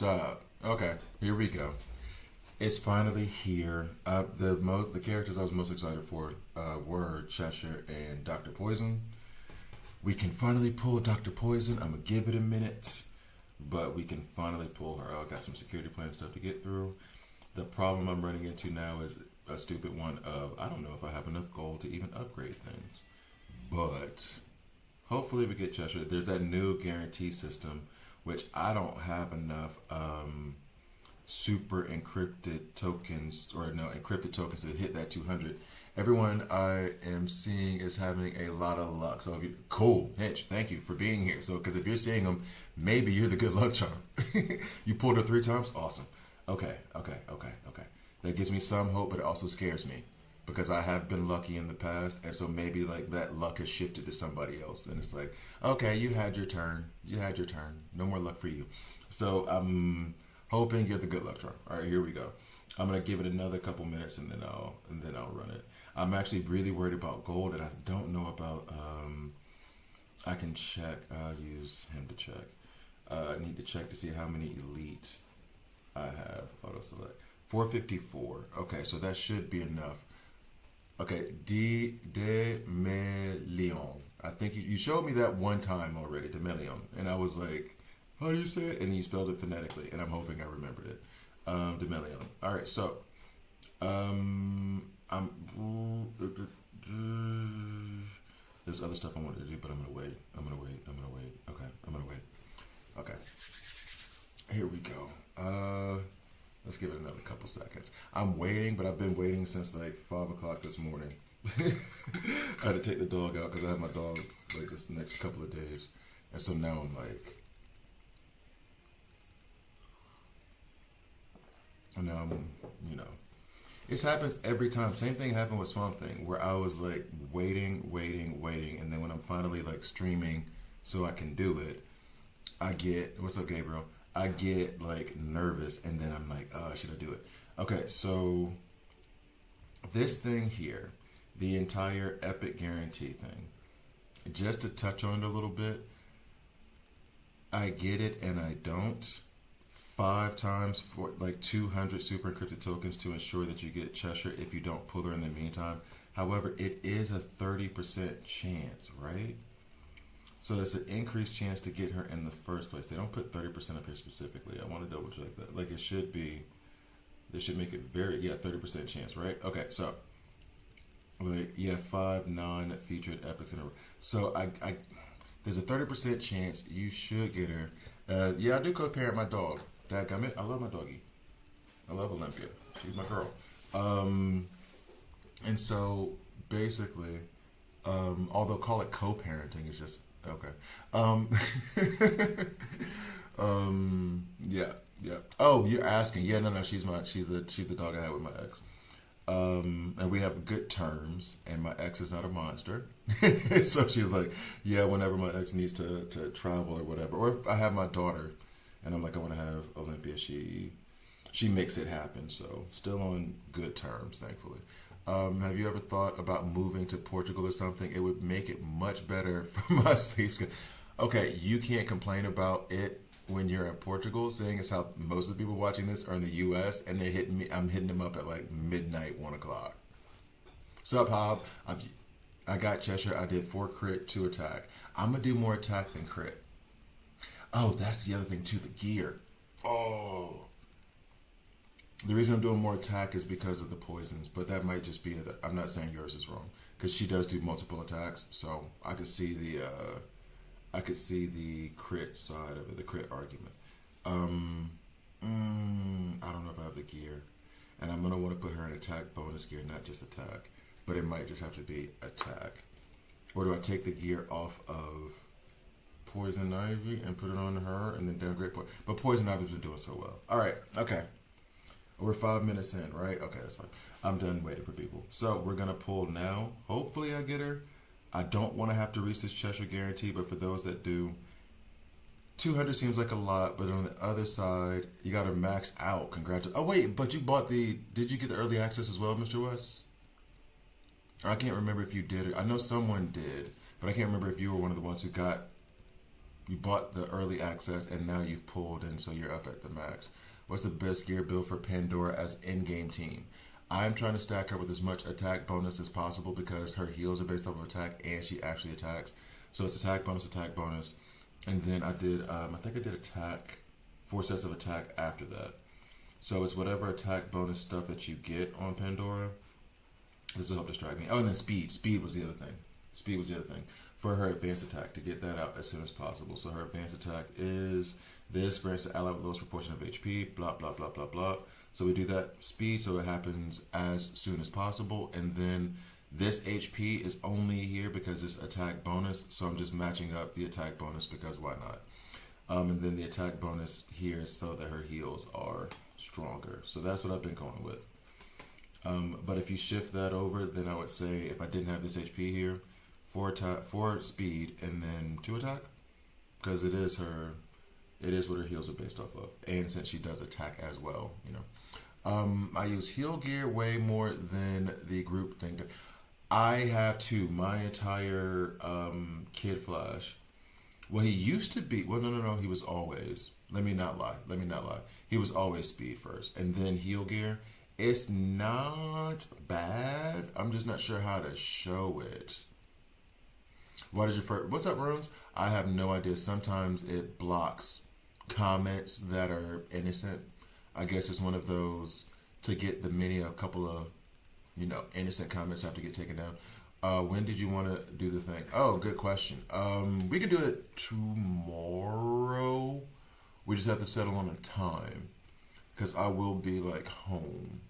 So, okay, here we go. It's finally here. The characters I was most excited for were Cheshire and Doctor Poison. We can finally pull Doctor Poison. I'm gonna give it a minute, but we can finally pull her. I got some security plan stuff to get through. The problem I'm running into now is a stupid one of I don't know if I have enough gold to even upgrade things, but hopefully we get Cheshire. There's that new guarantee system, which I don't have enough super encrypted tokens, or no, encrypted tokens to hit that 200. Everyone I am seeing is having a lot of luck. So, cool, Hitch, thank you for being here. So, because if you're seeing them, maybe you're the good luck charm. You pulled her 3 times? Awesome. Okay. That gives me some hope, but it also scares me because I have been lucky in the past, and so maybe like that luck has shifted to somebody else, and it's like, okay, you had your turn. No more luck for you. So I'm hoping you're the good luck charm. All right, here we go. I'm gonna give it another couple minutes, and then I'll run it. I'm actually really worried about gold, and I don't know about. I can check. I'll use him to check. I need to check to see how many elite I have. Auto select 454. Okay, so that should be enough. Okay, de Melion. I think you showed me that one time already, de Melion, and I was like, how do you say it? And you spelled it phonetically, and I'm hoping I remembered it. De Melion. All right, so I'm. There's other stuff I wanted to do, but I'm gonna wait. Okay, I'm gonna wait. Okay, here we go. Let's give it another couple seconds. I'm waiting, but I've been waiting since like 5 o'clock this morning. I had to take the dog out because I have my dog like this next couple of days, and so now I'm like, and now I'm, it happens every time. Same thing happened with Swamp Thing, where I was like waiting, and then when I'm finally like streaming so I can do it, I get, what's up, Gabriel? I get like nervous, and then I'm like, oh, should I do it? Okay, so this thing here, the entire Epic Guarantee thing, just to touch on it a little bit, I get it and I don't. 5 times for like 200 super encrypted tokens to ensure that you get Cheshire if you don't pull her in the meantime. However, it is a 30% chance, right? So it's an increased chance to get her in the first place. They don't put 30% up here specifically. I want to double check that. Like it should be, they should make it 30% chance, right? Okay, so like 5 non-featured epics in a row. So I there's a 30% chance you should get her. I do co-parent my dog. Dadgummit, I love my doggy. I love Olympia. She's my girl. And so basically, although call it co-parenting is just okay. Yeah. Oh, you're asking? Yeah, no. She's the dog I had with my ex. And we have good terms, and my ex is not a monster. So she's like, yeah, whenever my ex needs to travel or whatever, or if I have my daughter, and I'm like, I want to have Olympia, she makes it happen. So still on good terms, thankfully. Have you ever thought about moving to Portugal or something? It would make it much better for my sleep schedule. Okay, you can't complain about it when you're in Portugal, seeing as how most of the people watching this are in the U.S. and they're hitting me. I'm hitting them up at like midnight, 1 o'clock. Sup, Hob? I got Cheshire. I did 4 crit, 2 attack. I'm gonna do more attack than crit. Oh, that's the other thing too. The gear. Oh. The reason I'm doing more attack is because of the poisons, but that might just be it. I'm not saying yours is wrong because she does do multiple attacks, so I could see the crit side of it, the crit argument. I don't know if I have the gear, and I'm gonna want to put her in attack bonus gear, not just attack, but it might just have to be attack. Or do I take the gear off of Poison Ivy and put it on her, and then downgrade Poison? But Poison Ivy's been doing so well. All right, okay. We're 5 minutes in, right? Okay, that's fine. I'm done waiting for people. So we're gonna pull now. Hopefully I get her. I don't want to have to reach this Cheshire guarantee, but for those that do, 200 seems like a lot, but on the other side, you got to max out. Congratulations. Oh, wait, but you bought did you get the early access as well, Mr. West? I can't remember if you did. I know someone did, but I can't remember if you were one of the ones who got You bought the early access and now you've pulled and so you're up at the max. What's the best gear build for Pandora as in-game team? I'm trying to stack her with as much attack bonus as possible because her heals are based off of attack and she actually attacks. So it's attack bonus. And then I did, I think I did attack, 4 sets of attack after that. So it's whatever attack bonus stuff that you get on Pandora. This will help distract me. Oh, and then speed. Speed was the other thing. For her advanced attack, to get that out as soon as possible. So her advanced attack is this, grants the ally with lowest proportion of HP, blah, blah, blah, blah, blah. So we do that speed so it happens as soon as possible. And then this HP is only here because it's attack bonus. So I'm just matching up the attack bonus because why not? And then the attack bonus here so that her heals are stronger. So that's what I've been going with. But if you shift that over, then I would say if I didn't have this HP here, 4 speed and then 2 attack, because it is what her heals are based off of, and since she does attack as well, you know. I use heal gear way more than the group thing. I have too. My entire Kid Flash. Well, he used to be. Well, no. He was always. Let me not lie. He was always speed first, and then heal gear. It's not bad. I'm just not sure how to show it. What is your first? What's up, Runes? I have no idea. Sometimes it blocks comments that are innocent. I guess it's one of those to get the mini. A couple of, innocent comments have to get taken down. When did you want to do the thing? Oh, good question. We can do it tomorrow. We just have to settle on a time because I will be like home,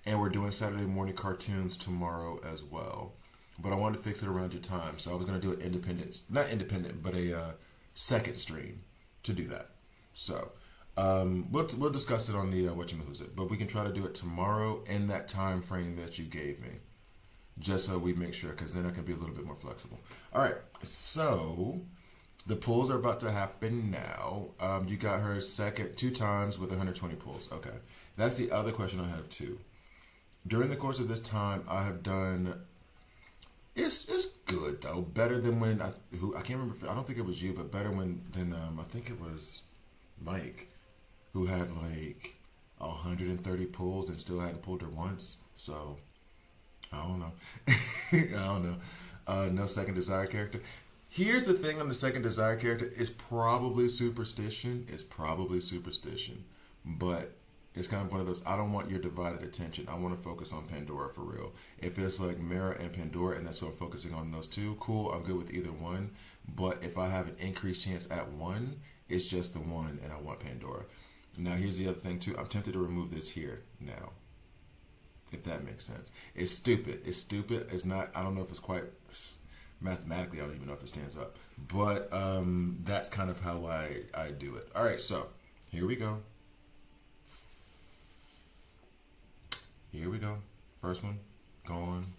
and we're doing Saturday morning cartoons tomorrow as well. But I wanted to fix it around your time, so I was going to do it not independent, but a second stream to do that. So we'll discuss it on the whatchamacallit, but we can try to do it tomorrow in that time frame that you gave me, just so we make sure, because then I can be a little bit more flexible. All right, so the pulls are about to happen now. You got her second 2 times with 120 pulls. Okay, that's the other question I have too. During the course of this time, I have done. It's good though. Better than when I can't remember. I don't think it was you, but better than I think it was Mike, who had like 130 pulls and still hadn't pulled her once. So I don't know. I don't know. No second desire character. Here's the thing on the second desire character. It's probably superstition. But it's kind of one of those, I don't want your divided attention. I want to focus on Pandora for real. If it's like Mara and Pandora and that's what I'm focusing on those two, cool, I'm good with either one. But if I have an increased chance at one, it's just the one and I want Pandora. Now here's the other thing too. I'm tempted to remove this here now. If that makes sense. It's stupid. It's not, I don't know if it's quite, mathematically, I don't even know if it stands up. But that's kind of how I do it. All right, so here we go. First one, gone.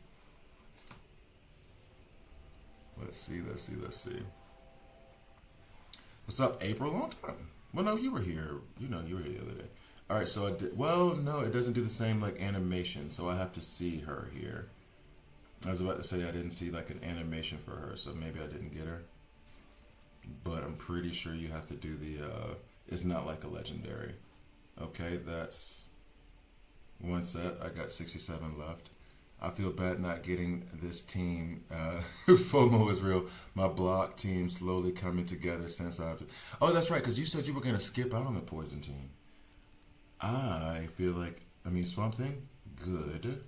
Let's see. What's up, April? Long time. Well, no, you were here. You were here the other day. All right, so I did. Well, no, it doesn't do the same like animation, so I have to see her here. I was about to say I didn't see like an animation for her, so maybe I didn't get her. But I'm pretty sure you have to do the. It's not like a legendary. Okay, that's. One set. I got 67 left. I feel bad not getting this team. FOMO is real. My block team slowly coming together since I've... Oh, that's right, because you said you were going to skip out on the poison team. I feel like... Swamp Thing? Good.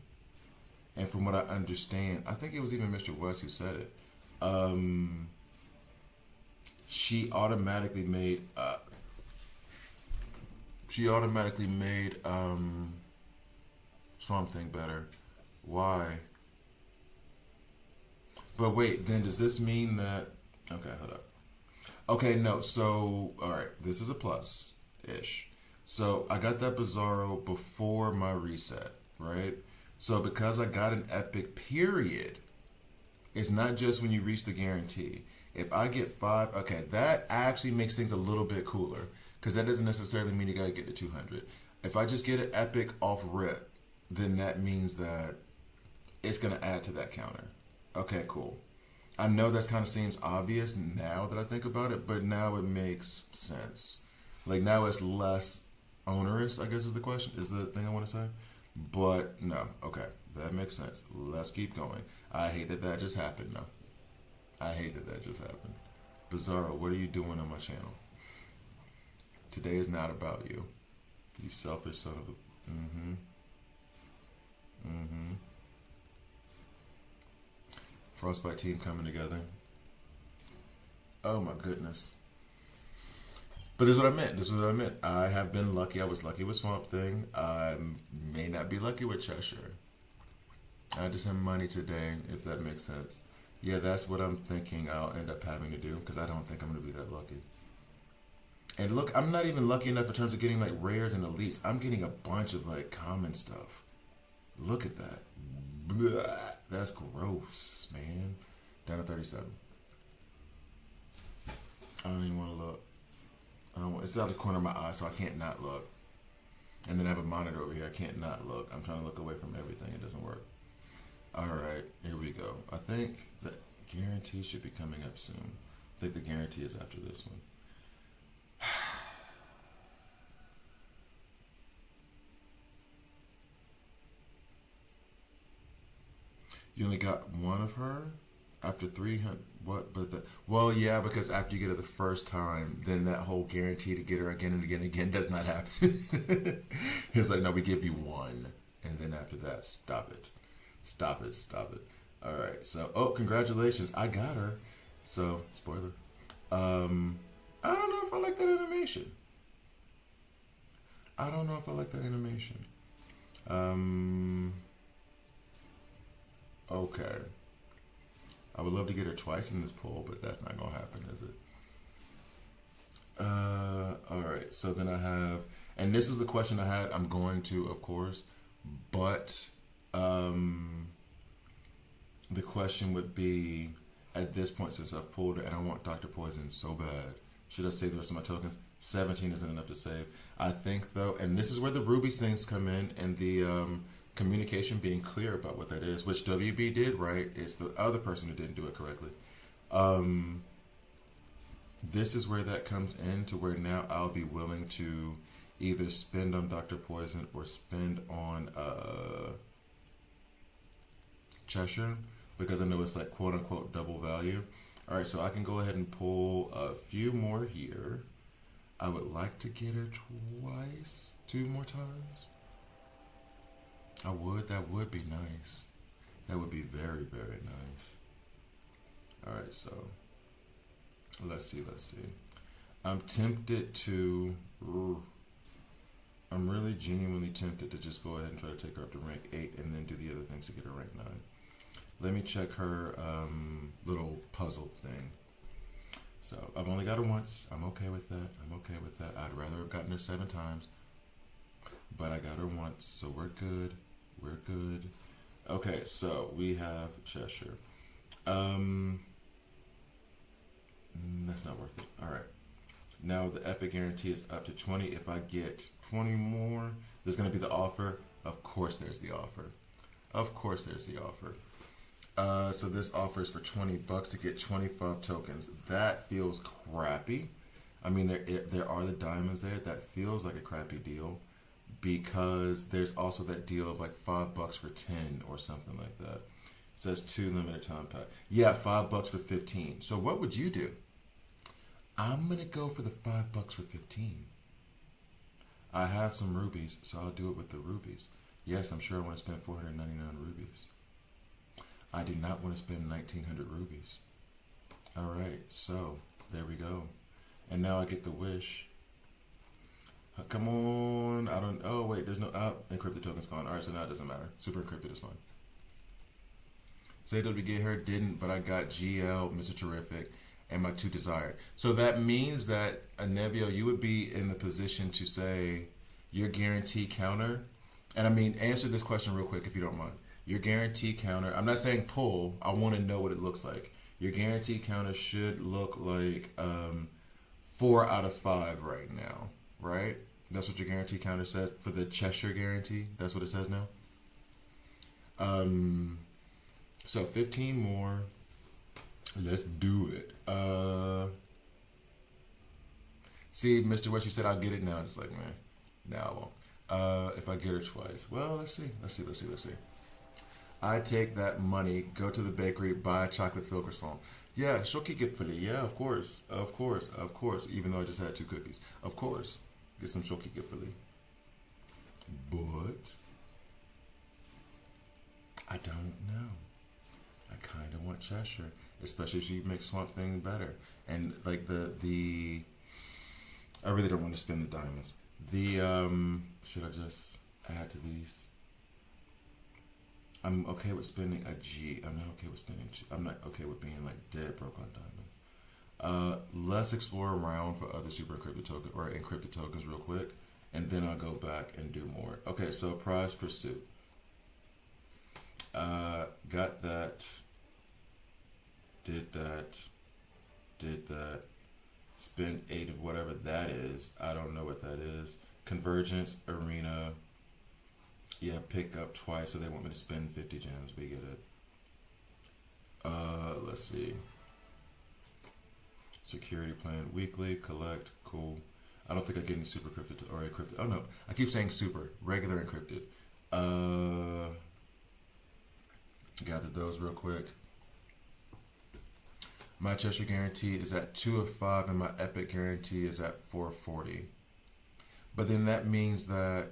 And from what I understand, I think it was even Mr. West who said it. She automatically made... Swamp Thing better. Why? But wait, then does this mean that... Okay, hold up. Okay, no, so... Alright, this is a plus-ish. So, I got that Bizarro before my reset, right? So, because I got an epic period, it's not just when you reach the guarantee. If I get 5... Okay, that actually makes things a little bit cooler. Because that doesn't necessarily mean you gotta get to 200. If I just get an epic off rip, then that means that it's going to add to that counter. Okay, cool. I know that kind of seems obvious now that I think about it, but now it makes sense. Like now it's less onerous, I guess is the question, is the thing I want to say. But no, okay, that makes sense. Let's keep going. I hate that that just happened. No, I hate that that just happened. Bizarro, what are you doing on my channel? Today is not about you. You selfish son of a. Mm-hmm. Mm-hmm. Frostbite team coming together. Oh my goodness. But this is what I meant. This is what I meant. I have been lucky. I was lucky with Swamp Thing. I may not be lucky with Cheshire. I just have money today, if that makes sense. Yeah, that's what I'm thinking I'll end up having to do, because I don't think I'm going to be that lucky. And look, I'm not even lucky enough in terms of getting like rares and elites. I'm getting a bunch of like common stuff. Look at that. Blah. That's gross, man. Down to 37. I don't even want to look. It's out of the corner of my eye, so I can't not look. And then I have a monitor over here. I can't not look. I'm trying to look away from everything. It doesn't work. All right, here we go. I think the guarantee should be coming up soon. I think the guarantee is after this one. You only got one of her after 300. What? But well, yeah, because after you get her the first time, then that whole guarantee to get her again and again and again does not happen. It's like, no, we give you one, and then after that, stop it, stop it, stop it. All right, so congratulations, I got her. So spoiler. I don't know if I like that animation. I don't know if I like that animation. Okay. I would love to get her twice in this poll, but that's not going to happen, is it? Alright, so then I have, and this was the question I had, I'm going to, of course, but the question would be, at this point, since I've pulled her, and I want Dr. Poison so bad, should I save the rest of my tokens? 17 isn't enough to save. I think, though, and this is where the rubies things come in, and the communication being clear about what that is, which WB did right. It's the other person who didn't do it correctly. This is where that comes in to where now I'll be willing to either spend on Dr. Poison or spend on Cheshire, because I know it's like quote unquote double value. All right, so I can go ahead and pull a few more here. I would like to get her twice, 2 more times. I would. That would be nice. That would be very, very nice. All right, so let's see. I'm tempted to. I'm really genuinely tempted to just go ahead and try to take her up to rank 8 and then do the other things to get her rank 9. Let me check her little puzzle thing. So I've only got her once. I'm okay with that. I'd rather have gotten her 7 times, but I got her once, so we're good. We're good. Okay, so we have Cheshire. That's not worth it. All right. Now the epic guarantee is up to 20. If I get 20 more, there's going to be the offer. Of course there's the offer. Of course there's the offer. So this offer is for $20 to get 25 tokens. That feels crappy. I mean, there are the diamonds there. That feels like a crappy deal, because there's also that deal of like $5 for 10 or something like that. It says 2 limited time pack. Yeah, $5 for 15. So what would you do? I'm gonna go for the $5 for 15. I have some rubies, so I'll do it with the rubies. Yes, I'm sure I want to spend 499 rubies. I do not want to spend 1,900 rubies. All right, so there we go. And now I get the wish. Come on. I don't. Oh, wait, there's no. Encrypted token's gone. All right, so now it doesn't matter. Super encrypted is fine. Say we get her, didn't, but I got GL, Mr. Terrific, and my 2 desired. So that means that, Nevio, you would be in the position to say your guarantee counter. And I mean, answer this question real quick if you don't mind. Your guarantee counter, I'm not saying pull, I want to know what it looks like. Your guarantee counter should look like 4 out of 5 right now, right? That's what your guarantee counter says for the Cheshire guarantee. That's what it says now. So 15 more. Let's do it. See, Mr. West, you said I'll get it now. It's like, man, now I won't. If I get her twice. Well, let's see. Let's see. I take that money, go to the bakery, buy a chocolate-filled croissant. Yeah, Schoki-Gipfeli. Yeah, of course. Of course. Of course. Even though I just had 2 cookies. Of course. Get some Schoki-Gipfeli. But I don't know. I kind of want Cheshire, especially if she makes Swamp Thing better. And like the I really don't want to spend the diamonds. Should I just add to these? I'm okay with spending a G. I'm not okay with spending. I'm not okay with being like dead broke on diamonds. Let's explore around for other super encrypted tokens or encrypted tokens real quick, and then I'll go back and do more. Okay, so prize pursuit. Got that. Did that. Spend 8 of whatever that is. I don't know what that is. Convergence, arena. Yeah, pick up twice, so they want me to spend 50 gems. We get it. Let's see. Security plan, weekly, collect, cool. I don't think I get any super encrypted or encrypted. Oh no, I keep saying super, regular encrypted. Gathered those real quick. My Cheshire guarantee is at 2 of 5, and my epic guarantee is at 440. But then that means that,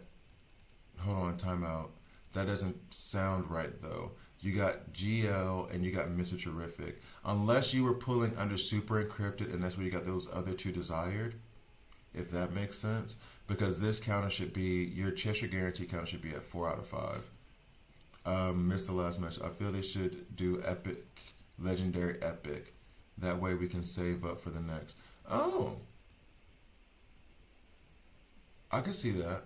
hold on, timeout. That doesn't sound right though. You got GL and you got Mr. Terrific. Unless you were pulling under super encrypted, and that's where you got those other 2 desired, if that makes sense. Because this counter should be, your Cheshire guarantee counter should be at 4 out of 5. Missed the last match. I feel they should do epic, legendary epic. That way we can save up for the next. Oh. I could see that.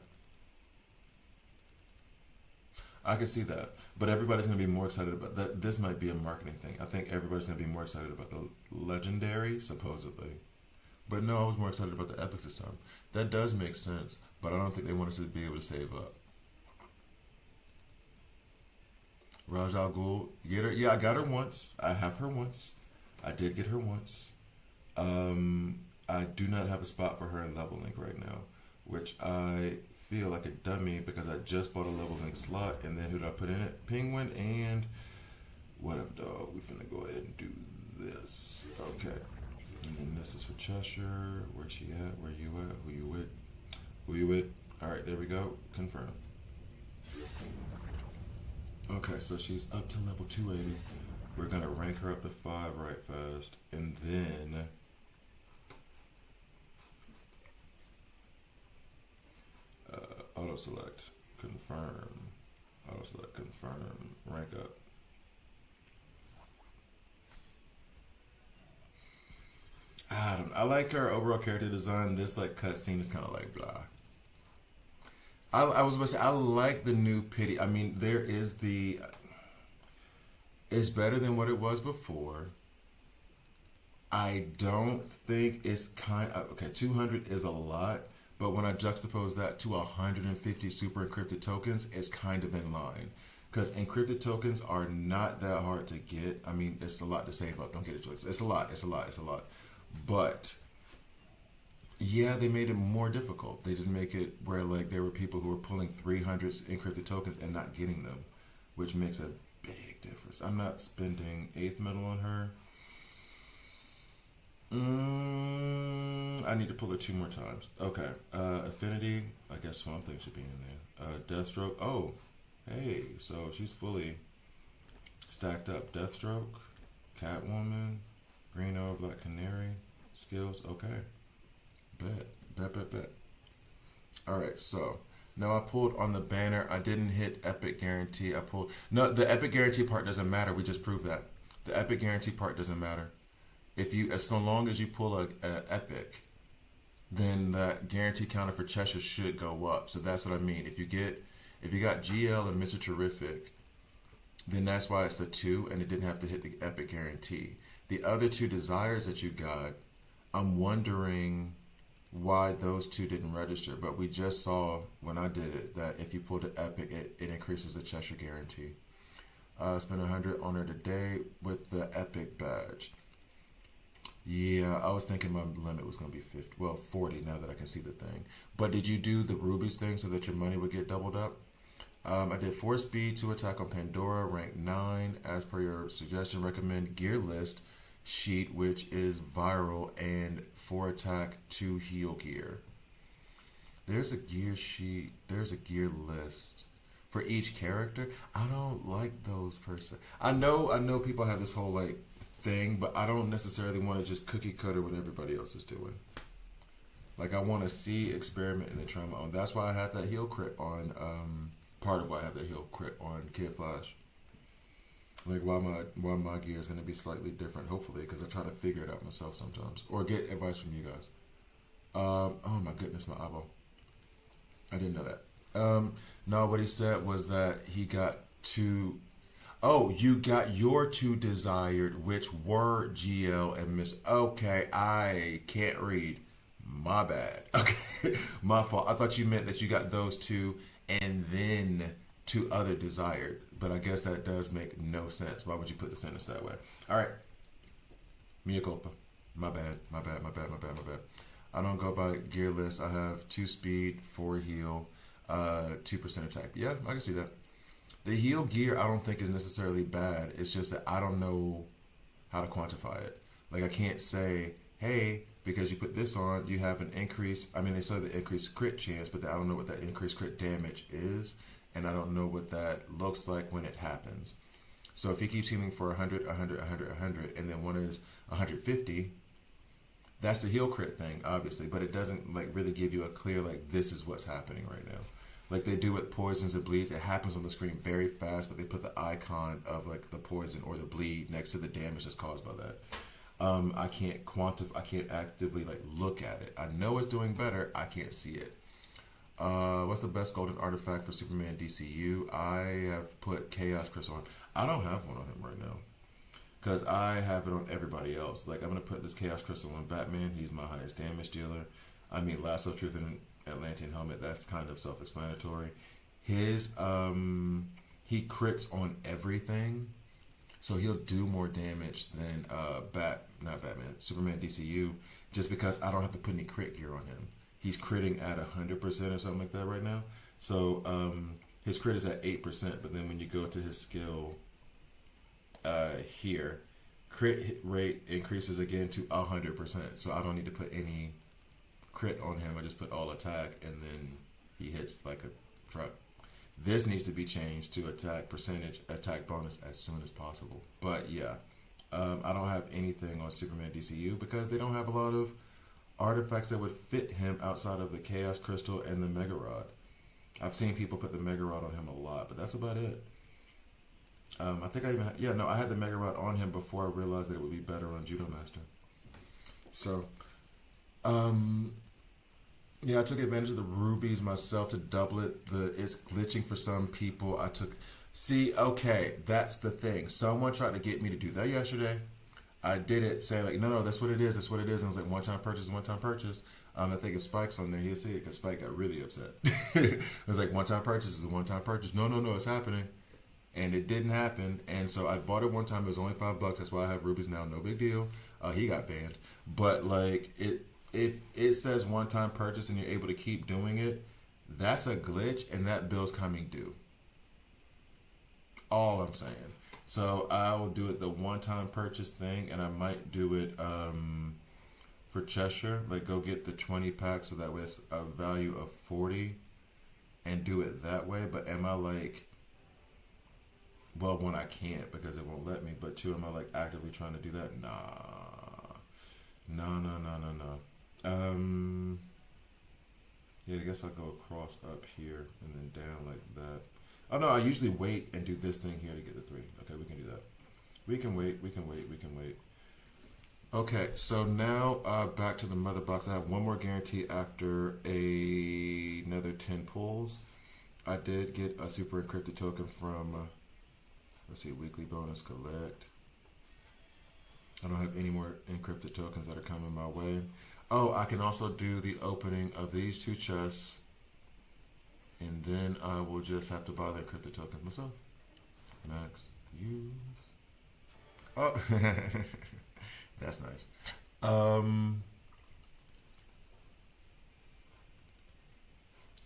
I could see that. But everybody's going to be more excited about that. This might be a marketing thing. I think everybody's going to be more excited about the legendary, supposedly. But no, I was more excited about the epics this time. That does make sense. But I don't think they want us to be able to save up. Raj Al Ghul, get her. Yeah, I got her once. I have her once. I did get her once. I do not have a spot for her in Level Link right now, which I feel like a dummy because I just bought a Level Link slot, and then who did I put in it? Penguin and what up, dog? We finna go ahead and do this. Okay. And then this is for Cheshire. Where's she at? Where you at? Who you with? Who you with? All right, there we go. Confirm. Okay, so she's up to level 280. We're going to rank her up to 5 right fast. And then auto select, confirm. Auto select, confirm, rank up. I like her overall character design. This like cutscene is kind of like blah. I was about to say, I like the new pity. I mean, there is the... It's better than what it was before. I don't think it's kind of... Okay, 200 is a lot, but when I juxtapose that to 150 super encrypted tokens, it's kind of in line. Because encrypted tokens are not that hard to get. I mean, it's a lot to save up. Don't get it twisted. It's a lot. But... yeah, they made it more difficult. They didn't make it where like there were people who were pulling 300 encrypted tokens and not getting them, which makes a big difference. I'm not spending 8th metal on her. I need to pull her 2 more times. Okay, Affinity. I guess Swamp Thing should be in there. Deathstroke. Oh, hey, so she's fully stacked up. Deathstroke, Catwoman, Green Arrow, Black Canary, skills. Okay. Bet. Alright, so now I pulled on the banner. I didn't hit epic guarantee. I pulled... No, the epic guarantee part doesn't matter. We just proved that. The epic guarantee part doesn't matter. If you, as so long as you pull a epic, then the guarantee counter for Cheshire should go up. So that's what I mean. If you got GL and Mr. Terrific, then that's why it's the 2 and it didn't have to hit the epic guarantee. The other 2 desires that you got, I'm wondering why those 2 didn't register, but we just saw when I did it that if you pull the epic, it increases the Cheshire guarantee. Spend 100 on her today with the epic badge. Yeah, I was thinking my limit was gonna be 50. Well, 40 now that I can see the thing. But did you do the rubies thing so that your money would get doubled up? I did 4 speed, 2 attack on Pandora, rank 9. As per your suggestion, recommend gear list sheet, which is viral, and 4 attack, 2 heal gear. There's a gear sheet, there's a gear list for each character. I don't like those per se. I know people have this whole like thing, but I don't necessarily want to just cookie cutter what everybody else is doing. Like I want to see, experiment, and then try my own. That's why I have that heal crit on. Part of why I have that heal crit on Kid Flash. Like why my gear is going to be slightly different, hopefully, because I try to figure it out myself sometimes or get advice from you guys. Oh my goodness, my eyeball. I didn't know that. No, what he said was that he got two. Oh, you got your two desired, which were GL and Miss. Okay, I can't read. My bad. Okay, my fault. I thought you meant that you got those two and then two other desired. But I guess that does make no sense. Why would you put the sentence that way? All right. Mea culpa. My bad. My bad. My bad. My bad. My bad. I don't go by gear list. I have 2 speed, 4 heal, 2% attack. Yeah, I can see that. The heal gear I don't think is necessarily bad. It's just that I don't know how to quantify it. Like I can't say, hey, because you put this on, you have an increase. I mean, they say the increased crit chance, but I don't know what that increased crit damage is, and I don't know what that looks like when it happens. So if he keeps healing for 100, 100, 100, 100, and then one is 150, that's the heal crit thing, obviously, but it doesn't like really give you a clear like this is what's happening right now. Like they do with poisons and bleeds, it happens on the screen very fast, but they put the icon of like the poison or the bleed next to the damage that's caused by that. I can't I can't actively like look at it. I know it's doing better. I can't see it. What's the best golden artifact for Superman DCU? I have put Chaos Crystal on. I don't have one on him right now because I have it on everybody else. Like I'm gonna put this Chaos Crystal on Batman. He's my highest damage dealer. I mean, Lasso of Truth and Atlantean Helmet. That's kind of self-explanatory. His he crits on everything. So he'll do more damage than not Batman, Superman DCU, just because I don't have to put any crit gear on him. He's critting at 100% or something like that right now. So his crit is at 8%, but then when you go to his skill here, crit hit rate increases again to 100%. So I don't need to put any crit on him. I just put all attack, and then he hits like a truck. This needs to be changed to attack percentage, attack bonus as soon as possible. But yeah, I don't have anything on Superman DCU because they don't have a lot of artifacts that would fit him outside of the Chaos Crystal and the Mega Rod. I've seen people put the Mega Rod on him a lot, but that's about it. I think I even I had the Mega Rod on him before I realized that it would be better on Judo Master. So, yeah, I took advantage of the rubies myself to double it. It's glitching for some people. Okay, that's the thing. Someone tried to get me to do that yesterday. I did it saying like, no, that's what it is. That's what it is. And it was like one-time purchase, one-time purchase. I think if Spike's on there, he'll see it because Spike got really upset. It was like one-time purchase is a one-time purchase. No, it's happening. And it didn't happen. And so I bought it one time. It was only $5. That's why I have rubies now. No big deal. He got banned. But like if it says one-time purchase and you're able to keep doing it, that's a glitch and that bill's coming due. All I'm saying. So I will do it the one-time purchase thing, and I might do it for Cheshire. Like go get the 20 pack so that way it's a value of 40 and do it that way. But am I like, well, one, I can't because it won't let me. But two, am I like actively trying to do that? Nah. No. Yeah, I guess I'll go across up here and then down like that. Oh no, I usually wait and do this thing here to get the 3. Okay, we can do that. We can wait. Okay, so now back to the mother box. I have one more guarantee after another 10 pulls. I did get a super encrypted token from, let's see, weekly bonus collect. I don't have any more encrypted tokens that are coming my way. Oh, I can also do the opening of these 2 chests. And then I will just have to buy the encrypted tokens myself. Max use. Oh, that's nice. Um.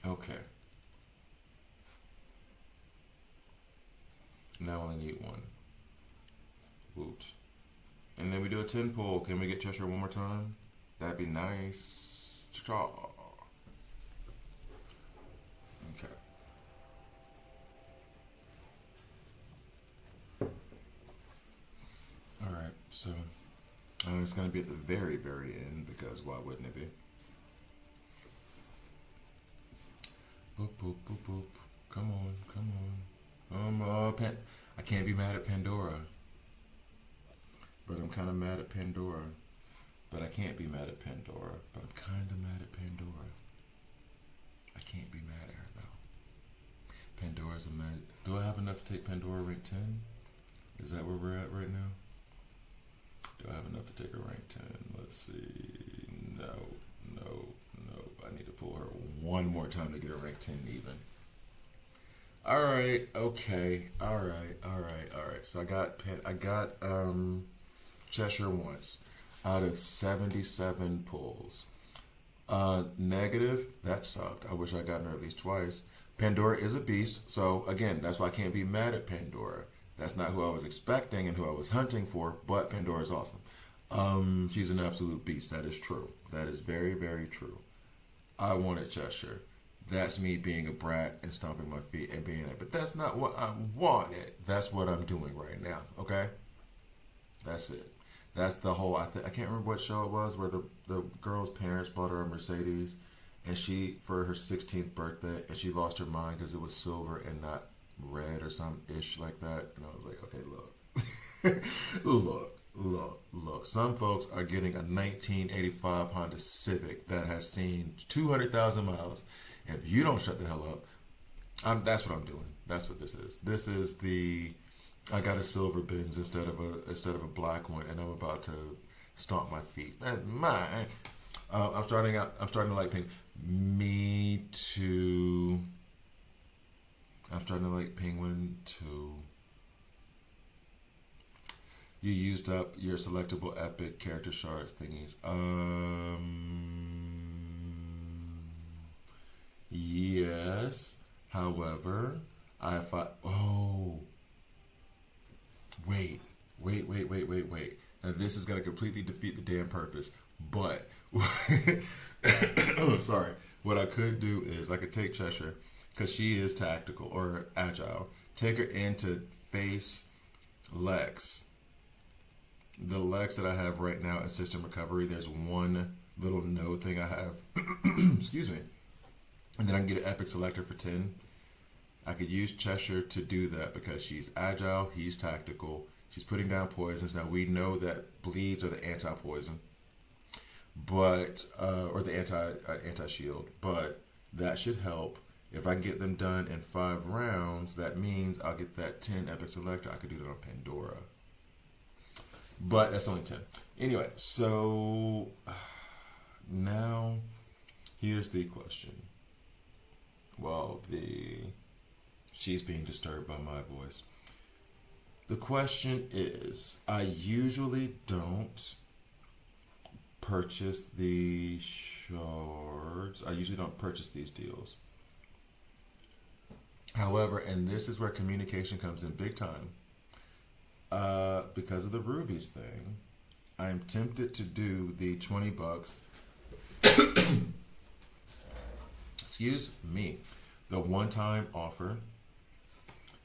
Okay. Now I only need one. Woot. And then we do a 10 pull. Can we get Cheshire one more time? That'd be nice. Cha-cha. Okay. All right. So it's going to be at the very, very end because why wouldn't it be? Boop, boop, boop, boop. Come on. Come on. I can't be mad at Pandora. But I'm kind of mad at Pandora. But I can't be mad at Pandora. But I'm kind of mad at Pandora. I can't be mad at her though. Pandora's a mad. Do I have enough to take Pandora rank 10? Is that where we're at right now? Do I have enough to take her rank 10? Let's see. No, no, no. I need to pull her one more time to get her rank 10 even. All right. Okay. All right. All right. All right. So I got Cheshire once out of 77 pulls. Negative, that sucked. I wish I gotten her at least twice. Pandora is a beast, so again, that's why I can't be mad at Pandora. That's not who I was expecting and who I was hunting for, but Pandora is awesome. She's an absolute beast. That is true. That is very, very true. I wanted Cheshire. That's me being a brat and stomping my feet and being like, but that's not what I wanted. That's what I'm doing right now, okay? That's it. That's the whole, I can't remember what show it was where the girl's parents bought her a Mercedes and she, for her 16th birthday, and she lost her mind because it was silver and not red or some ish like that. And I was like, okay, look, look. Some folks are getting a 1985 Honda Civic that has seen 200,000 miles. If you don't shut the hell up, that's what I'm doing. That's what this is. This is I got a silver Benz instead of a black one, and I'm about to stomp my feet. I'm starting to like pink. Me too. I'm starting to like Penguin too. You used up your selectable epic character shards thingies. Yes. However, I thought. Oh. Wait. Now this is gonna completely defeat the damn purpose. But oh, sorry. What I could do is I could take Cheshire because she is tactical or agile. Take her into face Lex. The Lex that I have right now in system recovery. There's one little node thing I have. Excuse me. And then I can get an epic selector for 10. I could use Cheshire to do that because she's agile, he's tactical, she's putting down poisons. Now we know that bleeds are the anti-poison, but or the anti-shield, but that should help. If I can get them done in 5 rounds, that means I'll get that 10 epic selector. I could do that on Pandora, but that's only 10. Anyway, so now here's the question. Well, she's being disturbed by my voice. The question is, I usually don't purchase the shards. I usually don't purchase these deals. However, and this is where communication comes in big time. Because of the rubies thing, I'm tempted to do the $20. Excuse me. The one-time offer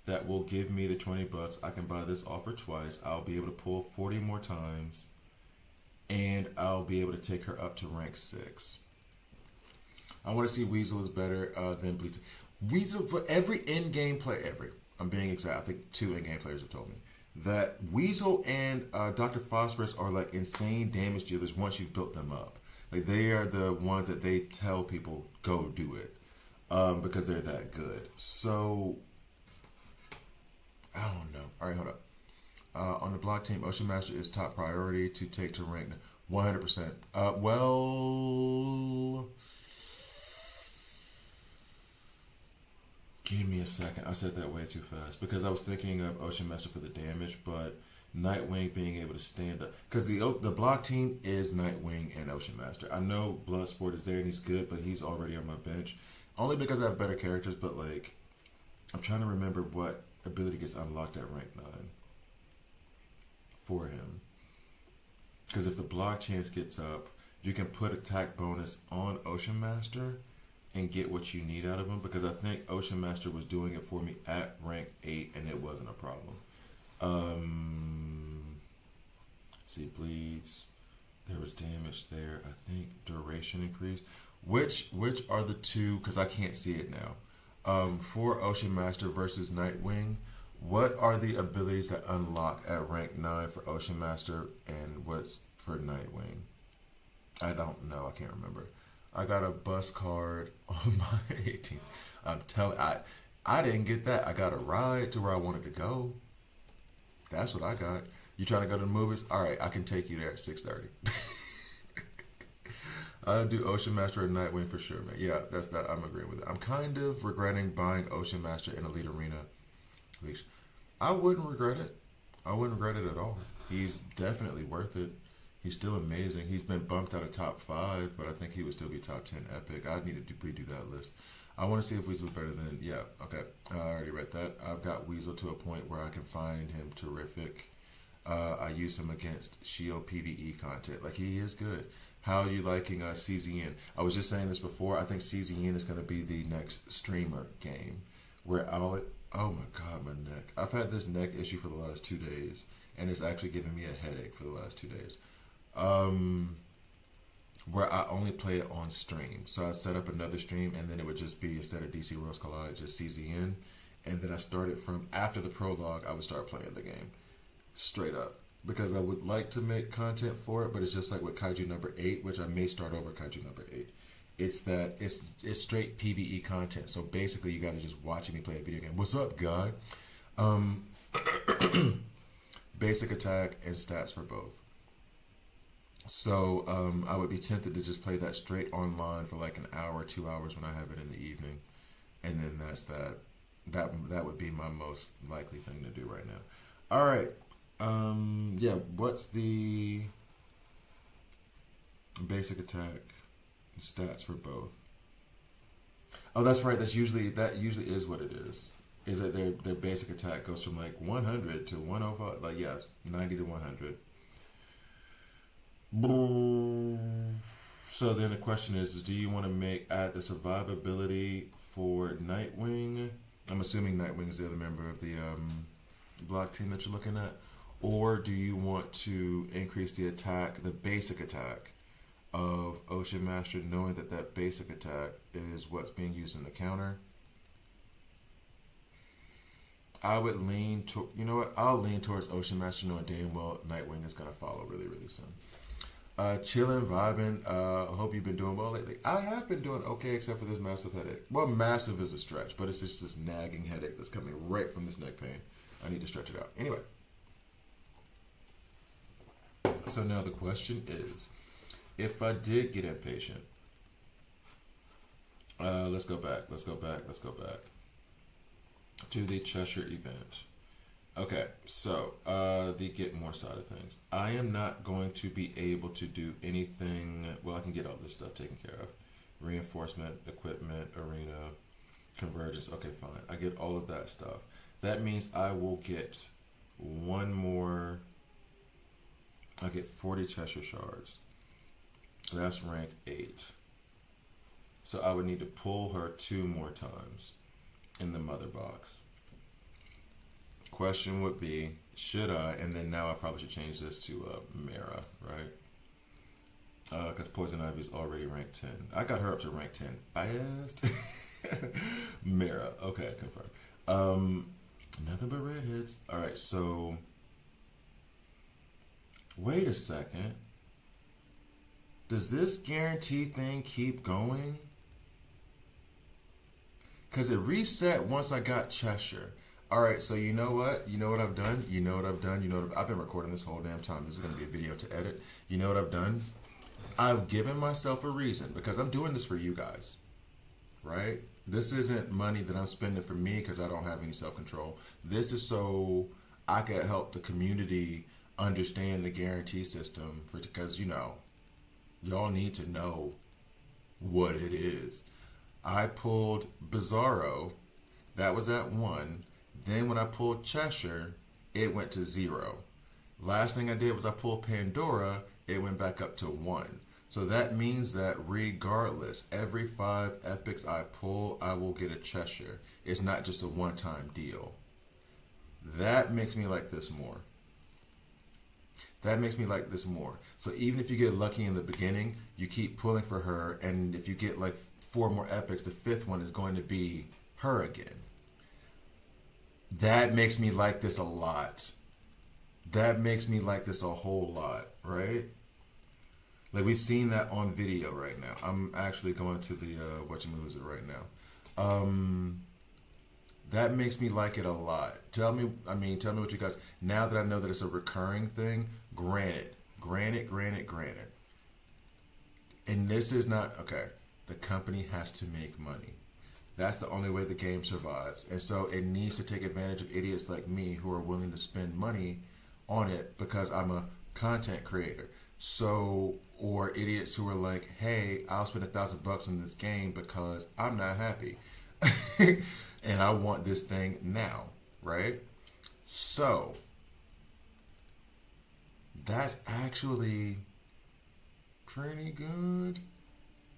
that will give me the $20. I can buy this offer twice. I'll be able to pull 40 more times, and I'll be able to take her up to rank 6. I want to see Weasel is better than Bleach. Weasel, for every in-game player, I'm being exact, I think 2 in-game players have told me, that Weasel and Dr. Phosphorus are like insane damage dealers once you've built them up. Like they are the ones that they tell people, go do it. Because they're that good. So, I don't know. All right, hold up. On the block team, Ocean Master is top priority to take to rank 100%. Well, give me a second. I said that way too fast because I was thinking of Ocean Master for the damage, but Nightwing being able to stand up, because the block team is Nightwing and Ocean Master. I know Bloodsport is there and he's good, but he's already on my bench, only because I have better characters. But like, I'm trying to remember what ability gets unlocked at rank 9 for him. Because if the block chance gets up, you can put attack bonus on Ocean Master and get what you need out of him. Because I think Ocean Master was doing it for me at rank 8 and it wasn't a problem. See, bleeds. There was damage there. I think duration increased. Which are the two? Because I can't see it now. For Ocean Master versus Nightwing, what are the abilities that unlock at rank 9 for Ocean Master, and what's for Nightwing? I don't know. I can't remember. I got a bus card on my 18th. I'm telling. I didn't get that. I got a ride to where I wanted to go. That's what I got. You trying to go to the movies? All right, I can take you there at 6:30. I'll do Ocean Master and Nightwing for sure, man. Yeah, that's that. I'm agreeing with it. I'm kind of regretting buying Ocean Master in Elite Arena. I wouldn't regret it. I wouldn't regret it at all. He's definitely worth it. He's still amazing. He's been bumped out of top 5, but I think he would still be top 10 epic. I needed to redo that list. I want to see if Weasel's better than... Yeah, okay. I already read that. I've got Weasel to a point where I can find him terrific. I use him against Shield PvE content. Like, he is good. How are you liking CZN? I was just saying this before. I think CZN is going to be the next streamer game where I'll... Oh my God, my neck. I've had this neck issue for the last 2 days, and it's actually giving me a headache for the last 2 days. Where I only play it on stream. So I set up another stream, and then it would just be, instead of DC Worlds Collide, just CZN. And then I started from after the prologue, I would start playing the game. Straight up. Because I would like to make content for it, but it's just like with Kaiju number 8, which I may start over Kaiju number 8. It's that it's straight PvE content. So basically, you guys are just watching me play a video game. What's up, guy? Basic attack and stats for both. So I would be tempted to just play that straight online for like an hour, 2 hours when I have it in the evening, and then that's that. That would be my most likely thing to do right now. All right. Yeah. What's the basic attack stats for both? Oh, that's right. That usually is what it is. Is that their basic attack goes from like 100 to 105? Like, yeah, it's 90 to 100. So then the question is do you want to add the survivability for Nightwing? I'm assuming Nightwing is the other member of the block team that you're looking at. Or do you want to increase the attack, the basic attack of Ocean Master, knowing that that basic attack is what's being used in the counter? I would lean to, you know what? I'll lean towards Ocean Master, knowing damn well Nightwing is going to follow really, really soon. Chilling, vibing. Hope you've been doing well lately. I have been doing okay, except for this massive headache. Well, massive is a stretch, but it's just this nagging headache that's coming right from this neck pain. I need to stretch it out. Anyway. So now the question is, if I did get impatient, let's go back to the Cheshire event. Okay, so the get more side of things. I am not going to be able to do anything. Well, I can get all this stuff taken care of. Reinforcement, equipment, arena, convergence. Okay, fine. I get all of that stuff. That means I will get one more. I get 40 Cheshire shards. That's rank 8. So I would need to pull her 2 more times in the mother box. Question would be, should I? And then now I probably should change this to Mara, right? Because Poison Ivy is already rank 10. I got her up to rank 10 fast. Mara, okay, confirm. Nothing but redheads. All right, so wait a second. Does this guarantee thing keep going? Because it reset once I got Cheshire. All right, so you know what? You know what I've done? You know what I've done? You know what I've been recording this whole damn time. This is going to be a video to edit. You know what I've done? I've given myself a reason because I'm doing this for you guys, right? This isn't money that I'm spending for me because I don't have any self-control. This is so I could help the community understand the guarantee system for because y'all need to know what it is. I pulled Bizarro, that was at 1. Then when I pulled Cheshire, it went to 0. Last thing I did was I pulled Pandora, it went back up to 1. So that means that regardless, every 5 epics I pull, I will get a Cheshire. It's not just a one-time deal. That makes me like this more. That makes me like this more. So even if you get lucky in the beginning, you keep pulling for her, and if you get like 4 more epics, the 5th one is going to be her again. That makes me like this a lot. That makes me like this a whole lot, right? Like we've seen that on video right now. I'm actually going to the whatchamoozer right now. That makes me like it a lot. Tell me what you guys, now that I know that it's a recurring thing, granted. And this is not, okay, the company has to make money. That's the only way the game survives. And so it needs to take advantage of idiots like me who are willing to spend money on it because I'm a content creator. So, or idiots who are like, hey, I'll spend $1,000 on this game because I'm not happy. And I want this thing now, right? So, that's actually pretty good.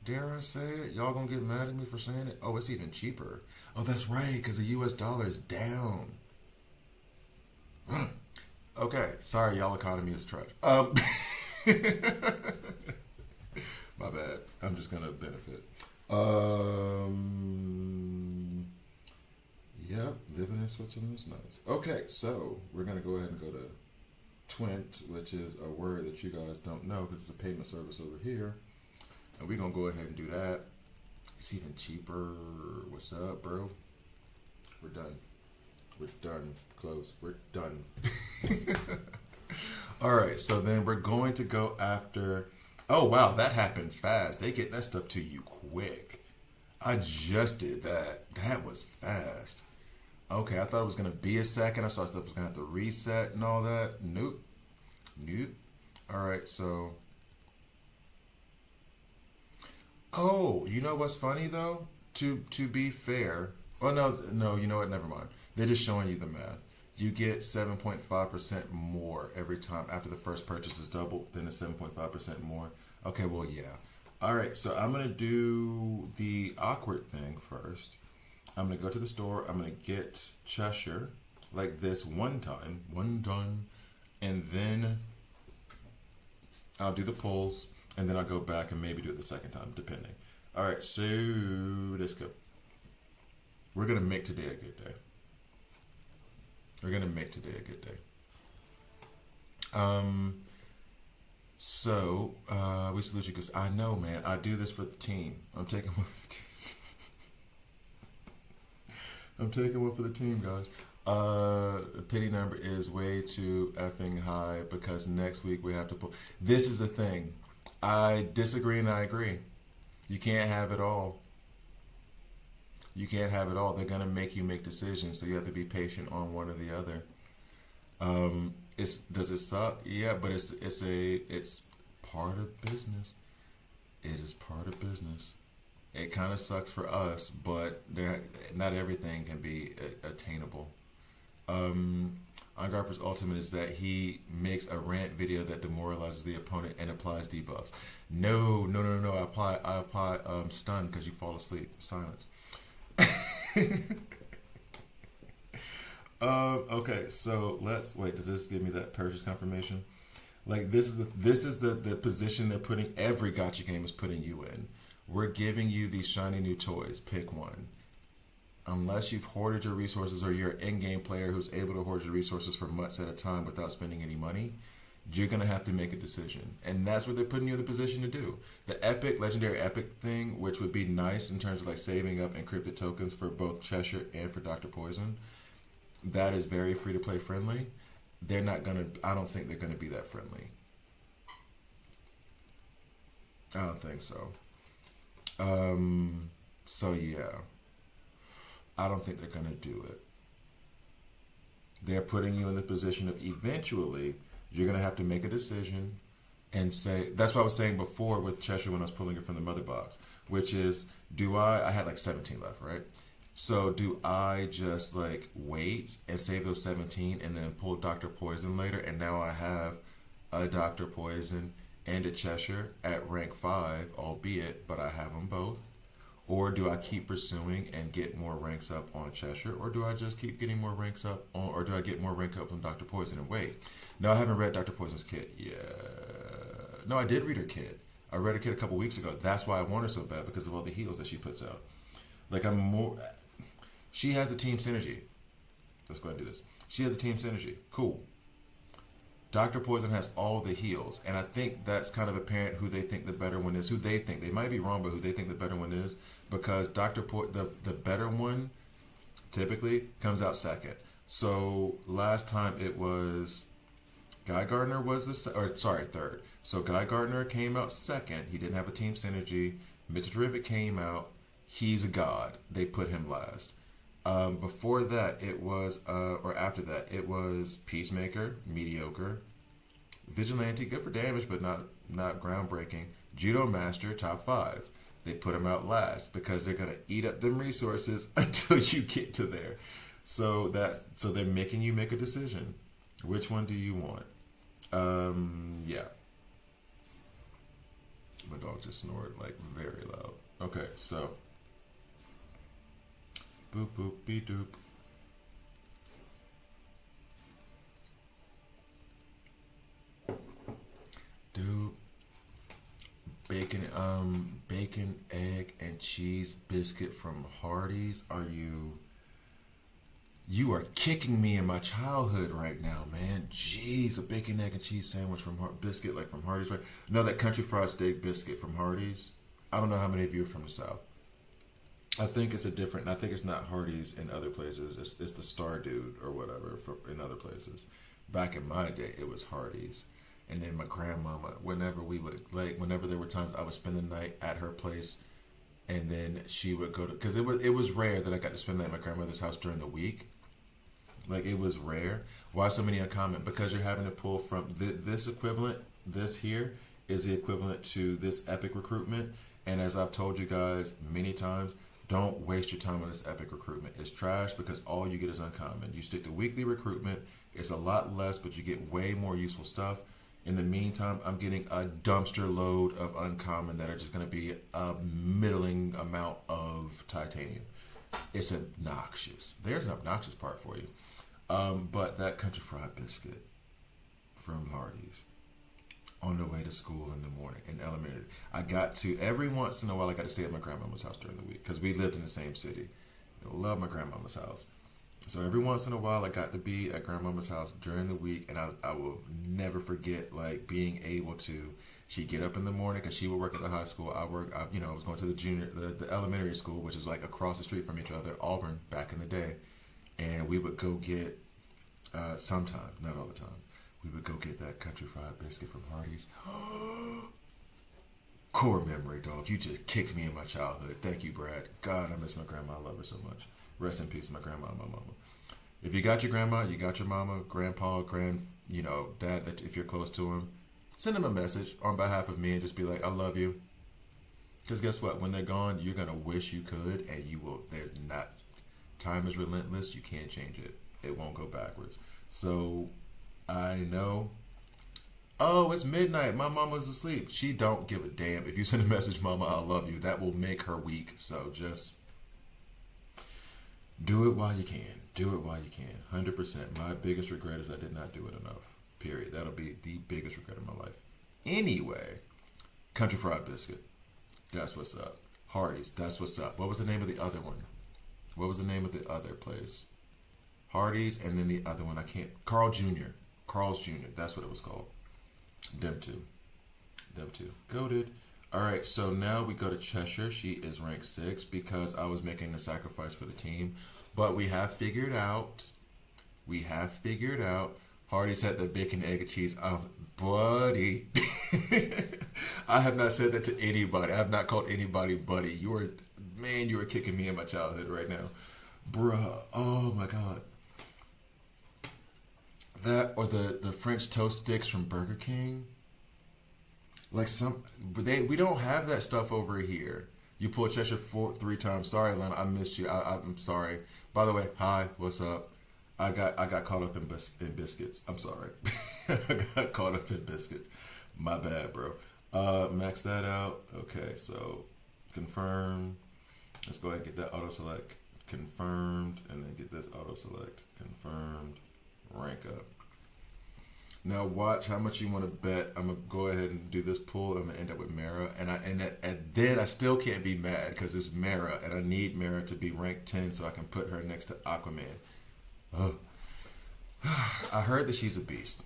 Dare I say it? Y'all gonna get mad at me for saying it? Oh, it's even cheaper. Oh, that's right, because the US dollar is down. Okay, sorry, y'all economy is trash. My bad. I'm just gonna benefit. Yep, living in Switzerland is nice. Okay, so we're gonna go ahead and go to Twint, which is a word that you guys don't know because it's a payment service over here. And we're going to go ahead and do that. It's even cheaper. What's up, bro? We're done. We're done. Close. We're done. All right, so then we're going to go after... Oh, wow, that happened fast. They get that stuff to you quick. I just did that. That was fast. Okay, I thought it was going to be a second. I thought stuff was going to have to reset and all that. Nope. All right, so... Oh, you know what's funny though? To be fair, oh no, you know what? Never mind. They're just showing you the math. You get 7.5% more every time after the first purchase is doubled. Then it's 7.5% more. Okay, well yeah. All right, so I'm gonna do the awkward thing first. I'm gonna go to the store. I'm gonna get Cheshire like this one time, and then I'll do the pulls. And then I'll go back and maybe do it the second time, depending. All right, so let's go. We're going to make today a good day. We we salute you because I know, man, I do this for the team. I'm taking one for the team. Guys. The pity number is way too effing high because next week we have to pull. This is the thing. I disagree and I agree. You can't have it all. They're going to make you make decisions, so you have to be patient on one or the other. Does it suck? Yeah, but it's part of business. It is part of business. It kind of sucks for us, but not everything can be attainable. Ungarfer's ultimate is that he makes a rant video that demoralizes the opponent and applies debuffs. No. I apply stun because you fall asleep. Silence. Okay, so let's wait. Does this give me that purchase confirmation? Like this is the position they're putting. Every gacha game is putting you in. We're giving you these shiny new toys. Pick one. Unless you've hoarded your resources or you're an in-game player who's able to hoard your resources for months at a time without spending any money, you're going to have to make a decision. And that's what they're putting you in the position to do. The epic, legendary epic thing, which would be nice in terms of like saving up encrypted tokens for both Cheshire and for Dr. Poison, that is very free-to-play friendly. I don't think they're going to be that friendly. I don't think so. So yeah. I don't think they're going to do it. they're putting you in the position of eventually you're going to have to make a decision and say, that's what I was saying before with Cheshire when I was pulling it from the mother box, which is, I had like 17 left, right? So do I just like wait and save those 17 and then pull Dr. Poison later? And now I have a Dr. Poison and a Cheshire at rank 5, albeit, but I have them both. Or do I keep pursuing and get more ranks up on Cheshire? Or do I just keep getting more ranks up on, or do I get more rank up on Dr. Poison and wait? No, I haven't read Dr. Poison's kit. Yeah. No, I did read her kit. I read her kit a couple weeks ago. That's why I want her so bad, because of all the heals that she puts out. Like, she has the team synergy. Let's go ahead and do this. She has the team synergy. Cool. Dr. Poison has all the heals, and I think that's kind of apparent who they think the better one is. Who they think, they might be wrong, but who they think the better one is, because the better one typically comes out second. So last time it was Guy Gardner was third. So Guy Gardner came out second. He didn't have a team synergy. Mr. Terrific came out. He's a god. They put him last. Before that, it was, or after that, it was Peacemaker, mediocre. Vigilante, good for damage, but not groundbreaking. Judo Master, top 5. They put him out last because they're gonna eat up them resources until you get to there. So they're making you make a decision. Which one do you want? Yeah. My dog just snored like very loud. Okay, so. Boop, boop, be doop. Dude. Bacon, egg, and cheese biscuit from Hardee's. You are kicking me in my childhood right now, man. Jeez, a bacon, egg, and cheese sandwich from biscuit, like from Hardee's, right? No, that country fried steak biscuit from Hardee's. I don't know how many of you are from the South. I think it's I think it's not Hardee's in other places. It's the Star Dude or whatever in other places. Back in my day, it was Hardee's. And then my grandmama, whenever there were times I would spend the night at her place, and then she would go to, because it was rare that I got to spend the night at my grandmother's house during the week. Like, it was rare. Why so many uncommon? Because you're having to pull from this equivalent. This here is the equivalent to this epic recruitment. And as I've told you guys many times, don't waste your time on this epic recruitment. It's trash because all you get is uncommon. You stick to weekly recruitment. It's a lot less, but you get way more useful stuff. In the meantime, I'm getting a dumpster load of uncommon that are just going to be a middling amount of titanium. It's obnoxious. There's an obnoxious part for you. But that country fried biscuit from Hardee's on the way to school in the morning in elementary. Every once in a while, I got to stay at my grandmama's house during the week because we lived in the same city. I love my grandmama's house. So every once in a while, I got to be at grandmama's house during the week, and I will never forget like being able to. She'd get up in the morning because she would work at the high school. I was going to the elementary school, which is like across the street from each other, Auburn, back in the day, and we would go get sometime, not all the time. We would go get that country fried biscuit from Hardee's. Core memory, dog. You just kicked me in my childhood. Thank you, Brad. God, I miss my grandma. I love her so much. Rest in peace, my grandma and my mama. If you got your grandma, you got your mama, grandpa, dad, if you're close to him, send them a message on behalf of me and just be like, I love you. Because guess what? When they're gone, you're going to wish you could, and you will. Time is relentless. You can't change it. It won't go backwards. So I know, oh, it's midnight. My mama's asleep. She don't give a damn. If you send a message, Mama, I love you, that will make her week. So just do it while you can. Do it while you can. 100%. My biggest regret is I did not do it enough. Period. That'll be the biggest regret of my life. Anyway, country fried biscuit. That's what's up. Hardee's. That's what's up. What was the name of the other one? What was the name of the other place? Hardee's, and then the other one, Carl's Jr. That's what it was called. Them two. Goated. All right, so now we go to Cheshire. She is ranked 6 because I was making a sacrifice for the team. But we have figured out, Hardee's had the bacon, egg, and cheese. Buddy. I have not said that to anybody. I have not called anybody buddy. You are kicking me in my childhood right now. Bruh, oh my God. That or the French toast sticks from Burger King. Like we don't have that stuff over here. You pulled Cheshire 3 times. Sorry, Atlanta, I missed you. I'm sorry. By the way, hi, what's up? I got caught up in biscuits. I'm sorry. I got caught up in biscuits. My bad, bro. Max that out. Okay, so confirm. Let's go ahead and get that auto select confirmed, and then get this auto select confirmed. Rank up. Now watch how much you want to bet. I'm gonna go ahead and do this pull. I'm gonna end up with Mara, and then I still can't be mad because it's Mara, and I need Mara to be ranked 10 so I can put her next to Aquaman. Ugh. I heard that she's a beast.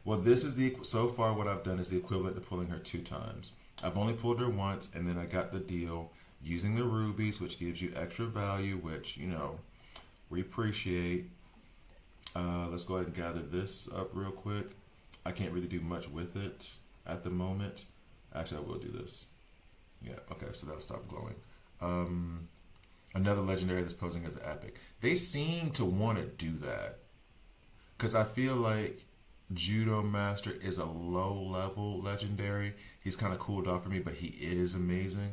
Well, this is so far what I've done is the equivalent to pulling her 2 times. I've only pulled her once, and then I got the deal using the rubies, which gives you extra value, which we appreciate. Let's go ahead and gather this up real quick. I can't really do much with it at the moment. Actually, I will do this. Yeah, okay, so that'll stop glowing. Another legendary that's posing as an epic. They seem to want to do that. Because I feel like Judo Master is a low-level legendary. He's kind of cooled off for me, but he is amazing.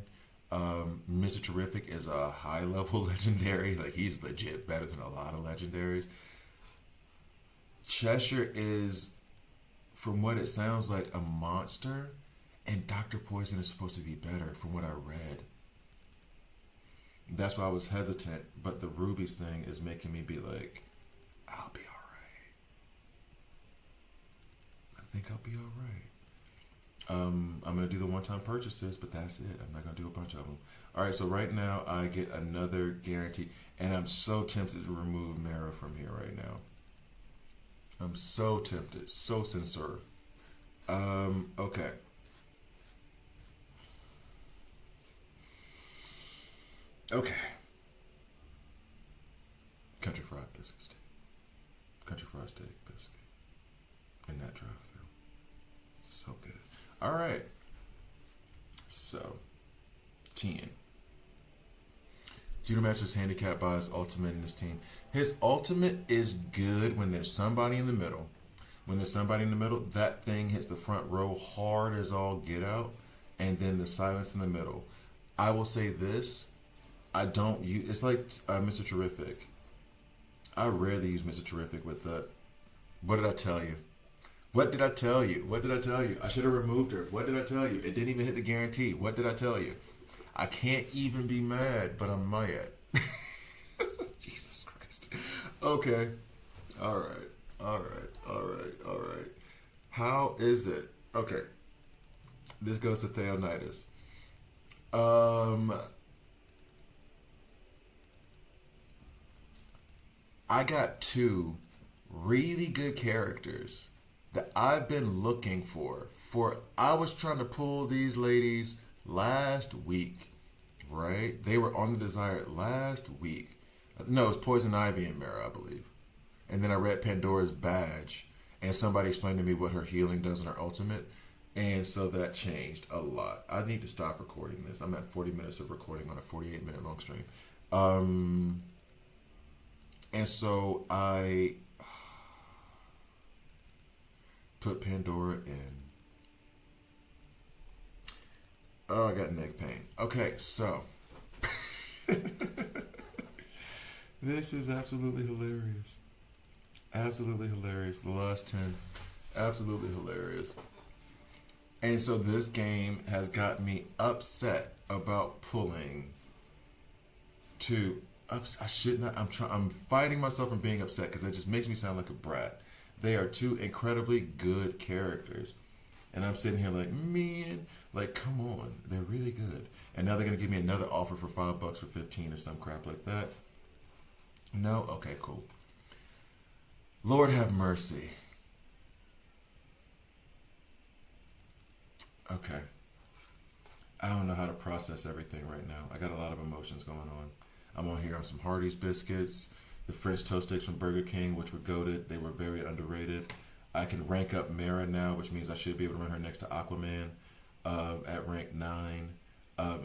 Mr. Terrific is a high-level legendary. Like, he's legit better than a lot of legendaries. Cheshire is, from what it sounds like, a monster, and Dr. Poison is supposed to be better from what I read. That's why I was hesitant, but the rubies thing is making me be like, I'll be alright. I think I'll be alright. I'm going to do the one-time purchases, but that's it. I'm not going to do a bunch of them. Alright, so right now I get another guarantee, and I'm so tempted to remove Mara from here right now. I'm so tempted, so sincere. Okay. Okay. Country fried biscuit steak. Country fried steak biscuit. In that drive-thru. So good. All right. So, 10. Judo Master's handicap by his ultimate in his team. His ultimate is good when there's somebody in the middle. When there's somebody in the middle, that thing hits the front row hard as all get out, and then the silence in the middle. I will say this, I don't use, it's like Mr. Terrific. I rarely use Mr. Terrific with the, what did I tell you? What did I tell you? What did I tell you? I should have removed her. What did I tell you? It didn't even hit the guarantee. What did I tell you? I can't even be mad, but I'm mad. Jesus Christ. Okay. All right. How is it? Okay. This goes to Theonidas. I got 2 really good characters that I've been looking for. I was trying to pull these ladies last week, right? They were on the Desired last week. No, it was Poison Ivy and Mara, I believe. And then I read Pandora's Badge, and somebody explained to me what her healing does in her ultimate, and so that changed a lot. I need to stop recording this. I'm at 40 minutes of recording on a 48-minute long stream. And so I put Pandora in. Oh, I got neck pain. Okay, so this is absolutely hilarious. Absolutely hilarious. The last 10, absolutely hilarious. And so this game has got me upset about pulling 2. I should not. I'm fighting myself from being upset because it just makes me sound like a brat. They are 2 incredibly good characters, and I'm sitting here like, man, like, come on, they're really good. And now they're gonna give me another offer for $5 for 15 or some crap like that. No, okay, cool. Lord have mercy. Okay. I don't know how to process everything right now. I got a lot of emotions going on. I'm on here on some Hardee's biscuits, the French toast sticks from Burger King, which were goated. They were very underrated. I can rank up Mara now, which means I should be able to run her next to Aquaman at rank 9.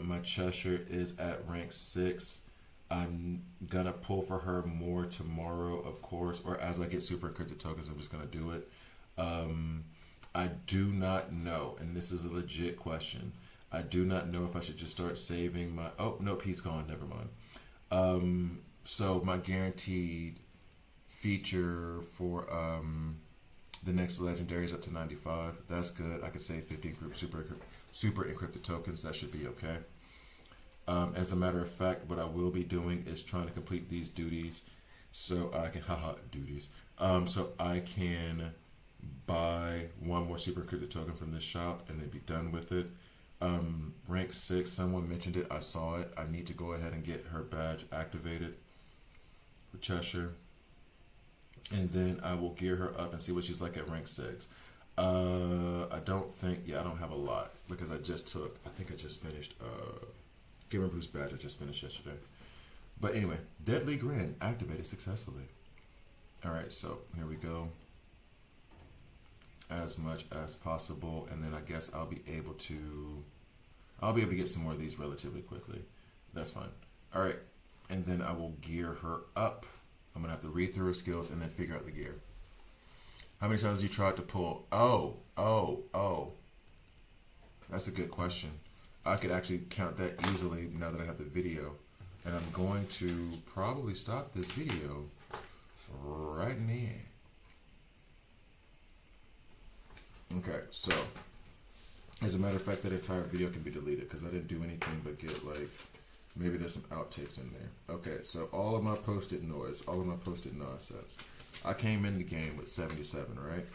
My Cheshire is at rank 6. I'm gonna pull for her more tomorrow, of course, or as I get super encrypted tokens, I'm just gonna do it. I do not know, and this is a legit question. I do not know if I should just start saving my. Oh, nope, he's gone. Never mind. So my guaranteed feature for the next legendary is up to 95. That's good. I can save 15 group super encrypted tokens. That should be okay. As a matter of fact, what I will be doing is trying to complete these duties so I can so I can buy one more super encrypted token from this shop and then be done with it. Rank 6, someone mentioned it. I saw it. I need to go ahead and get her badge activated for Cheshire. And then I will gear her up and see what she's like at rank 6. I don't have a lot because I think I just finished Gamer Boost badge I just finished yesterday. But anyway, Deadly Grin activated successfully. Alright, so here we go. As much as possible, and then I guess I'll be able to get some more of these relatively quickly. That's fine. Alright, and then I will gear her up. I'm gonna have to read through her skills and then figure out the gear. How many times have you tried to pull? Oh. That's a good question. I could actually count that easily now that I have the video. And I'm going to probably stop this video right in the end. Okay, so as a matter of fact, that entire video can be deleted because I didn't do anything but get like, maybe there's some outtakes in there. Okay, so all of my post-it nonsense. I came in the game with 77, right?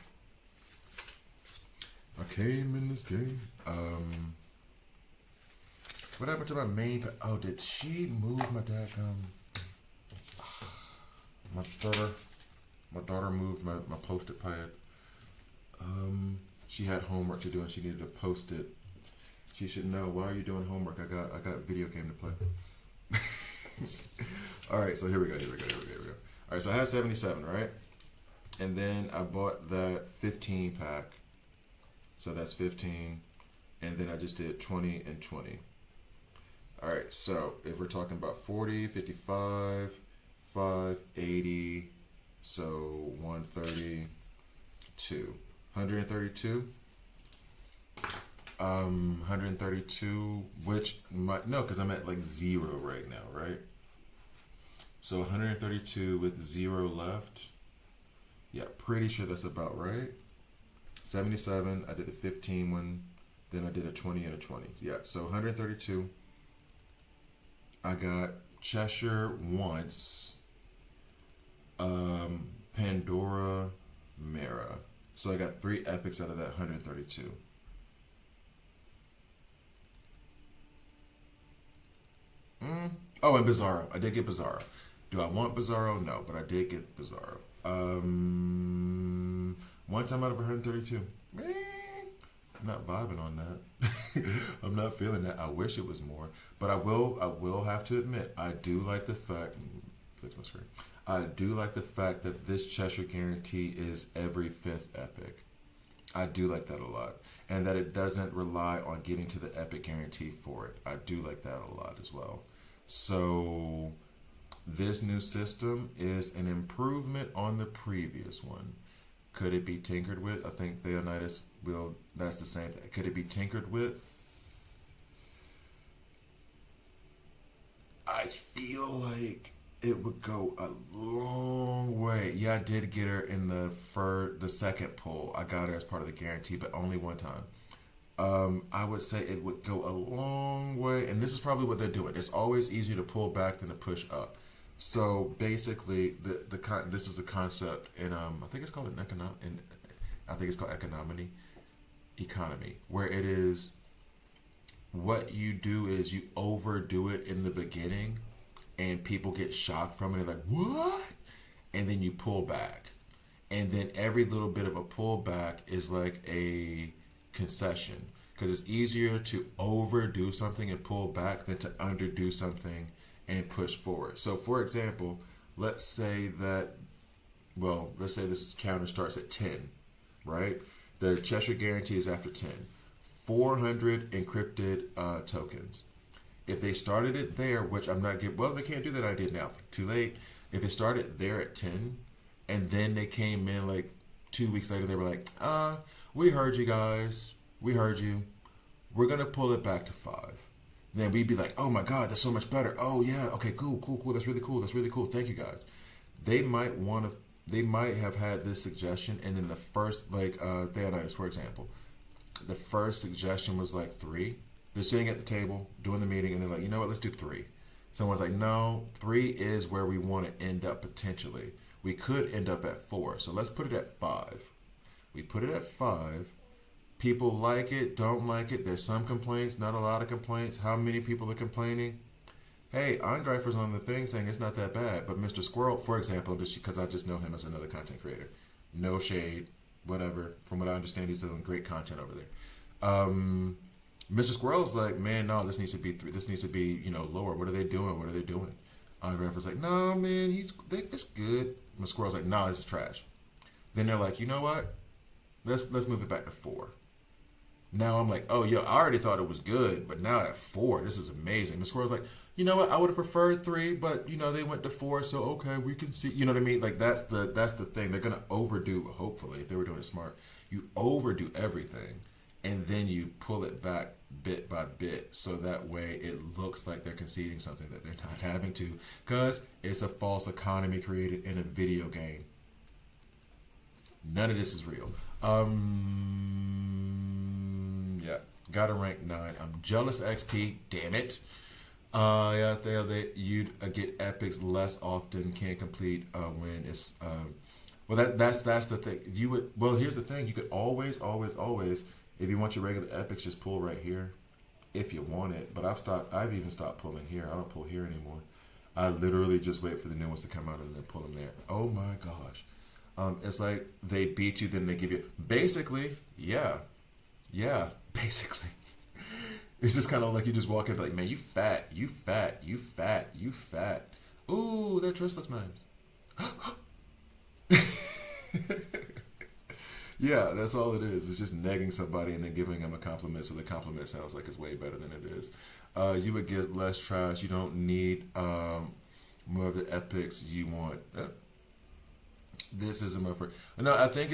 I came in this game. What happened to my main? Oh, did she move my daggum? My daughter moved my post-it pad. She had homework to do and she needed to post it. She should know. Why are you doing homework? I got video game to play. All right, so here we go. All right, so I had 77, right? And then I bought that 15 pack. So that's 15. And then I just did 20 and 20. All right, so if we're talking about 40, 55, 5, 80, so 132. 132. 132, because I'm at like 0 right now, right? So 132 with 0 left. Yeah, pretty sure that's about right. 77, I did the 15 one, then I did a 20 and a 20. Yeah, so 132. I got Cheshire once, Pandora, Mara. So I got 3 epics out of that 132. Oh, and Bizarro. I did get Bizarro. Do I want Bizarro? No, but I did get Bizarro. One time out of 132. I'm not vibing on that. I'm not feeling that. I wish it was more, but I will have to admit, I do like the fact. Fix my screen. I do like the fact that this Cheshire guarantee is every 5th epic. I do like that a lot, and that it doesn't rely on getting to the epic guarantee for it. I do like that a lot as well. So this new system is an improvement on the previous one. Could it be tinkered with? I think Leonidas will. That's the same thing. Could it be tinkered with? I feel like it would go a long way. Yeah, I did get her in the second pull. I got her as part of the guarantee, but only one time. I would say it would go a long way, and this is probably what they're doing. It's always easier to pull back than to push up. So basically, this is the concept, and I think it's called economy, where it is. What you do is you overdo it in the beginning, and people get shocked from it. They're like, "What?" And then you pull back, and then every little bit of a pullback is like a concession, because it's easier to overdo something and pull back than to underdo something and push forward. So for example, let's say this counter starts at 10, right? The Cheshire guarantee is after 10. 400 encrypted tokens. If they started it there, which I'm not getting, well, they can't do that idea now. Too late. If they started there at 10, and then they came in like 2 weeks later, they were like, we heard you guys. We heard you. We're going to pull it back to 5. Then we'd be like, oh my God, that's so much better. Oh yeah, okay, cool. That's really cool. That's really cool. Thank you guys. They might have had this suggestion, and then the first, like, Theonidas, for example, the first suggestion was like 3. They're sitting at the table doing the meeting, and they're like, you know what, let's do 3. Someone's like, no, 3 is where we want to end up potentially. We could end up at 4, so let's put it at 5. We put it at 5. People like it, don't like it. There's some complaints, not a lot of complaints. How many people are complaining? Hey, Angreifer's on the thing saying it's not that bad, but Mr. Squirrel, for example, just because I just know him as another content creator, no shade, whatever. From what I understand, he's doing great content over there. Mr. Squirrel's like, man, no, this needs to be 3. This needs to be, lower. What are they doing? What are they doing? Angreifer's like, no, man, it's good. Mr. Squirrel's like, nah, this is trash. Then they're like, you know what? Let's move it back to 4. Now I'm like, oh, yo, I already thought it was good, but now at 4, this is amazing. The Squirrel's like, you know what? I would have preferred 3, but they went to 4, so okay, we can see. You know what I mean? Like that's the thing. They're gonna overdo. Hopefully, if they were doing it smart, you overdo everything, and then you pull it back bit by bit, so that way it looks like they're conceding something that they're not having to, because it's a false economy created in a video game. None of this is real. Yeah, got to rank 9. I'm jealous XP, damn it. Yeah, you'd get epics less often. Can't complete when it's well. That's the thing. You would, well. Here's the thing. You could always, if you want your regular epics, just pull right here, if you want it. But I've even stopped pulling here. I don't pull here anymore. I literally just wait for the new ones to come out and then pull them there. Oh my gosh. It's like they beat you, then they give you basically, yeah, basically. It's just kind of like you just walk in like, man, you fat. Ooh, that dress looks nice. Yeah, that's all it is. It's just negging somebody and then giving them a compliment, so the compliment sounds like it's way better than it is. You would get less trash. You don't need more of the epics. You want this is a motherfucker. No, I think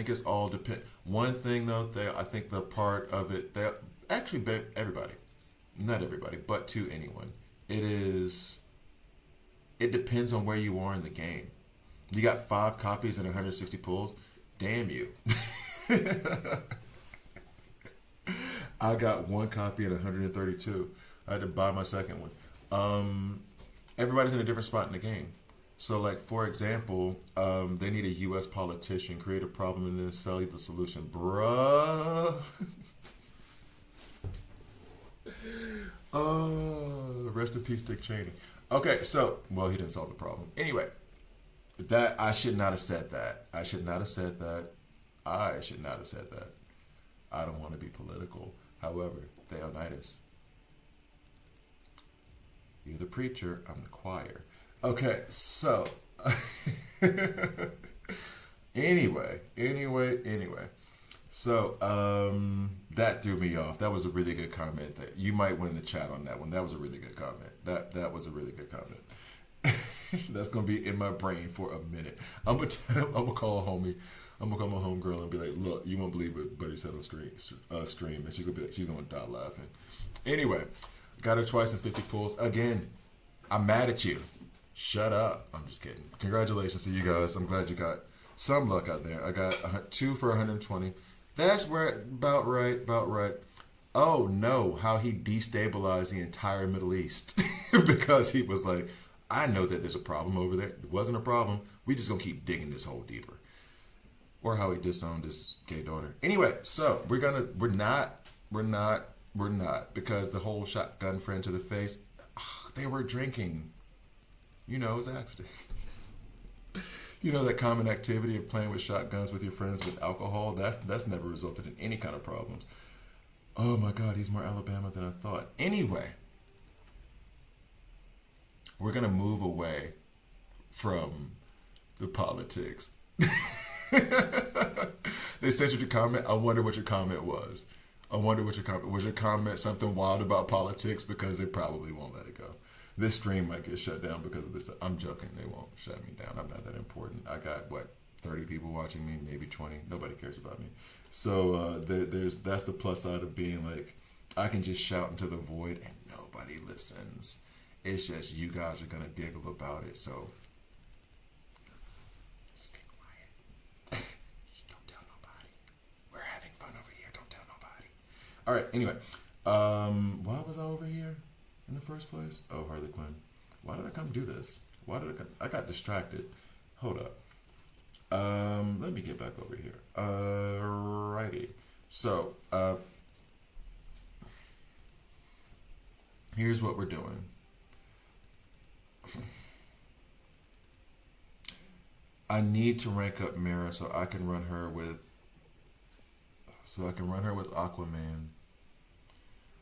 it's all depend. One thing though, I think the part of it that actually everybody, not everybody, but to anyone, it depends on where you are in the game. You got 5 copies and 160 pulls. Damn you. I got 1 copy and 132. I had to buy my second one. Everybody's in a different spot in the game. So, like, for example, they need a U.S. politician, create a problem, and then sell you the solution. Bruh. Rest in peace, Dick Cheney. Okay, so, well, he didn't solve the problem. Anyway, I should not have said that. I should not have said that. I don't want to be political. However, Theonidas, you're the preacher, I'm the choir. Okay, so anyway. So that threw me off. That was a really good comment. That you might win the chat on that one. That was a really good comment. That was a really good comment. That's gonna be in my brain for a minute. I'm gonna call a homie. I'm gonna call my homegirl and be like, "Look, you won't believe what Buddy said on stream," and she's gonna be like, she's gonna die laughing. Anyway, got her twice in 50 pulls. Again, I'm mad at you. Shut up. I'm just kidding. Congratulations to you guys. I'm glad you got some luck out there. I got 2 for 120. That's about right. Oh no, how he destabilized the entire Middle East because he was like, I know that there's a problem over there. It wasn't a problem. We just gonna keep digging this hole deeper. Or how he disowned his gay daughter. Anyway, so we're not because the whole shotgun friend to the face, they were drinking. It was an accident. That common activity of playing with shotguns with your friends with alcohol, that's never resulted in any kind of problems. Oh my God, he's more Alabama than I thought. Anyway, we're going to move away from the politics. They sent you the comment. I wonder what your comment was. I wonder what your comment was. Your comment something wild about politics? Because they probably won't let it go. This stream might get shut down because of this stuff. I'm joking. They won't shut me down. I'm not that important. I got what 30 people watching me, maybe 20. Nobody cares about me. So that's the plus side of being like I can just shout into the void and nobody listens. It's just you guys are gonna giggle about it. So stay quiet. Don't tell nobody. We're having fun over here. Don't tell nobody. All right. Anyway, why was I over here in the first place? Oh, Harley Quinn. Why did I come do this? Why did I come? I got distracted. Hold up. Let me get back over here. Alrighty. So, here's what we're doing. I need to rank up Mara so I can run her with Aquaman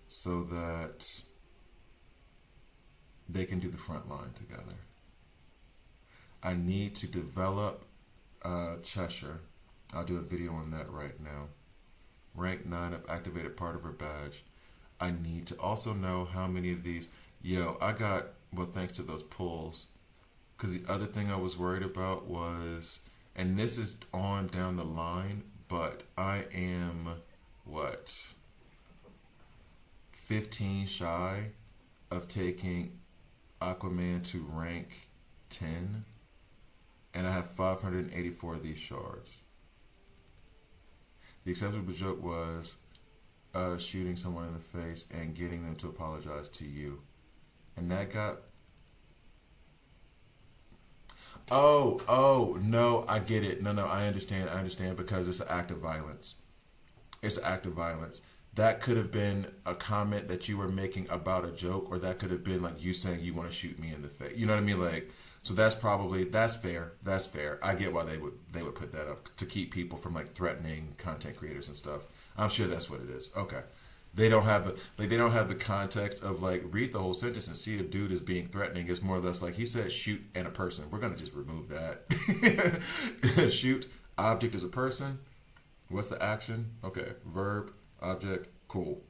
so that they can do the front line together. I need to develop Cheshire. I'll do a video on that right now. Rank 9 of activated part of her badge. I need to also know how many of these. Yo, I got, well, thanks to those pulls. Because the other thing I was worried about was, and this is on down the line, but I am, 15 shy of taking Aquaman to rank 10. And I have 584 of these shards. The acceptable joke was shooting someone in the face and getting them to apologize to you. And that got... Oh, no, I get it. No, I understand because it's an act of violence. It's an act of violence. That could have been a comment that you were making about a joke, or that could have been like you saying you want to shoot me in the face. You know what I mean? Like, so that's fair. That's fair. I get why they would put that up to keep people from like threatening content creators and stuff. I'm sure that's what it is. Okay. They don't have the context of like read the whole sentence and see if dude is being threatening. It's more or less like he said shoot and a person. We're gonna just remove that. Shoot, object is a person. What's the action? Okay, verb, object, cool,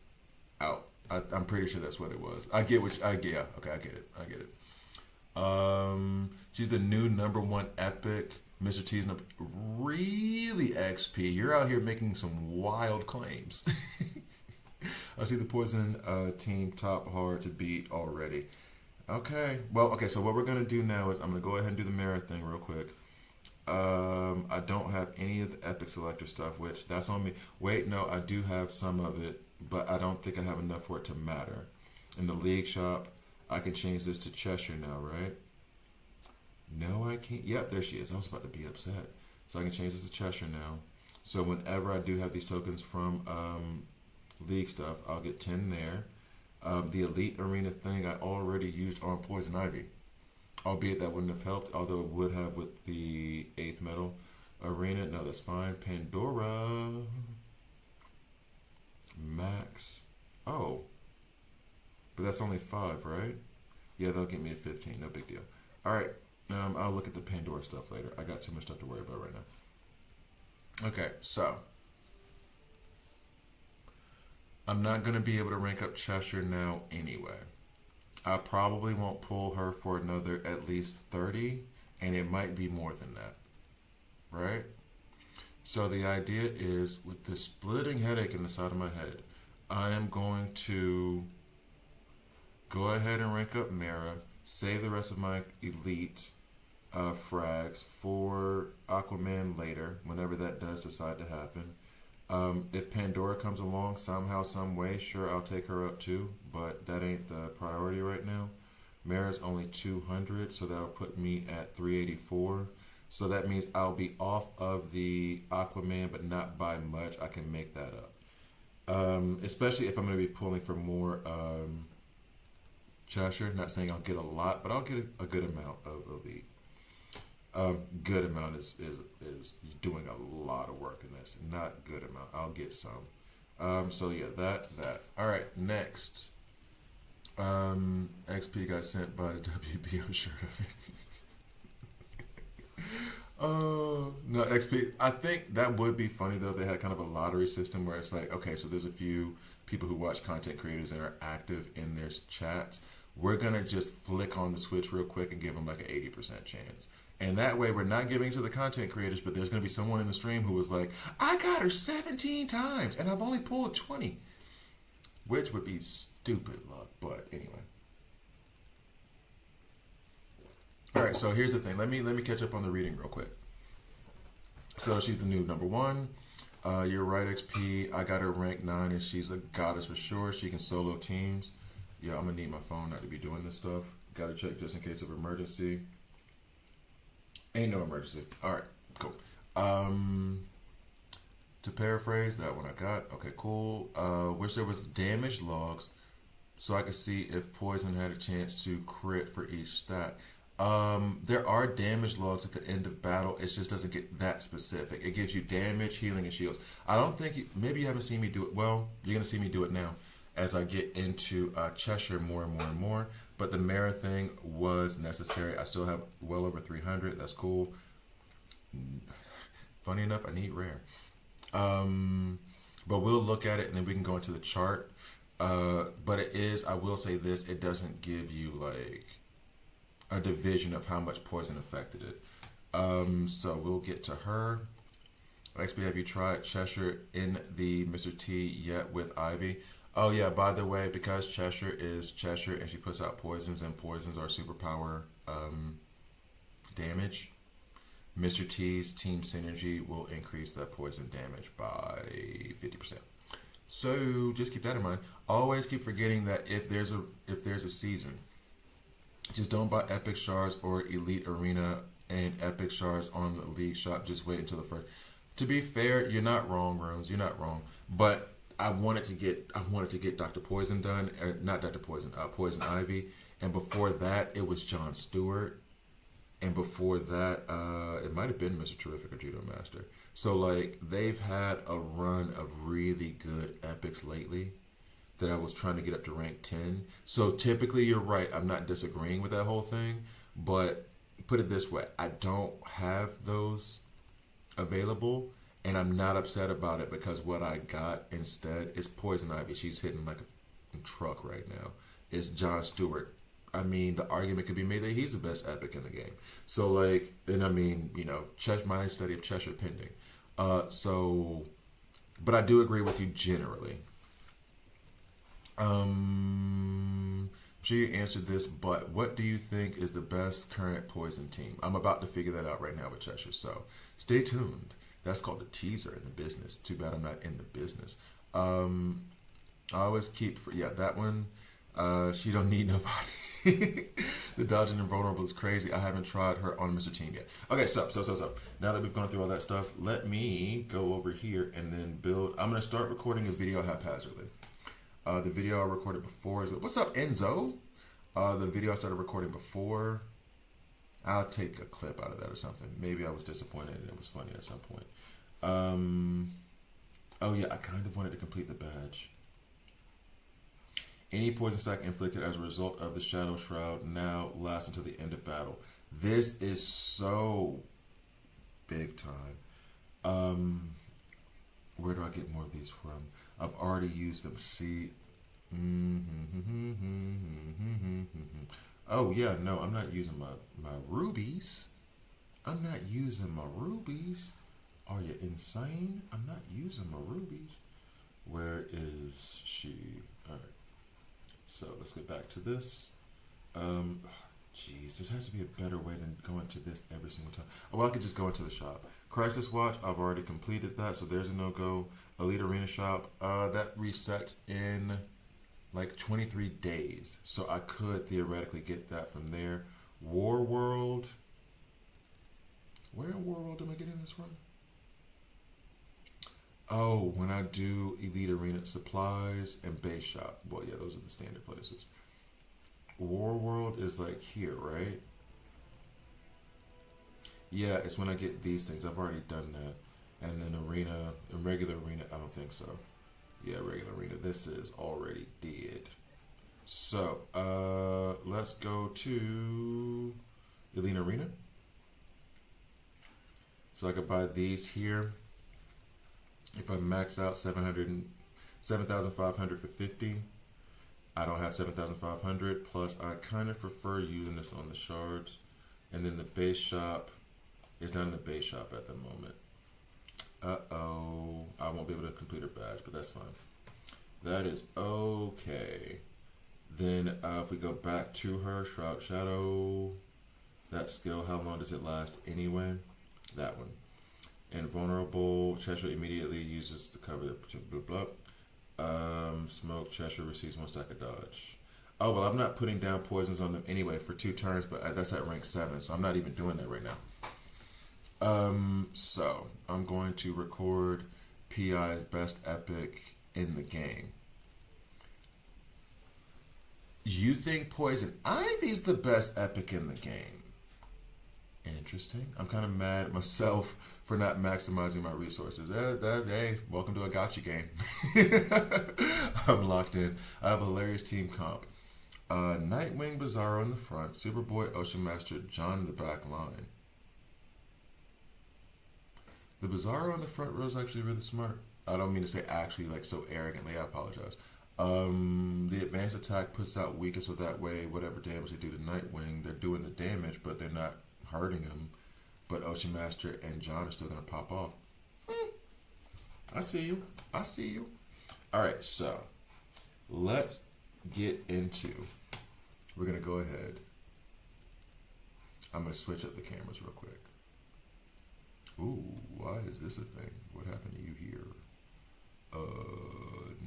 out. I'm pretty sure that's what it was. I get. Yeah, okay, I get it. She's the new #1 epic. Mr. T's number. Really, XP? You're out here making some wild claims. I see the Poison team top hard to beat already. Okay. Well, okay, so what we're going to do now is I'm going to go ahead and do the mirror thing real quick. I don't have any of the epic selector stuff, which that's on me. Wait, no, I do have some of it, but I don't think I have enough for it to matter. In the league shop, I can change this to Cheshire now, right? No, I can't. Yep, there she is. I was about to be upset. So I can change this to Cheshire now. So whenever I do have these tokens from league stuff, I'll get 10 there. The elite arena thing I already used on Poison Ivy. Albeit that wouldn't have helped, although it would have with the 8th metal arena. No, that's fine. Pandora. Max. Oh. But that's only 5, right? Yeah, they'll get me at 15. No big deal. All right. I'll look at the Pandora stuff later. I got too much stuff to worry about right now. Okay, so. I'm not going to be able to rank up Cheshire now anyway. I probably won't pull her for another at least 30, and it might be more than that, right? So the idea is, with this splitting headache in the side of my head, I am going to go ahead and rank up Mara, save the rest of my elite frags for Aquaman later, whenever that does decide to happen. If Pandora comes along somehow, some way, sure, I'll take her up too, but that ain't the priority right now. Mara's only 200, so that'll put me at 384. So that means I'll be off of the Aquaman, but not by much. I can make that up. Especially if I'm going to be pulling for more Cheshire. Not saying I'll get a lot, but I'll get a good amount of elite. Good amount is doing a lot of work in this. Not good amount. I'll get some. So yeah, that. All right, next. XP got sent by WB. I'm sure of it. No, XP. I think that would be funny though if they had kind of a lottery system where it's like, okay, so there's a few people who watch content creators and are active in their chats. We're gonna just flick on the switch real quick and give them like an 80% chance. And that way, we're not giving to the content creators, but there's gonna be someone in the stream who was like, I got her 17 times and I've only pulled 20, which would be stupid luck. But anyway. All right, so here's the thing. Let me catch up on the reading real quick. So she's the new number one. You're right, XP. I got her ranked 9, and she's a goddess for sure. She can solo teams. Yeah, I'm gonna need my phone not to be doing this stuff. Gotta check just in case of emergency. Ain't no emergency. All right, cool. To paraphrase, that one I got. Okay, cool. Wish there was damage logs so I could see if poison had a chance to crit for each stat. There are damage logs at the end of battle. It just doesn't get that specific. It gives you damage, healing, and shields. I don't think maybe you haven't seen me do it. Well, you're gonna see me do it now as I get into Cheshire more and more and more. But the Mara thing was necessary. I still have well over 300. That's cool. Funny enough, I need rare. But we'll look at it and then we can go into the chart. But it is, I will say this, it doesn't give you like a division of how much poison affected it. So we'll get to her. XP, have you tried Cheshire in the Mr. T yet with Ivy? Oh yeah, by the way, because Cheshire is Cheshire and she puts out poisons and poisons are superpower damage, Mr. T's team synergy will increase that poison damage by 50%. So just keep that in mind. Always keep forgetting that if there's a season, just don't buy epic shards or elite arena and epic shards on the league shop. Just wait until the first. To be fair, you're not wrong, Rose. You're not wrong. But I wanted to get Dr. Poison done, not Dr. Poison, Poison Ivy, and before that it was John Stewart, and before that it might have been Mr. Terrific or Judo Master. So like they've had a run of really good epics lately that I was trying to get up to rank 10. So typically you're right, I'm not disagreeing with that whole thing, but put it this way, I don't have those available and I'm not upset about it because what I got instead is Poison Ivy. She's hitting like a truck right now. It's John Stewart. I mean, the argument could be made that he's the best epic in the game. So like, and I mean, you know, my study of Cheshire pending. But I do agree with you generally. I'm sure you answered this, but what do you think is the best current poison team? I'm about to figure that out right now with Cheshire, so stay tuned. That's called a teaser in the business. Too bad I'm not in the business. I always keep, that one, she don't need nobody. The dodging and vulnerable is crazy. I haven't tried her on Mr. Team yet. Okay, so. Now that we've gone through all that stuff, let me go over here and then build. I'm going to start recording a video haphazardly. The video I recorded before is, what's up, Enzo? The video I started recording before, I'll take a clip out of that or something. Maybe I was disappointed and it was funny at some point. Oh yeah, I kind of wanted to complete the badge. Any poison stack inflicted as a result of the Shadow Shroud now lasts until the end of battle. This is so big time. Where do I get more of these from? I've already used them. See. Oh yeah, no, I'm not using my rubies. I'm not using my rubies. Are you insane? I'm not using my rubies. Where is she? All right. So let's get back to this. Jeez, there has to be a better way than going to this every single time. Oh, well, I could just go into the shop. Crisis Watch, I've already completed that, so there's a no-go. Elite Arena Shop, that resets in like 23 days. So I could theoretically get that from there. War World. Where in War World am I getting this from? Oh, when I do Elite Arena Supplies and Base Shop. Well, yeah, those are the standard places. War World is like here, right? Yeah, it's when I get these things. I've already done that. And then Arena, in regular Arena, I don't think so. Yeah, regular Arena. This is already dead. So, let's go to Elite Arena. So I could buy these here. If I max out 7,500 for 50, I don't have 7,500. Plus, I kind of prefer using this on the shards. And then the base shop is not in the base shop at the moment. Uh-oh. I won't be able to complete her badge, but that's fine. That is okay. Then if we go back to her, Shroud Shadow, that skill, how long does it last anyway? That one. Invulnerable, Cheshire immediately uses to cover the blah blah. Smoke, Cheshire receives 1 stack of dodge. Oh, well, I'm not putting down poisons on them anyway for 2 turns, but that's at rank 7, so I'm not even doing that right now. So I'm going to record PI's best epic in the game. You think Poison Ivy's the best epic in the game? Interesting. I'm kind of mad at myself for not maximizing my resources. Hey, welcome to a gotcha game. I'm locked in. I have a hilarious team comp. Nightwing, Bizarro in the front, Superboy, Ocean Master, John in the back line. The Bizarro in the front row is actually really smart. I don't mean to say actually like so arrogantly. I apologize. The advanced attack puts out weakest, so that way whatever damage they do to Nightwing, they're doing the damage, but they're not hurting him. But Ocean Master and John are still going to pop off. I see you. I see you. All right, so let's get into. We're going to go ahead. I'm going to switch up the cameras real quick. Ooh, why is this a thing? What happened to you here?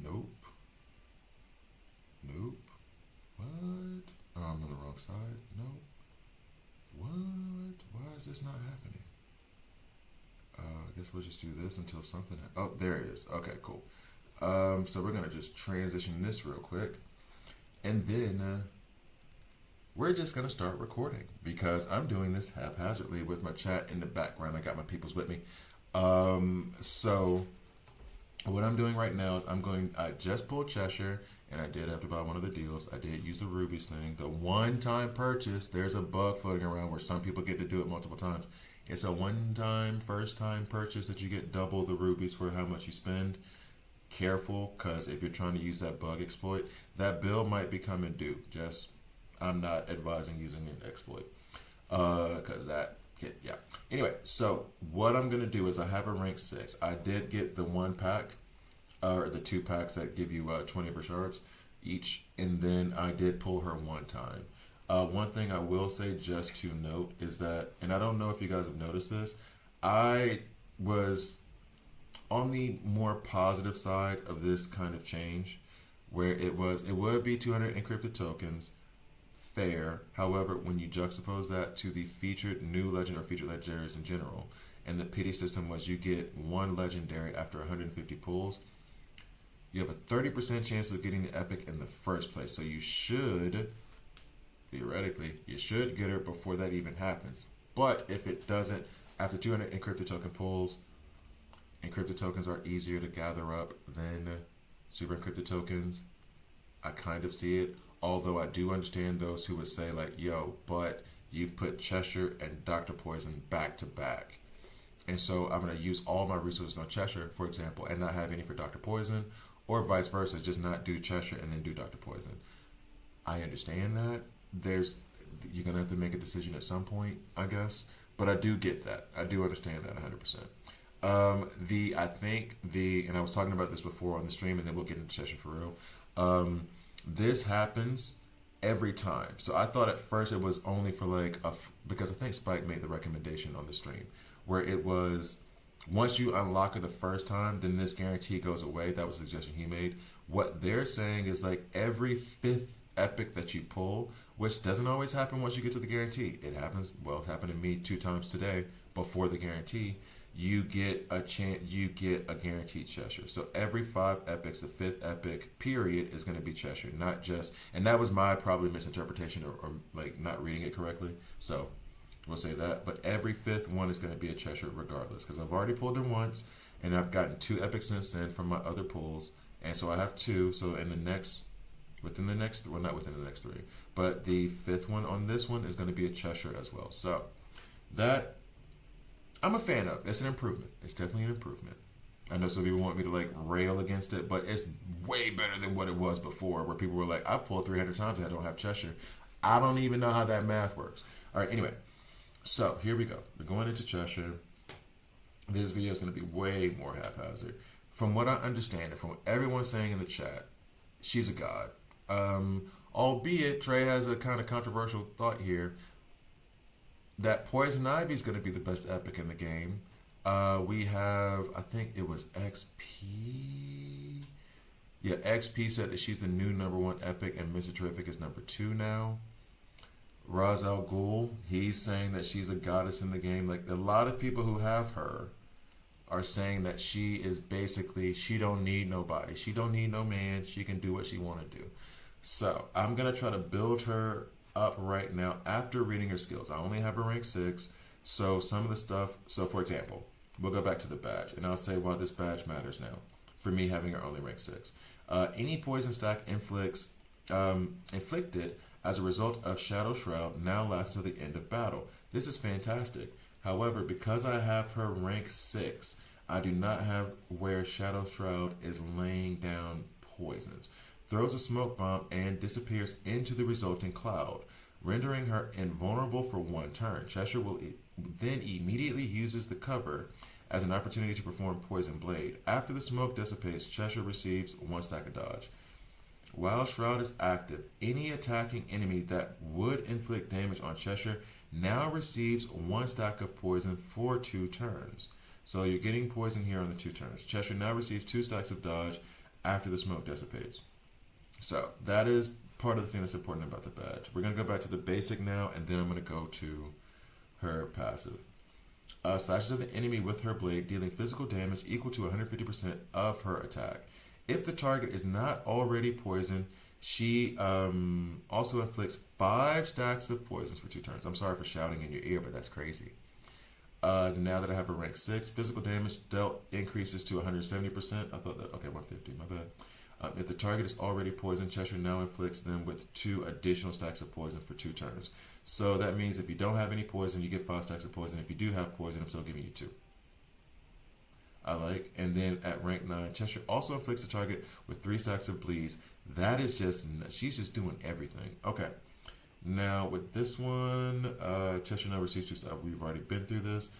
Nope. Nope. What? Oh, I'm on the wrong side. Nope. What? Why is this not happening? I guess we'll just do this until something. Oh, there it is. Okay, cool. So we're gonna just transition this real quick, and then we're just gonna start recording because I'm doing this haphazardly with my chat in the background. I got my peoples with me. So what I'm doing right now is I just pulled Cheshire, and I did have to buy one of the deals. I did use the rubies thing. The one-time purchase, there's a bug floating around where some people get to do it multiple times. It's a one-time, first-time purchase that you get double the rubies for how much you spend. Careful, because if you're trying to use that bug exploit, that bill might be coming due. I'm not advising using an exploit. Because yeah. Anyway, so what I'm going to do is I have a rank 6. I did get the 1 pack, or the 2 packs that give you 20 of her shards each, and then I did pull her 1 time. One thing I will say just to note is that, and I don't know if you guys have noticed this, I was on the more positive side of this kind of change, where it would be 200 encrypted tokens, fair. However, when you juxtapose that to the featured new legend or featured legendaries in general, and the pity system was you get 1 legendary after 150 pulls, you have a 30% chance of getting the epic in the first place. So you should, theoretically, you should get her before that even happens. But if it doesn't, after 200 encrypted token pulls, encrypted tokens are easier to gather up than super encrypted tokens. I kind of see it. Although I do understand those who would say like, yo, but you've put Cheshire and Dr. Poison back to back. And so I'm going to use all my resources on Cheshire, for example, and not have any for Dr. Poison, or vice versa, just not do Cheshire and then do Dr. Poison. I understand that. You're going to have to make a decision at some point, I guess. But I do get that. I do understand that 100%. And I was talking about this before on the stream, and then we'll get into Cheshire for real. This happens every time. So I thought at first it was only for because I think Spike made the recommendation on the stream, where it was once you unlock it the first time, then this guarantee goes away. That was the suggestion he made. What they're saying is like every 5th epic that you pull, which doesn't always happen once you get to the guarantee. It happens, well, it happened to me 2 times today before the guarantee. You get a guaranteed Cheshire. So every 5 epics, the 5th epic period is going to be Cheshire, not just, and that was my probably misinterpretation or like not reading it correctly. So we'll say that, but every 5th one is going to be a Cheshire regardless, because I've already pulled her once, and I've gotten 2 epics since then from my other pulls, and so I have 2. So not within the next 3, but the 5th one on this one is going to be a Cheshire as well. So that I'm a fan of. It's an improvement. It's definitely an improvement. I know some people want me to like rail against it, but it's way better than what it was before, where people were like, "I've pulled 300 times and I don't have Cheshire." I don't even know how that math works. All right, anyway, so here we go. We're going into Cheshire. This video is going to be way more haphazard. From what I understand, and from what everyone's saying in the chat, she's a god. Albeit Trey has a kind of controversial thought here that Poison Ivy is going to be the best epic in the game. We have, I think it was XP. Yeah, XP said that she's the new #1 epic, and Mr. Terrific is #2 now. Ra's al Ghul, he's saying that she's a goddess in the game. Like, a lot of people who have her are saying that she is basically, she don't need nobody. She don't need no man. She can do what she want to do. So I'm going to try to build her up right now after reading her skills. I only have her rank 6. So some of the stuff, so for example, we'll go back to the badge and I'll say why this badge matters now for me having her only rank 6. Any poison stack inflicted as a result of Shadow Shroud now lasts until the end of battle. This is fantastic. However, because I have her rank 6, I do not have where Shadow Shroud is laying down poisons. Throws a smoke bomb and disappears into the resulting cloud, rendering her invulnerable for 1 turn. Cheshire will then immediately uses the cover as an opportunity to perform Poison Blade. After the smoke dissipates, Cheshire receives 1 stack of dodge. While Shroud is active, any attacking enemy that would inflict damage on Cheshire now receives 1 stack of poison for 2 turns. So you're getting poison here on the 2 turns. Cheshire now receives 2 stacks of dodge after the smoke dissipates. So that is part of the thing that's important about the badge. We're going to go back to the basic now, and then I'm going to go to her passive. Slashes at the enemy with her blade, dealing physical damage equal to 150% of her attack. If the target is not already poisoned, she also inflicts 5 stacks of poisons for 2 turns. I'm sorry for shouting in your ear, but that's crazy. Now that I have a rank 6, physical damage dealt increases to 170%. I thought that, okay, 150, my bad. If the target is already poisoned, Cheshire now inflicts them with 2 additional stacks of poison for 2 turns. So that means if you don't have any poison, you get 5 stacks of poison. If you do have poison, I'm still giving you 2. I like. And then at rank 9, Cheshire also inflicts the target with 3 stacks of bleeds. That is just, she's just doing everything. Okay. Now with this one, Cheshire now receives 2 stacks. We've already been through this.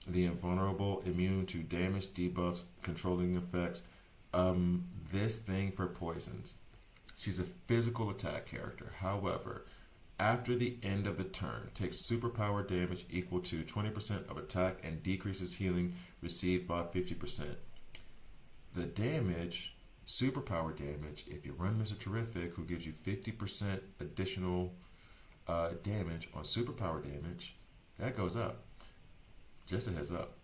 The invulnerable, immune to damage, debuffs, controlling effects. This thing for poisons. She's a physical attack character. However, after the end of the turn, takes superpower damage equal to 20% of attack and decreases healing received by 50%. The damage, superpower damage, if you run Mr. Terrific, who gives you 50% additional damage on superpower damage, that goes up. Just a heads up.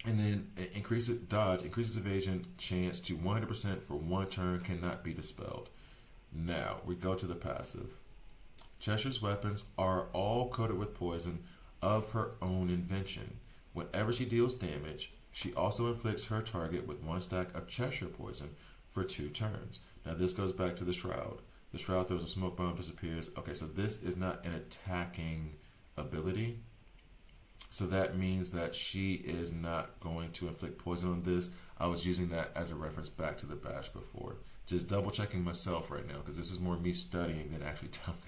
And then increases dodge, increases evasion chance to 100% for 1 turn, cannot be dispelled. Now, we go to the passive. Cheshire's weapons are all coated with poison of her own invention. Whenever she deals damage, she also inflicts her target with 1 stack of Cheshire poison for 2 turns. Now, this goes back to the Shroud. The Shroud throws a smoke bomb, disappears. Okay, so this is not an attacking ability. So that means that she is not going to inflict poison on this. I was using that as a reference back to the badge before. Just double checking myself right now because this is more me studying than actually telling.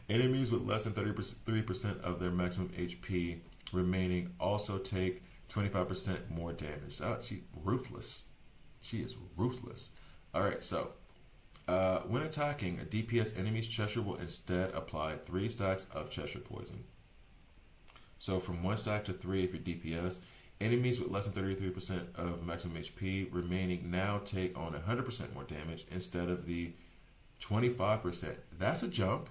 Enemies with less than 33% of their maximum HP remaining also take 25% more damage. She's ruthless. She is ruthless. Alright, so when attacking DPS enemies, Cheshire will instead apply 3 stacks of Cheshire poison. So from 1 stack to 3 if you're DPS. Enemies with less than 33% of maximum HP remaining now take on 100% more damage instead of the 25%. That's a jump.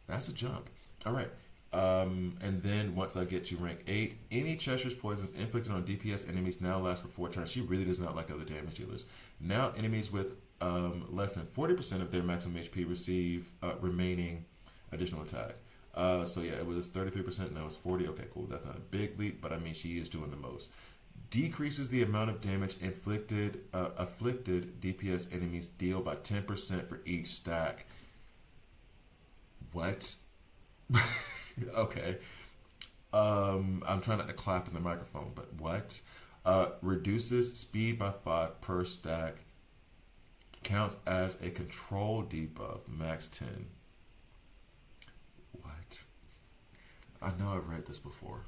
That's a jump. All right. And then once I get to rank 8, any Cheshire's poisons inflicted on DPS enemies now last for 4 turns. She really does not like other damage dealers. Now enemies with less than 40% of their maximum HP receive remaining additional attack. So yeah, it was 33%, now it's 40. Okay, cool. That's not a big leap, but I mean, she is doing the most. Decreases the amount of damage afflicted DPS enemies deal by 10% for each stack. What? Okay. I'm trying not to clap in the microphone, but what? Reduces speed by 5 per stack. Counts as a control debuff, max 10. What? I know I've read this before.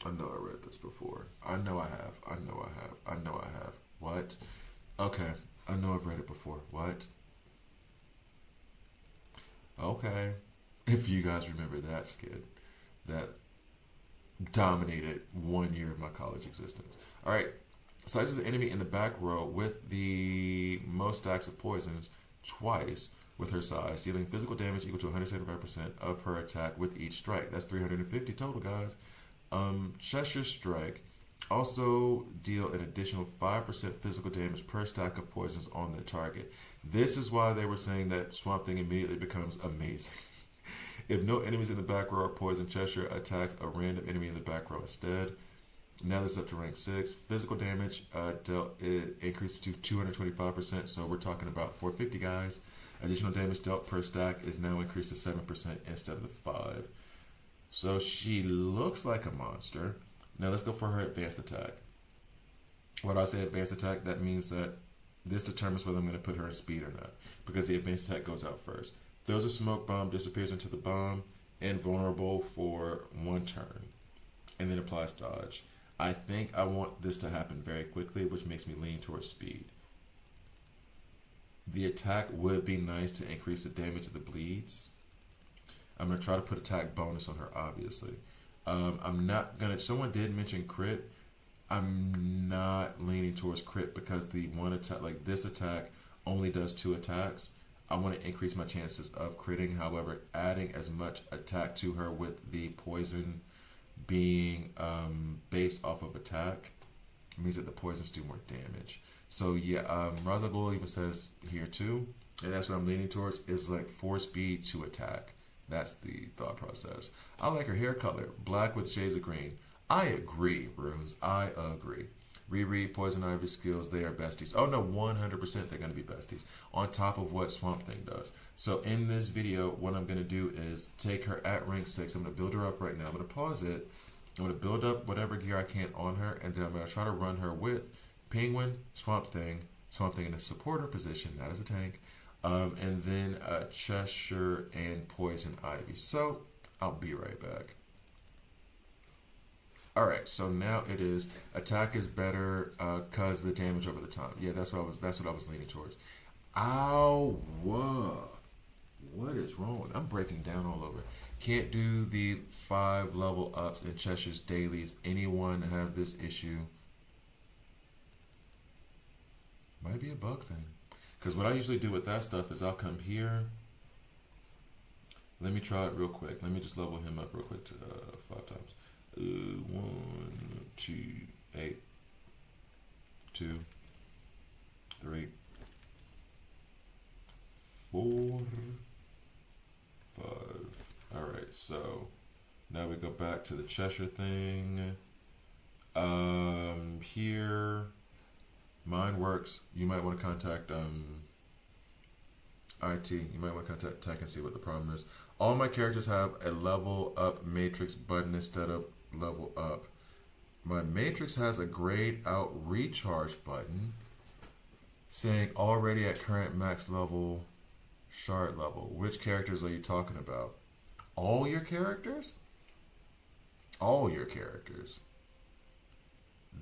I know I read this before. I know I have. I know I have. I know I have. What? Okay. I know I've read it before. What? Okay. If you guys remember that skit, that dominated 1 year of my college existence. All right. Slices the enemy in the back row with the most stacks of poisons twice with her size, dealing physical damage equal to 175% of her attack with each strike. That's 350 total, guys. Cheshire Strike also deal an additional 5% physical damage per stack of poisons on the target. This is why they were saying that Swamp Thing immediately becomes amazing. If no enemies in the back row are poisoned, Cheshire attacks a random enemy in the back row instead. Now this is up to rank 6. Physical damage dealt it increases to 225%, so we're talking about 450, guys. Additional damage dealt per stack is now increased to 7% instead of the 5. So she looks like a monster. Now let's go for her advanced attack. When I say advanced attack, that means that this determines whether I'm going to put her in speed or not, because the advanced attack goes out first. Throws a smoke bomb, disappears into the bomb, invulnerable for 1 turn, and then applies dodge. I think I want this to happen very quickly, which makes me lean towards speed. The attack would be nice to increase the damage of the bleeds. I'm going to try to put attack bonus on her, obviously. I'm not going to... Someone did mention crit. I'm not leaning towards crit because the one attack, like this attack, only does 2 attacks. I want to increase my chances of critting. However, adding as much attack to her with the poison being based off of attack means that the poisons do more damage. So yeah, Razagul even says here too, and that's what I'm leaning towards, is like 4 speed to attack. That's the thought process. I like her hair color, black with shades of green. I agree, Runes. I agree. Reread Poison Ivy skills, they are besties. Oh no, 100% they're going to be besties. On top of what Swamp Thing does. So in this video, what I'm going to do is take her at rank 6. I'm going to build her up right now. I'm going to pause it. I'm going to build up whatever gear I can on her. And then I'm going to try to run her with Penguin, Swamp Thing in a supporter position, not as a tank. And then Cheshire and Poison Ivy. So I'll be right back. Alright, so now it is attack is better cause the damage over the time. Yeah, that's what I was leaning towards. Ow, whoa. What is wrong? I'm breaking down all over. Can't do the 5 level ups in Cheshire's dailies. Anyone have this issue? Might be a bug thing. Because what I usually do with that stuff is I'll come here. Let me try it real quick. Let me just level him up real quick to 5 times. 1, 2, 8, 2, 3, 4, 5. All right, so now we go back to the Cheshire thing. Here, mine works. You might want to contact IT. You might want to contact tech and see what the problem is. All my characters have a level up matrix button instead of level up. My matrix has a grayed out recharge button saying already at current max level, shard level. Which characters are you talking about? All your characters? All your characters.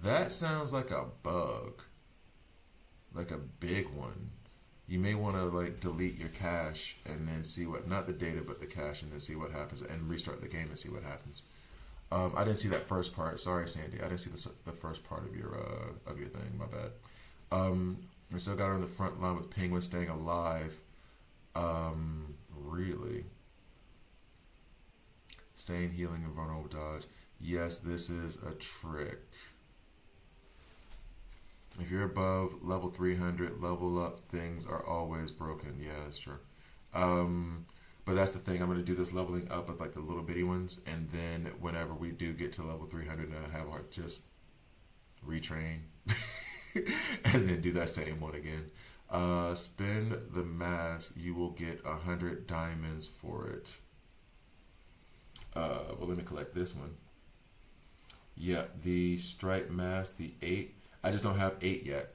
That sounds like a bug. Like a big one. You may want to like delete your cache and then see what, not the data, but the cache, and then see what happens, and restart the game and see what happens. I didn't see that first part. Sorry, Sandy. I didn't see the first part of your thing. My bad. We still got her on the front line with Penguin staying alive. Really? Staying, healing, and vulnerable dodge. Yes, this is a trick. If you're above level 300, level up things are always broken. Yeah, that's true. But that's the thing. I'm going to do this leveling up with like the little bitty ones. And then whenever we do get to level 300, I have our just retrain. And then do that same one again. Spend the mask. You will get 100 diamonds for it. Well, let me collect this one. Yeah, the striped mask, the 8. I just don't have 8 yet.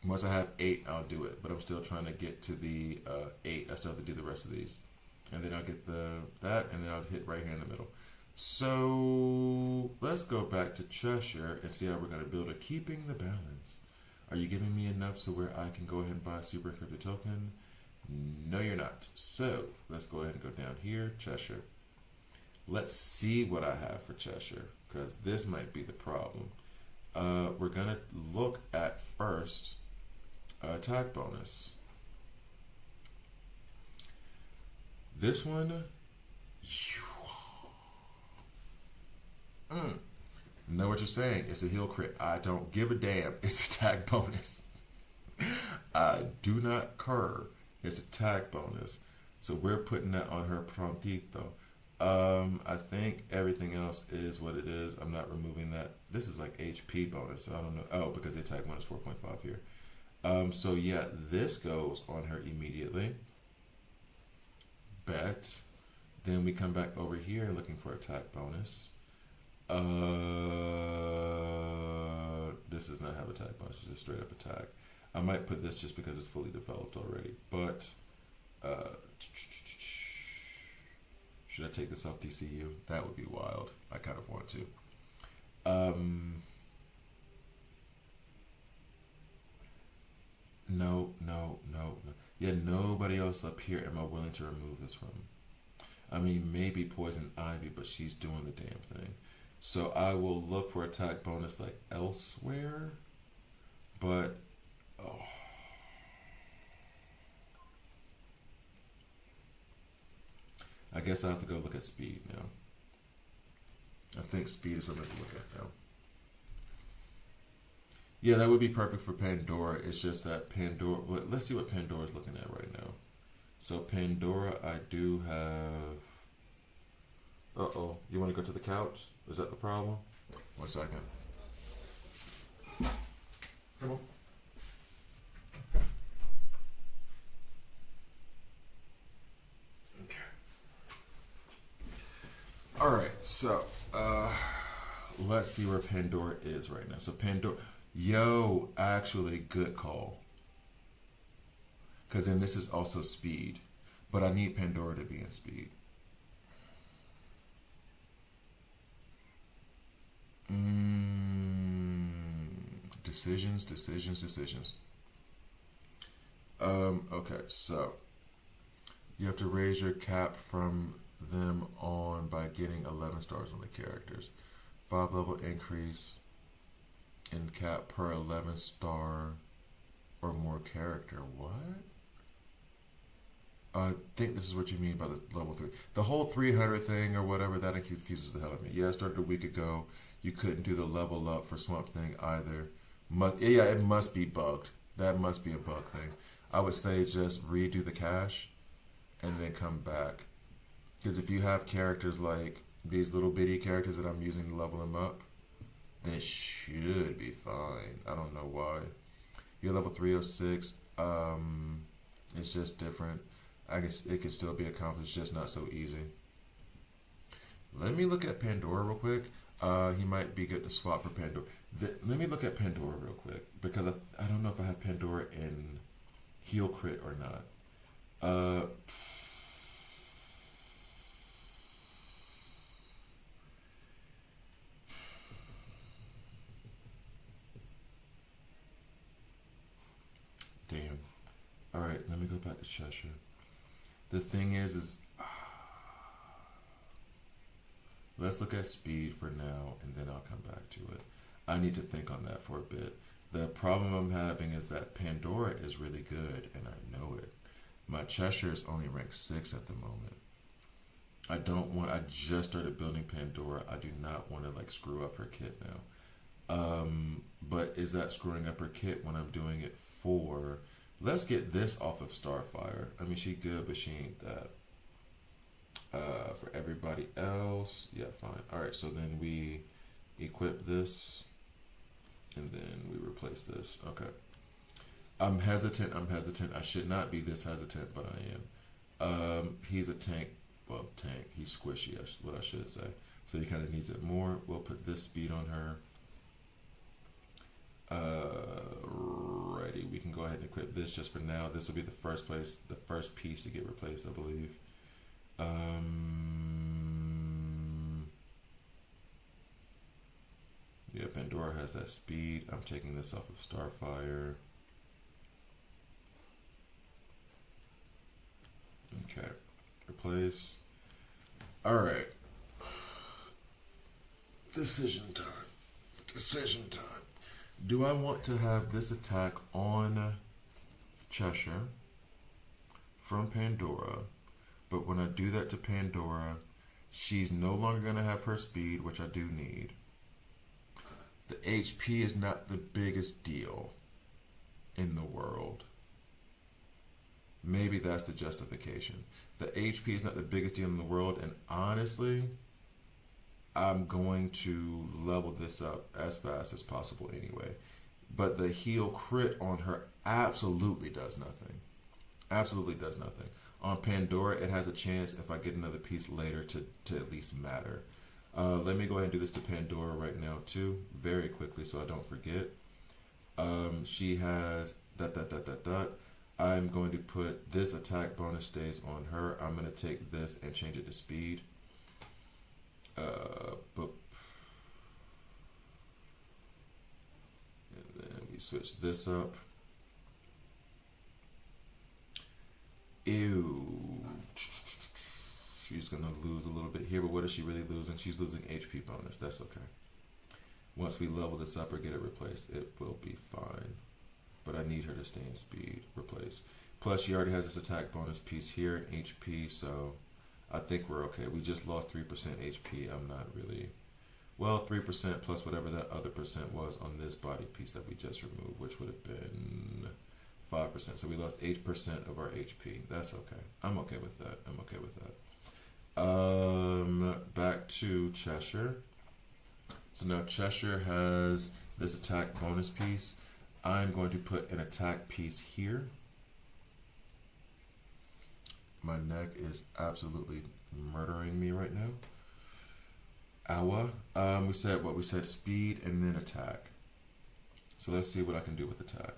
Once I have 8, I'll do it. But I'm still trying to get to the 8. I still have to do the rest of these. And then I'll get that, and then I'll hit right here in the middle. So let's go back to Cheshire and see how we're going to build a keeping the balance. Are you giving me enough so where I can go ahead and buy a super encrypted token? No, you're not. So let's go ahead and go down here, Cheshire. Let's see what I have for Cheshire, because this might be the problem. We're going to look at first attack bonus. This one, know what you're saying. It's a heal crit. I don't give a damn. It's attack bonus. I do not care. It's attack bonus. So we're putting that on her prontito. I think everything else is what it is. I'm not removing that. This is like HP bonus. So I don't know. Oh, because the attack bonus 4.5 here. So yeah, this goes on her immediately. Bet. Then we come back over here looking for attack bonus. This does not have attack bonus. It's just straight up attack. I might put this just because it's fully developed already. But should I take this off DCU? That would be wild. I kind of want to. No. Yeah, nobody else up here am I willing to remove this from. I mean, maybe Poison Ivy, but she's doing the damn thing. So I will look for attack bonus like elsewhere. But, oh. I guess I have to go look at speed now. I think speed is what I'm going to look at now. Yeah, that would be perfect for Pandora. It's just that Pandora, well, let's see what Pandora's looking at right now. So Pandora, I do have, uh-oh, you want to go to the couch? Is that the problem? 1 second. Come on. Okay. All right, so let's see where Pandora is right now. So Pandora, yo, actually, good call. Because then this is also speed. But I need Pandora to be in speed. Decisions. Okay, so you have to raise your cap from them on by getting 11 stars on the characters. 5 level increase in cap per 11 star or more character. What? I think this is what you mean by the level 3. The whole 300 thing or whatever, that confuses the hell out of me. Yeah, I started a week ago. You couldn't do the level up for Swamp Thing either. Yeah, it must be bugged. That must be a bug thing. I would say just redo the cache and then come back. Because if you have characters like these little bitty characters that I'm using to level them up, then it should be fine. I don't know why. You're level 306. It's just different. I guess it can still be accomplished, just not so easy. Let me look at Pandora real quick. He might be good to swap for Pandora. Let me look at Pandora real quick, because I don't know if I have Pandora in heal crit or not. Damn. All right, let me go back to Cheshire. The thing is let's look at speed for now, and then I'll come back to it. I need to think on that for a bit. The problem I'm having is that Pandora is really good, and I know it. My Cheshire is only ranked 6 at the moment. I just started building Pandora. I do not want to like screw up her kit now. But is that screwing up her kit when I'm doing it for, let's get this off of Starfire. I mean, she good, but she ain't that. For everybody else, yeah, fine. All right, so then we equip this, and then we replace this. Okay. I'm hesitant. I should not be this hesitant, but I am. He's a tank. well, tank. He's squishy, what I should say. So he kind of needs it more. We'll put this speed on her. Righty, we can go ahead and equip this just for now. This will be the first piece to get replaced, I believe. Yeah, Pandora has that speed. I'm taking this off of Starfire. Okay, replace. All right. Decision time. Decision time. Do I want to have this attack on Cheshire from Pandora? But when I do that to Pandora, she's no longer going to have her speed, which I do need. The HP is not the biggest deal in the world. Maybe that's the justification. The HP is not the biggest deal in the world, and honestly, I'm going to level this up as fast as possible anyway. But the heal crit on her absolutely does nothing. Absolutely does nothing. On Pandora, it has a chance if I get another piece later to at least matter. Let me go ahead and do this to Pandora right now too, very quickly so I don't forget. She has ... I'm going to put this attack bonus stays on her. I'm going to take this and change it to speed. And then we switch this up. Ew. She's going to lose a little bit here, but what is she really losing? She's losing HP bonus. That's okay. Once we level this up or get it replaced, it will be fine. But I need her to stay in speed. Replace. Plus, she already has this attack bonus piece here in HP, so I think we're okay. We just lost 3% HP. I'm not really... Well, 3% plus whatever that other percent was on this body piece that we just removed, which would have been 5%. So we lost 8% of our HP. That's okay. I'm okay with that. I'm okay with that. Back to Cheshire. So now Cheshire has this attack bonus piece. I'm going to put an attack piece here. My neck is absolutely murdering me right now. Awa. We said speed and then attack. So let's see what I can do with attack.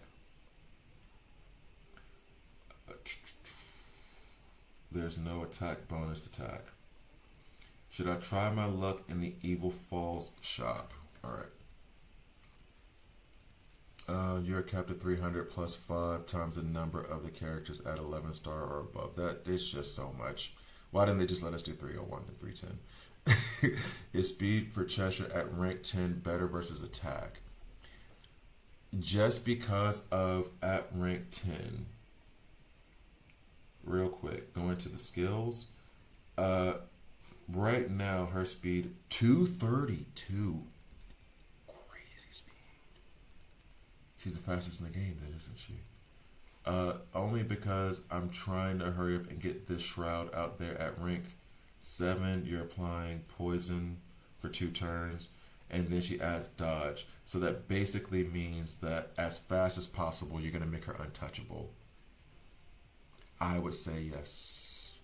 There's no attack bonus attack. Should I try my luck in the Evil Falls shop? All right. You're capped at 300 plus 5 times the number of the characters at 11 star or above. That is just so much. Why didn't they just let us do 301 to 310? Is speed for Cheshire at rank 10 better versus attack? Just because of at rank 10. Real quick, going to the skills. Right now, her speed 232. Crazy speed. She's the fastest in the game, then, isn't she? Only because I'm trying to hurry up and get this shroud out there at rank 7. You're applying poison for 2 turns, and then she adds dodge. So that basically means that as fast as possible, you're going to make her untouchable. I would say yes.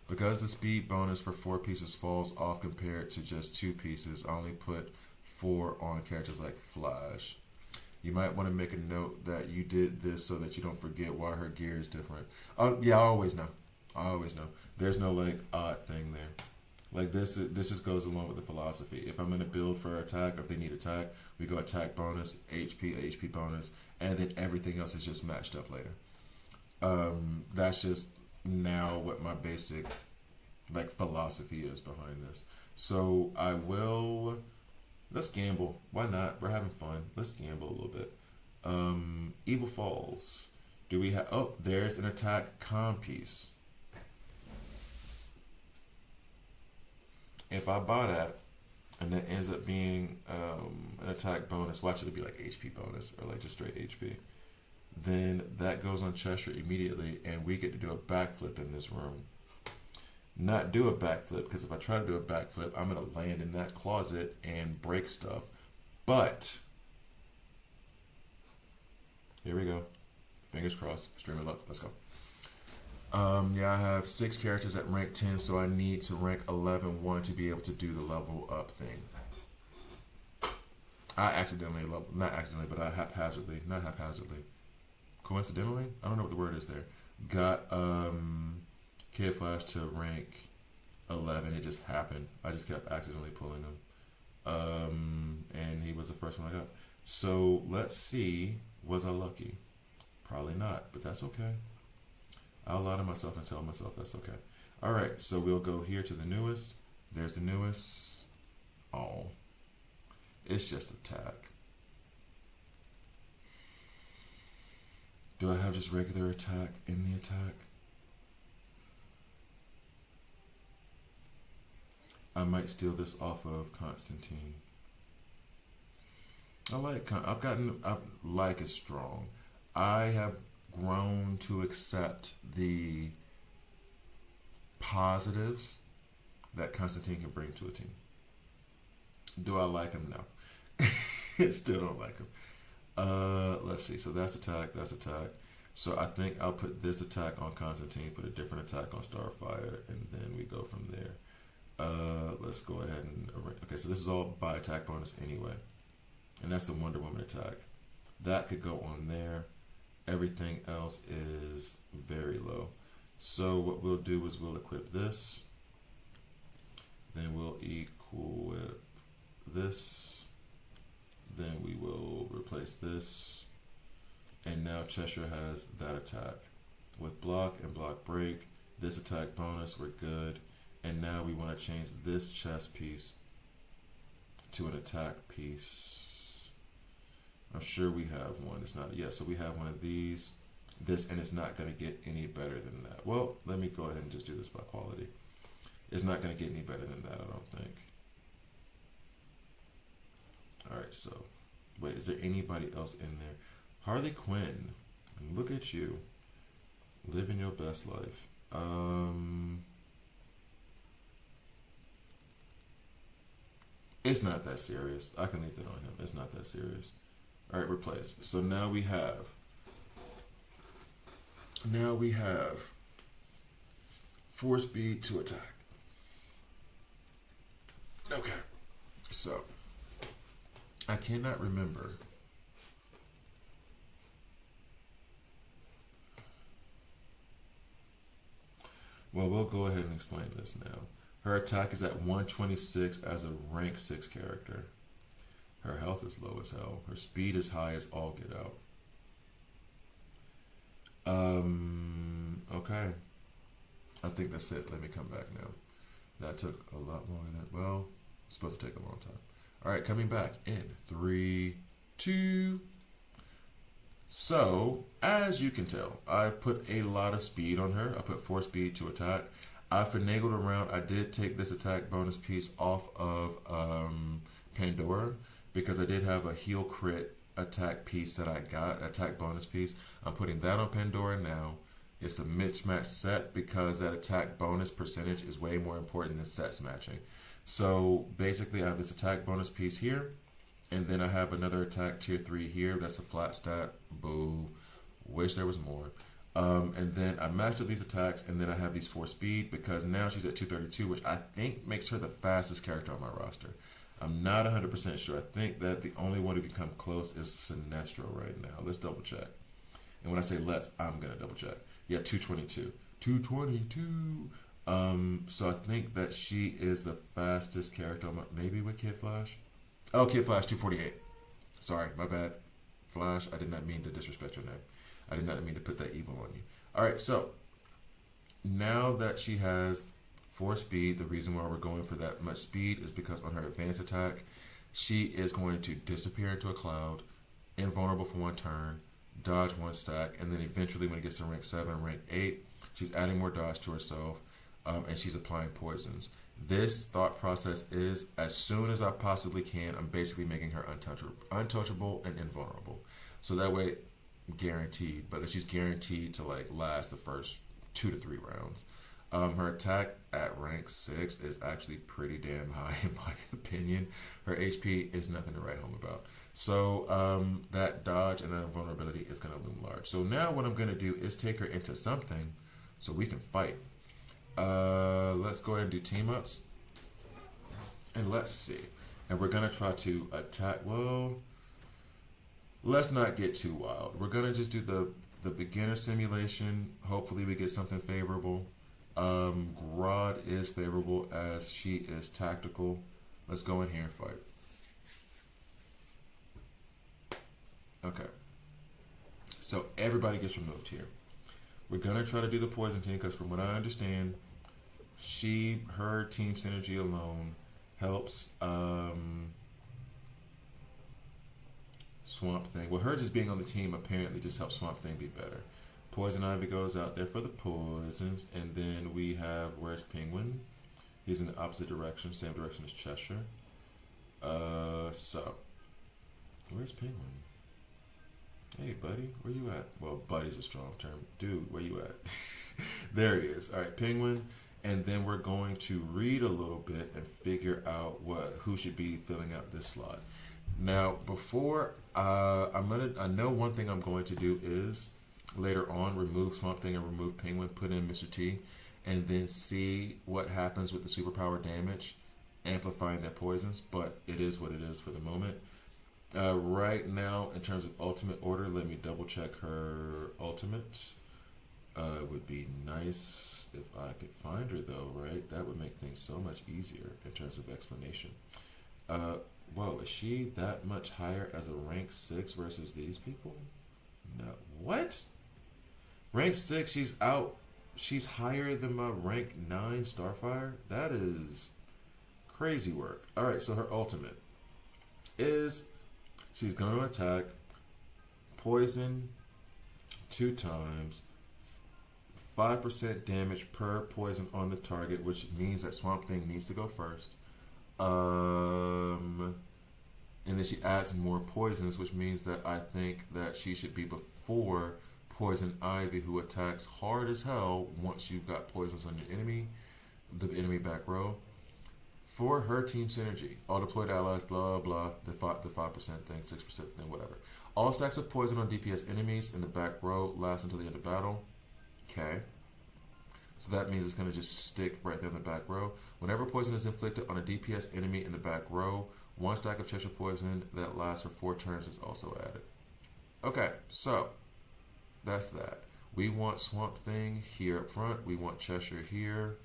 Because the speed bonus for 4 pieces falls off compared to just 2 pieces, I only put 4 on characters like Flash. You might want to make a note that you did this so that you don't forget why her gear is different. Yeah, I always know. There's no like odd thing there. Like this just goes along with the philosophy. If I'm going to build for attack, or if they need attack, we go attack bonus, HP bonus, and then everything else is just matched up later. That's just now what my basic like philosophy is behind this. So I will... Let's gamble. Why not? We're having fun. Let's gamble a little bit. Evil Falls. Do we have... Oh, there's an attack con piece. If I buy that, and that ends up being an attack bonus, watch it be like HP bonus, or like just straight HP, then that goes on Cheshire immediately, and we get to do a backflip in this room. Not do a backflip, because if I try to do a backflip, I'm going to land in that closet and break stuff. But, here we go. Fingers crossed. Stream of luck. Let's go. Yeah, I have 6 characters at rank 10, so I need to rank 11 to be able to do the level up thing. I accidentally, not accidentally, but I haphazardly, not haphazardly, coincidentally, I don't know what the word is there, got Kid Flash to rank 11. It just happened. I just kept accidentally pulling him. And he was the first one I got. So let's see, was I lucky? Probably not, but that's okay. I'll lie to myself and tell myself that's okay. All right, so we'll go here to the newest. There's the newest. Oh, it's just attack. Do I have just regular attack in the attack? I might steal this off of Constantine. Like is strong. I have grown to accept the positives that Constantine can bring to a team. Do I like him? No. Still don't like him. Let's see. So that's attack. That's attack. So I think I'll put this attack on Constantine, put a different attack on Starfire, and then we go from there. Let's go ahead and... Okay, so this is all by attack bonus anyway. And that's the Wonder Woman attack. That could go on there. Everything else is very low. So what we'll do is we'll equip this. Then we'll equip this. Then we will replace this. And now Cheshire has that attack. With block and block break, this attack bonus, we're good. And now we want to change this chest piece to an attack piece. I'm sure we have one. It's not yet. So we have one of these. This, and it's not going to get any better than that. Well, let me go ahead and just do this by quality. It's not going to get any better than that, I don't think. All right, so wait, is there anybody else in there? Harley Quinn. Look at you. Living your best life. It's not that serious. I can leave that on him. It's not that serious. All right, replace. So now we have 4 speed to attack. Okay. So I cannot remember. Well, we'll go ahead and explain this now. Her attack is at 126 as a rank 6 character. Her health is low as hell. Her speed is high as all get out. Okay. I think that's it. Let me come back now. That took a lot longer than, well, it's supposed to take a long time. All right, coming back in 3, 2. So, as you can tell, I've put a lot of speed on her. I put 4 speed to attack. I finagled around. I did take this attack bonus piece off of Pandora because I did have a heal crit attack piece that I got, attack bonus piece. I'm putting that on Pandora now. It's a mismatch set because that attack bonus percentage is way more important than sets matching. So basically I have this attack bonus piece here, and then I have another attack tier 3 here. That's a flat stat. Boo. Wish there was more. And then I matched up these attacks, and then I have these 4 speed because now she's at 232, which I think makes her the fastest character on my roster. I'm not 100% sure. I think that the only one who can come close is Sinestro right now. Let's double check. And when I say let's, I'm going to double check. Yeah, 222. 222. So I think that she is the fastest character on my, maybe with Kid Flash. Oh, Kid Flash, 248. Sorry, my bad. Flash, I did not mean to disrespect your name. I did not mean to put that evil on you. All right, so now that she has 4 speed, the reason why we're going for that much speed is because on her advanced attack, she is going to disappear into a cloud, invulnerable for 1 turn, dodge 1 stack, and then eventually when it gets to rank 7, rank 8, she's adding more dodge to herself, and she's applying poisons. This thought process is, as soon as I possibly can, I'm basically making her untouchable and invulnerable. So that way, guaranteed, but she's guaranteed to like last the first 2 to 3 rounds. Her attack at rank 6 is actually pretty damn high in my opinion. Her HP is nothing to write home about. So that dodge and that invulnerability is going to loom large. So now what I'm going to do is take her into something so we can fight. Let's go ahead and do team ups, and let's see. And we're gonna try to attack. Well, let's not get too wild. We're gonna just do the beginner simulation. Hopefully, we get something favorable. Grodd is favorable as she is tactical. Let's go in here and fight. Okay. So everybody gets removed here. We're gonna try to do the poison team because from what I understand, her team synergy alone helps Swamp Thing. Well, her just being on the team apparently just helps Swamp Thing be better. Poison Ivy goes out there for the poisons, and then we have, where's Penguin? He's in the opposite direction, same direction as Cheshire. So where's Penguin? Hey, buddy, where you at? Well, buddy's a strong term. Dude, where you at? There he is. All right, Penguin. And then we're going to read a little bit and figure out who should be filling out this slot. Now, before I know one thing I'm going to do is later on remove Swamp Thing and remove Penguin, put in Mr. T, and then see what happens with the superpower damage, amplifying their poisons. But it is what it is for the moment. Right now, in terms of ultimate order, let me double check her ultimate. It would be nice if I could find her though, right? That would make things so much easier in terms of explanation. Whoa, is she that much higher as a rank 6 versus these people? No. What? Rank 6, she's higher than my rank 9 Starfire? That is crazy work. Alright, so her ultimate is she's going to attack poison 2 times, 5% damage per poison on the target, which means that Swamp Thing needs to go first. And then she adds more poisons, which means that I think that she should be before Poison Ivy, who attacks hard as hell once you've got poisons on your enemy, the enemy back row. For her team synergy, all deployed allies, blah, blah, the 5% thing, 6% thing, whatever. All stacks of poison on DPS enemies in the back row last until the end of battle. Okay. So that means it's going to just stick right there in the back row. Whenever poison is inflicted on a DPS enemy in the back row, 1 stack of Cheshire poison that lasts for 4 turns is also added. Okay, so that's that. We want Swamp Thing here up front. We want Cheshire here.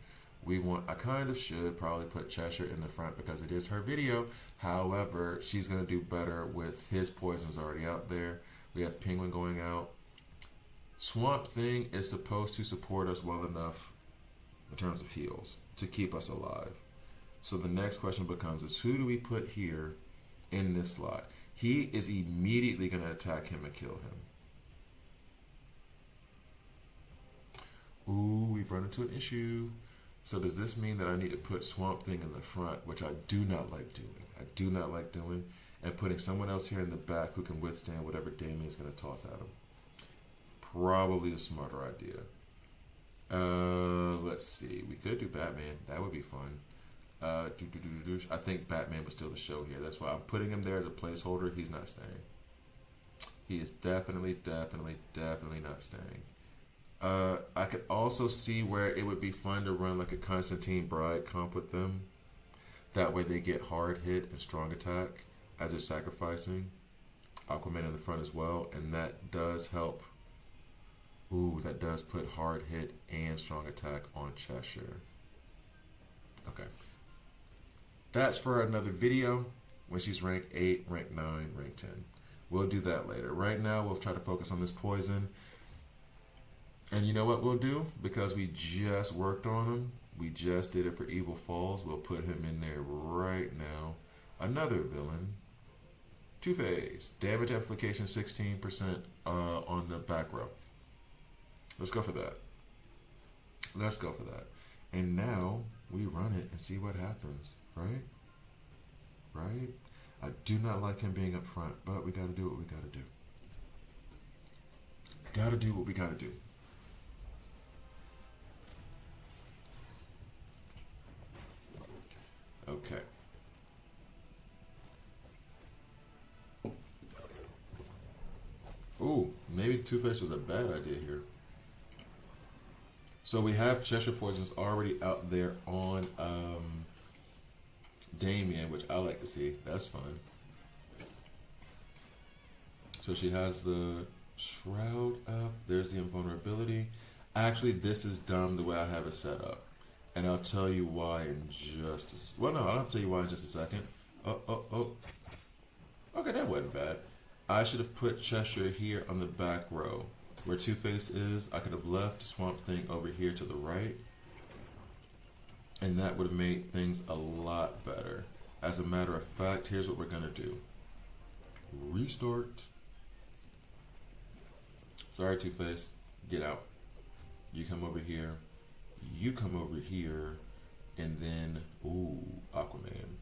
I kind of should probably put Cheshire in the front because it is her video. However, she's going to do better with his poisons already out there. We have Penguin going out. Swamp Thing is supposed to support us well enough in terms of heals to keep us alive. So the next question becomes is who do we put here in this slot? He is immediately going to attack him and kill him. Ooh, we've run into an issue. So does this mean that I need to put Swamp Thing in the front, which I do not like doing. And putting someone else here in the back who can withstand whatever Damien is going to toss at him. Probably the smarter idea. Let's see. We could do Batman. That would be fun. I think Batman was still the show here. That's why I'm putting him there as a placeholder. He's not staying. He is definitely not staying. I could also see where it would be fun to run like a Constantine Bride comp with them. That way they get hard hit and strong attack as they're sacrificing. Aquaman in the front as well, and that does help. Ooh, that does put hard hit and strong attack on Cheshire. Okay. That's for another video when she's rank 8, rank 9, rank 10. We'll do that later. Right now, we'll try to focus on this poison. And you know what we'll do? Because we just worked on him, we just did it for Evil Falls, we'll put him in there right now. Another villain. Two-Face. Damage application 16% on the back row. Let's go for that. And now we run it and see what happens, right? I do not like him being up front, but we got to do what we got to do. Okay. Ooh, maybe Two-Face was a bad idea here. So we have Cheshire Poisons already out there on Damien, which I like to see. That's fun. So she has the Shroud up. There's the invulnerability. Actually, this is dumb the way I have it set up. And I'll tell you why in just a... Well, no, I'll have to tell you why in just a second. Oh. Okay, that wasn't bad. I should have put Cheshire here on the back row. Where Two-Face is, I could have left Swamp Thing over here to the right. And that would have made things a lot better. As a matter of fact, here's what we're going to do. Restart. Sorry, Two-Face. Get out. You come over here. You come over here. And then, ooh, Aquaman.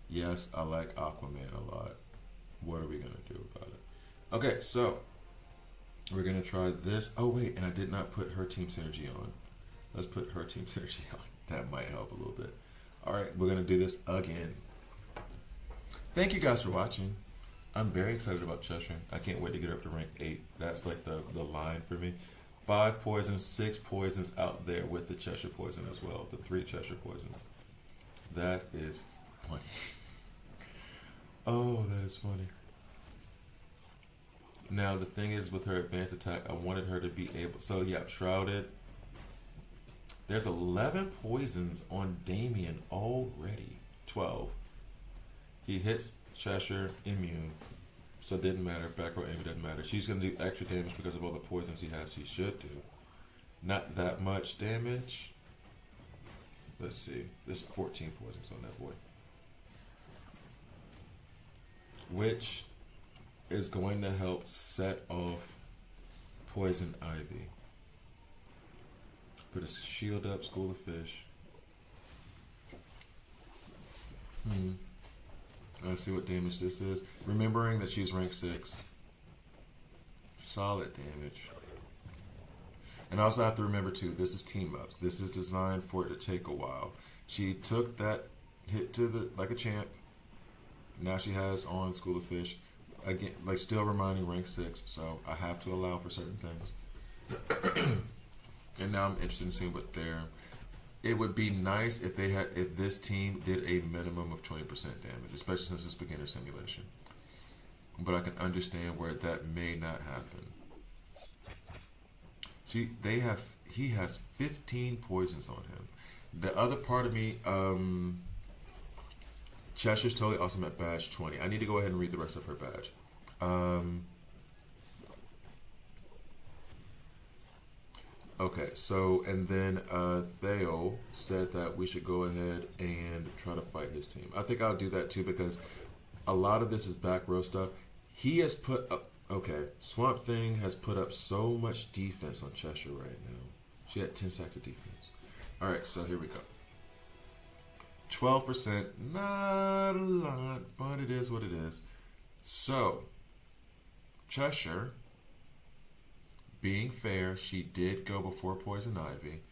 Yes, I like Aquaman a lot. What are we going to do about it? Okay, so we're going to try this. Oh, wait, and I did not put her team synergy on. Let's put her team synergy on. That might help a little bit. All right, we're going to do this again. Thank you guys for watching. I'm very excited about Cheshire. I can't wait to get up to rank 8. That's like the line for me. 5 poisons, 6 poisons out there with the Cheshire Poison as well. The 3 Cheshire Poisons. That is funny. Oh, that is funny. Now, the thing is with her advanced attack, I wanted her to be able... So, yeah, Shrouded. There's 11 poisons on Damien already. 12. He hits Cheshire, immune. So it didn't matter. Back row enemy doesn't matter. She's going to do extra damage because of all the poisons he has. She should do. Not that much damage. Let's see. There's 14 poisons on that boy. Which is going to help set off Poison Ivy. Put a shield up, School of Fish. Let's see what damage this is. Remembering that she's rank 6. Solid damage. And I also have to remember too, this is team ups. This is designed for it to take a while. She took that hit to the like a champ. Now she has on School of Fish. Again, like still reminding rank 6, so I have to allow for certain things. And now I'm interested in seeing what their... It would be nice if they had, if this team did a minimum of 20% damage, especially since it's beginner simulation. But I can understand where that may not happen. He has 15 poisons on him. The other part of me, Cheshire's totally awesome at badge 20. I need to go ahead and read the rest of her badge. Okay, so, and then Theo said that we should go ahead and try to fight his team. I think I'll do that too because a lot of this is back row stuff. He has put up, okay, Swamp Thing has put up so much defense on Cheshire right now. She had 10 stacks of defense. All right, so here we go. 12%, not a lot, but it is what it is. So, Cheshire, being fair, she did go before Poison Ivy,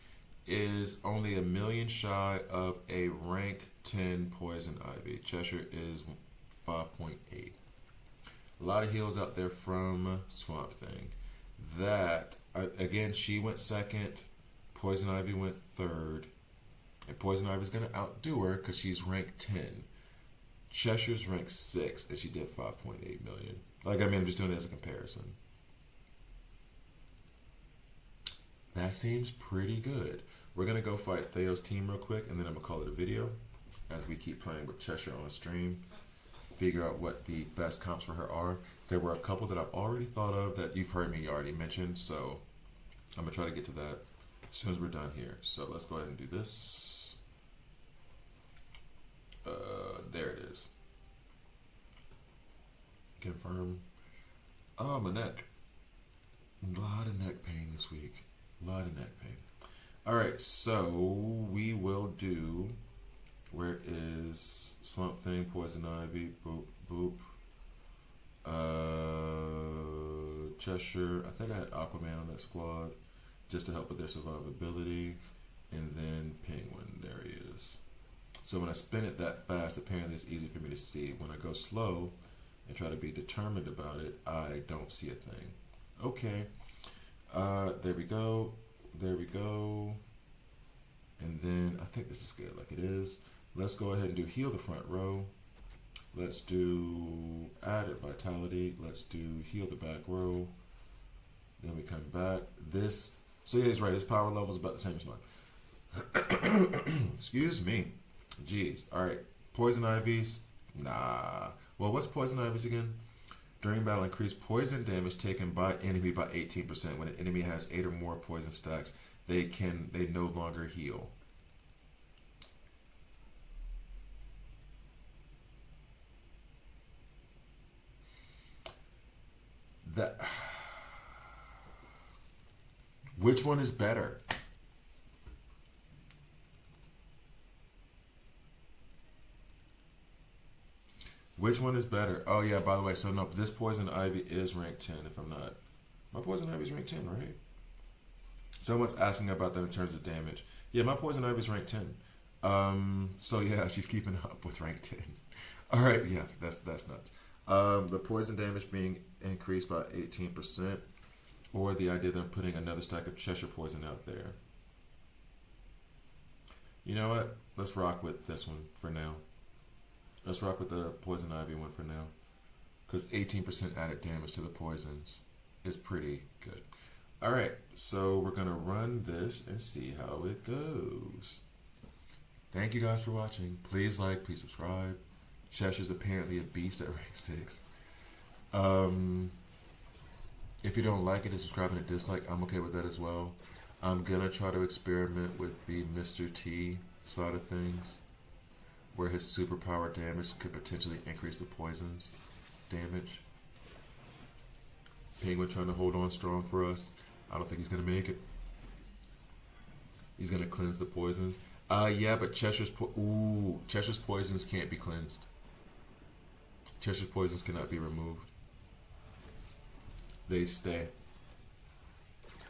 is only a million shy of a rank 10 Poison Ivy. Cheshire is 5.8. A lot of heals out there from Swamp Thing. That, again, she went second, Poison Ivy went third, and Poison Ivy's going to outdo her because she's rank 10. Cheshire's rank 6, and she did 5.8 million. Like, I mean, I'm just doing it as a comparison. That seems pretty good. We're going to go fight Theo's team real quick, and then I'm going to call it a video as we keep playing with Cheshire on stream. Figure out what the best comps for her are. There were a couple that I've already thought of that you've heard me already mention, so I'm going to try to get to that as soon as we're done here. So let's go ahead and do this. There it is. Confirm. Oh, my neck. A lot of neck pain this week. A lot of neck pain. All right, so we will do. Where is Swamp Thing, Poison Ivy, boop, boop. Cheshire. I think I had Aquaman on that squad just to help with their survivability. And then Penguin. There he is. So when I spin it that fast, apparently it's easy for me to see. When I go slow and try to be determined about it, I don't see a thing. Okay. There we go. there we go. And then I think this is good like it is. Let's go ahead and do heal the front row. Let's do added vitality. Let's do heal the back row. Then we come back. This, so yeah, he's right. His power level is about the same as mine. Excuse me. Jeez. All right. Poison Ivies. Nah. Well, what's Poison Ivies again? During battle, increase poison damage taken by enemy by 18%. When an enemy has 8 or more poison stacks, they no longer heal. That. Which one is better? Which one is better? Oh yeah, by the way, so no, this Poison Ivy is rank 10 if I'm not. My Poison Ivy is rank 10, right? Someone's asking about that in terms of damage. Yeah, my Poison Ivy is rank 10. So yeah, she's keeping up with rank 10. All right, yeah, that's nuts. The poison damage being increased by 18%, or the idea that I'm putting another stack of Cheshire poison out there. You know what? Let's rock with this one for now. Let's rock with the Poison Ivy one for now. Because 18% added damage to the poisons is pretty good. Alright, so we're going to run this and see how it goes. Thank you guys for watching. Please like, please subscribe. Cheshire's apparently a beast at rank 6. If you don't like it and subscribe and a dislike, I'm okay with that as well. I'm going to try to experiment with the Mr. T side of things, where his superpower damage could potentially increase the poison's damage. Penguin trying to hold on strong for us. I don't think he's going to make it. He's going to cleanse the poisons. Yeah, but Cheshire's poisons can't be cleansed. Cheshire's poisons cannot be removed. They stay.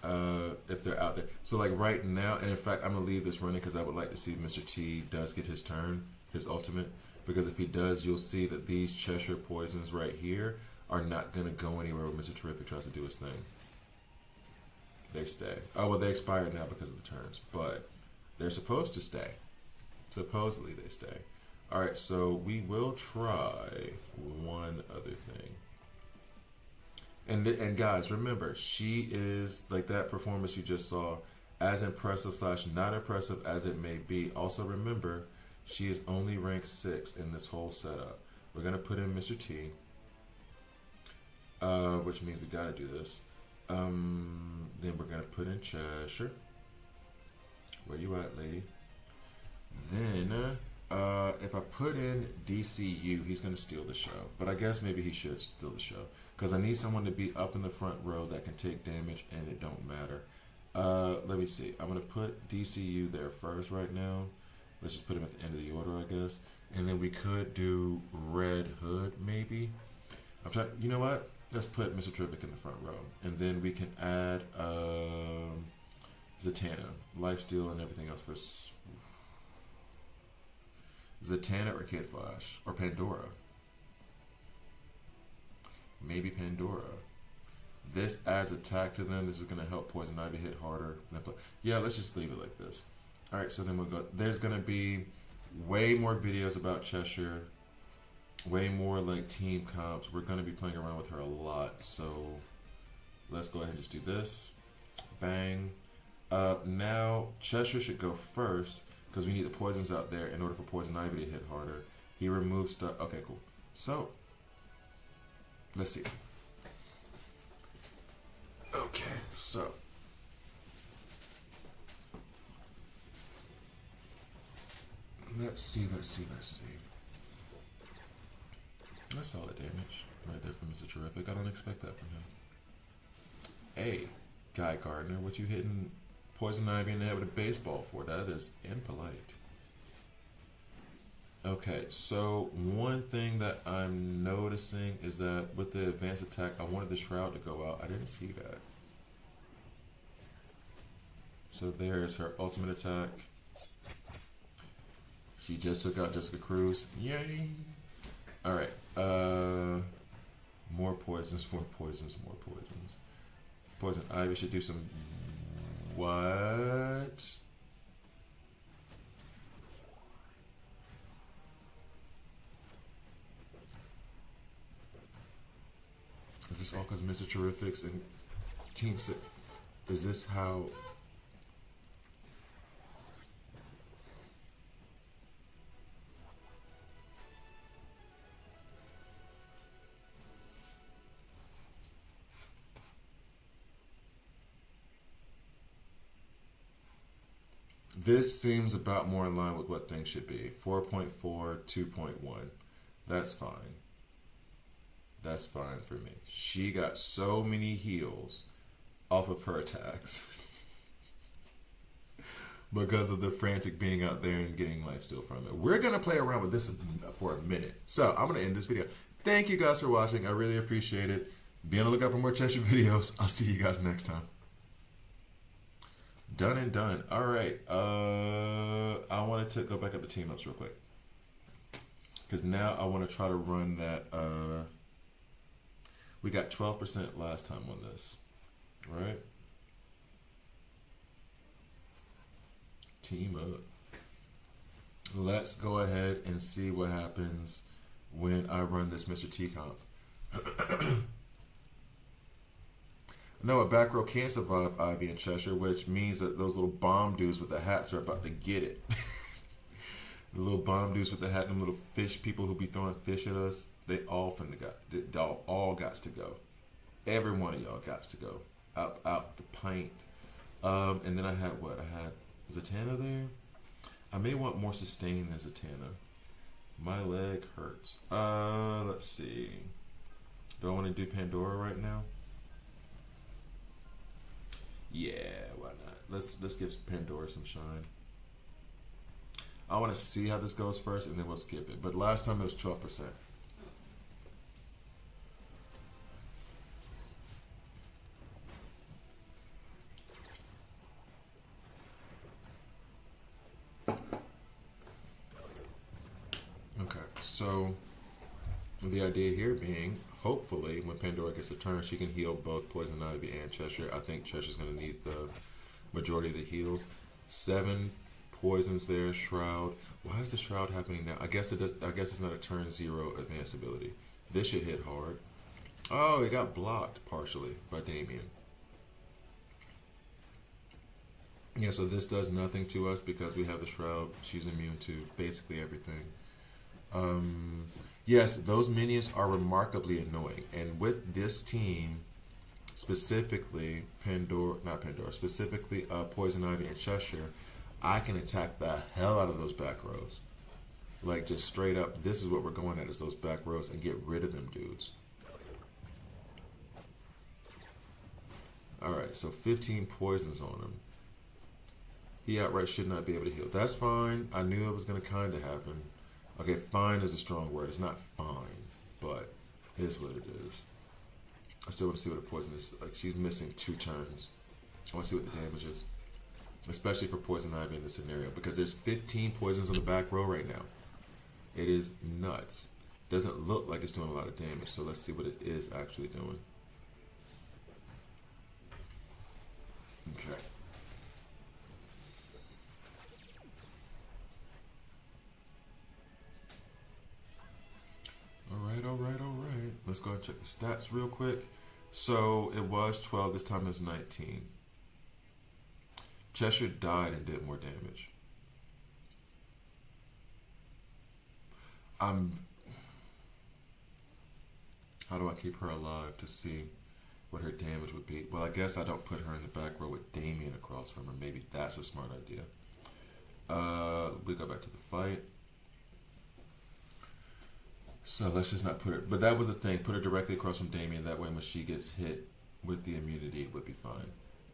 If they're out there. So like right now, and in fact, I'm going to leave this running because I would like to see if Mr. T does get his turn, his ultimate. Because if he does, you'll see that these Cheshire poisons right here are not going to go anywhere when Mr. Terrific tries to do his thing. They stay. Oh, well, they expired now because of the turns. But they're supposed to stay. Supposedly they stay. Alright, so we will try one other thing. And guys, remember, she is, like that performance you just saw, as impressive / not impressive as it may be. Also remember, she is only rank 6 in this whole setup. We're going to put in Mr. T, which means we got to do this. Then we're going to put in Cheshire. Where you at, lady? Then, if I put in DCU, he's going to steal the show. But I guess maybe he should steal the show. Because I need someone to be up in the front row that can take damage, and it don't matter. Let me see. I'm going to put DCU there first right now. Let's just put him at the end of the order, I guess. And then we could do Red Hood, maybe. I'm trying. You know what? Let's put Mr. Terrific in the front row. And then we can add Zatanna, Lifesteal, and everything else for Zatanna or Kid Flash or Pandora. Maybe Pandora. This adds attack to them. This is going to help Poison Ivy hit harder. Yeah, let's just leave it like this. Alright, so then we'll go. There's going to be way more videos about Cheshire. Way more like team comps. We're going to be playing around with her a lot. So let's go ahead and just do this. Bang. Now Cheshire should go first because we need the poisons out there in order for Poison Ivy to hit harder. He removes stuff. Okay, cool. So let's see. Okay, so let's see. That's solid damage right there from Mr. Terrific. I don't expect that from him. Hey, Guy Gardner, what you hitting Poison Ivy in the head with a baseball for? That is impolite. Okay, so one thing that I'm noticing is that with the advanced attack, I wanted the Shroud to go out. I didn't see that. So there's her ultimate attack. She just took out Jessica Cruz. Yay! Alright, more poisons. Poison Ivy should do some What? Is this all because Mr. Terrific's and Team Six? Is this how? This seems about more in line with what things should be. 4.4, 2.1. That's fine. That's fine for me. She got so many heals off of her attacks because of the frantic being out there and getting lifesteal from it. We're going to play around with this for a minute. So I'm going to end this video. Thank you guys for watching. I really appreciate it. Be on the lookout for more Cheshire videos. I'll see you guys next time. Done and done. All right. I wanted to go back up to team ups real quick because now I want to try to run that. We got 12% last time on this, right? Team up. Let's go ahead and see what happens when I run this Mr. T comp. No, a back row can't survive Ivy and Cheshire, which means that those little bomb dudes with the hats are about to get it. The little bomb dudes with the hat, them little fish people who be throwing fish at us, they all all got to go. Every one of y'all got to go. Out the pint. And then I had what? I had Zatanna there. I may want more sustain than Zatanna. My leg hurts. Let's see. Do I want to do Pandora right now? Yeah, why not? Let's give Pandora some shine. I want to see how this goes first, and then we'll skip it. But last time it was 12%. Okay, so the idea here being, hopefully, when Pandora gets a turn, she can heal both Poison Ivy and Cheshire. I think Cheshire's going to need the majority of the heals. 7 poisons there. Shroud. Why is the Shroud happening now? I guess it does. I guess it's not a turn 0 advanced ability. This should hit hard. Oh, it got blocked partially by Damien. Yeah, so this does nothing to us because we have the Shroud. She's immune to basically everything. Yes, those minions are remarkably annoying. And with this team, specifically specifically Poison Ivy and Cheshire, I can attack the hell out of those back rows. Like, just straight up, this is what we're going at, is those back rows, and get rid of them dudes. Alright, so 15 poisons on him. He outright should not be able to heal. That's fine. I knew it was going to kind of happen. Okay, fine is a strong word. It's not fine, but it is what it is. I still want to see what a poison is. Like, she's missing 2 turns. I want to see what the damage is. Especially for Poison Ivy in this scenario, because there's 15 poisons on the back row right now. It is nuts. Doesn't look like it's doing a lot of damage, so let's see what it is actually doing. Okay. Alright. Let's go and check the stats real quick. So it was 12, this time it's 19. Cheshire died and did more damage. How do I keep her alive to see what her damage would be? Well, I guess I don't put her in the back row with Damien across from her. Maybe that's a smart idea. We go back to the fight. So let's just not put her, but that was the thing, put her directly across from Damien, that way when she gets hit with the immunity, it would be fine.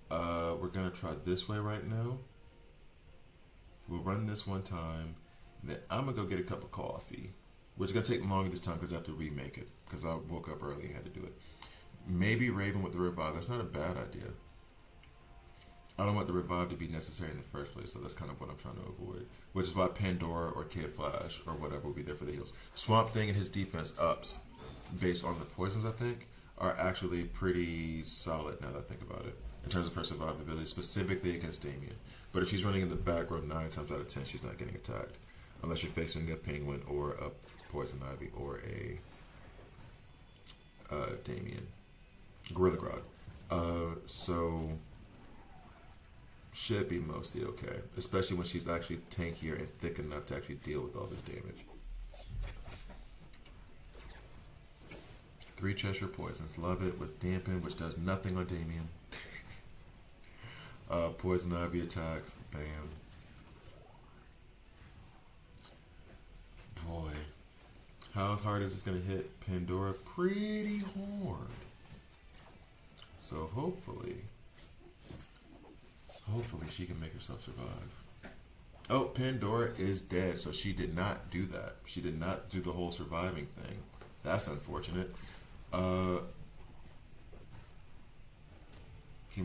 We're going to try this way right now. We'll run this one time, then I'm going to go get a cup of coffee, which is going to take longer this time because I have to remake it, because I woke up early and had to do it. Maybe Raven with the revive, that's not a bad idea. I don't want the revive to be necessary in the first place, so that's kind of what I'm trying to avoid. Which is why Pandora or Kid Flash or whatever will be there for the heals. Swamp Thing and his defense ups, based on the poisons, I think, are actually pretty solid now that I think about it. in terms of her survivability, specifically against Damien. But if she's running in the back row, 9 times out of 10, she's not getting attacked. Unless you're facing a Penguin or a Poison Ivy or a Damien. Gorilla Grodd. So should be mostly okay. Especially when she's actually tankier and thick enough to actually deal with all this damage. 3 Cheshire Poisons. Love it with Dampen, which does nothing on Damien. Poison Ivy attacks. Bam. Boy. How hard is this going to hit Pandora? Pretty hard. So hopefully she can make herself survive. Oh, Pandora is dead, so she did not do that. She did not do the whole surviving thing. That's unfortunate. Can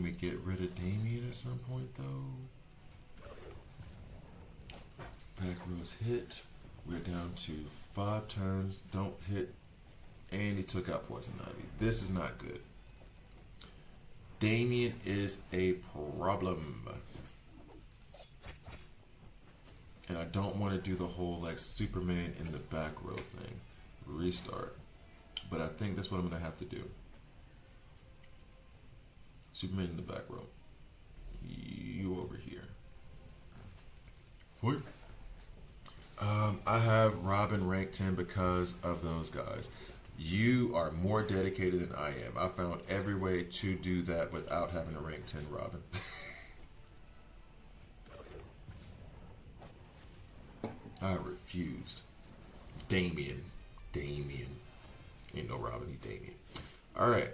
we get rid of Damien at some point, though? Back rows hit. We're down to 5 turns. Don't hit. And he took out Poison Ivy. This is not good. Damien is a problem. And I don't want to do the whole like Superman in the back row thing. Restart. But I think that's what I'm going to have to do. Superman in the back row. You over here. Four. I have Robin rank 10 because of those guys. You are more dedicated than I am. I found every way to do that without having a rank 10 Robin. I refused. Damien. Ain't no Robin, he Damien. Alright.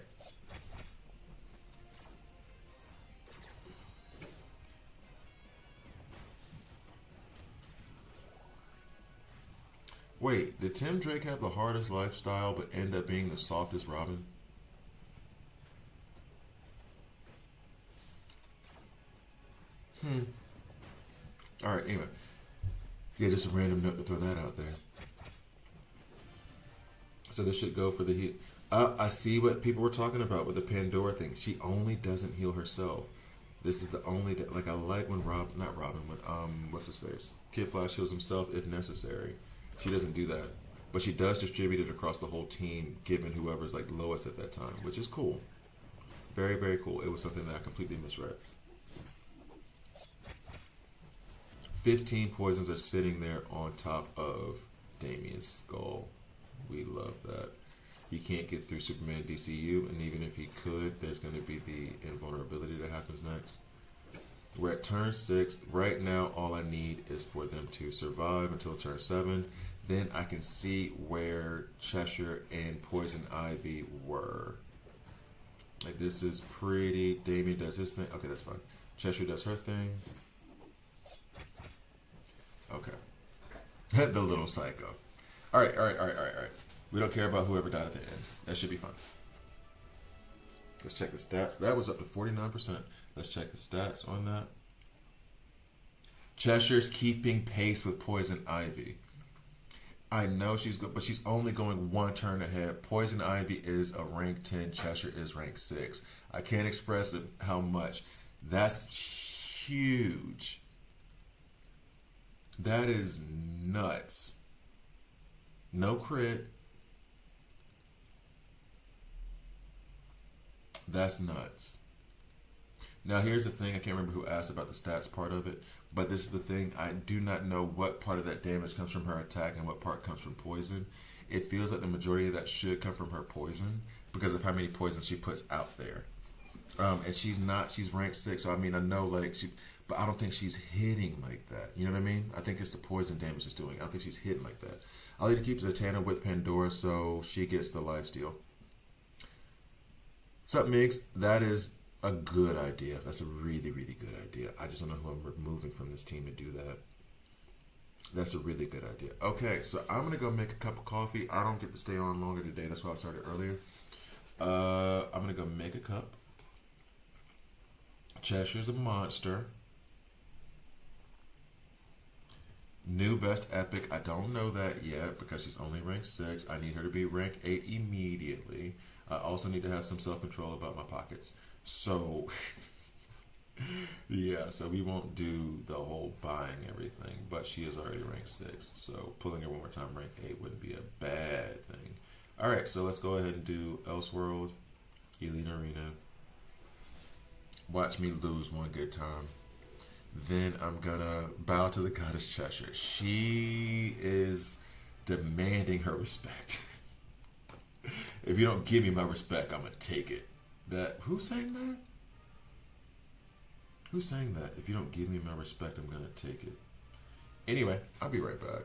Wait, did Tim Drake have the hardest lifestyle but end up being the softest Robin? Alright, anyway. Yeah, just a random note to throw that out there. So this should go for the heat. I see what people were talking about with the Pandora thing. She only doesn't heal herself. This is the only, like I like when what's his face? Kid Flash heals himself if necessary. She doesn't do that. But she does distribute it across the whole team, given whoever's like lowest at that time, which is cool. Very, very cool. It was something that I completely misread. 15 poisons are sitting there on top of Damien's skull. We love that. He can't get through Superman DCU, and even if he could, there's going to be the invulnerability that happens next. We're at turn 6. Right now, all I need is for them to survive until turn 7. Then I can see where Cheshire and Poison Ivy were. Like, this is pretty. Damien does his thing. Okay, that's fine. Cheshire does her thing. Okay. The little psycho. All right. We don't care about whoever died at the end. That should be fine. Let's check the stats. That was up to 49%. Let's check the stats on that. Cheshire's keeping pace with Poison Ivy. I know she's good, but she's only going 1 turn ahead. Poison Ivy is a rank 10. Cheshire is rank 6. I can't express it how much. That's huge. That is nuts. No crit. That's nuts. Now here's the thing, I can't remember who asked about the stats part of it, but this is the thing, I do not know what part of that damage comes from her attack and what part comes from poison. It feels like the majority of that should come from her poison because of how many poisons she puts out there. And she's ranked 6, so I mean, I know like but I don't think she's hitting like that. You know what I mean? I think it's the poison damage she's doing. I don't think she's hitting like that. I'll need to keep Zatanna with Pandora so she gets the lifesteal. What's up, Migs? That is a good idea. That's a really, really good idea. I just don't know who I'm removing from this team to do that. That's a really good idea. Okay, so I'm going to go make a cup of coffee. I don't get to stay on longer today. That's why I started earlier. I'm going to go make a cup. Cheshire's a monster. New best epic. I don't know that yet because she's only ranked 6. I need her to be rank 8 immediately. I also need to have some self-control about my pockets. So, Yeah, so we won't do the whole buying everything, but she is already ranked 6, so pulling her one more time ranked 8 wouldn't be a bad thing. All right, so let's go ahead and do Elseworld, Elite Arena. Watch me lose one good time. Then I'm gonna bow to the goddess Cheshire. She is demanding her respect. If you don't give me my respect, I'm gonna take it. That who's saying that? Who's saying that? If you don't give me my respect, I'm gonna take it. Anyway, I'll be right back.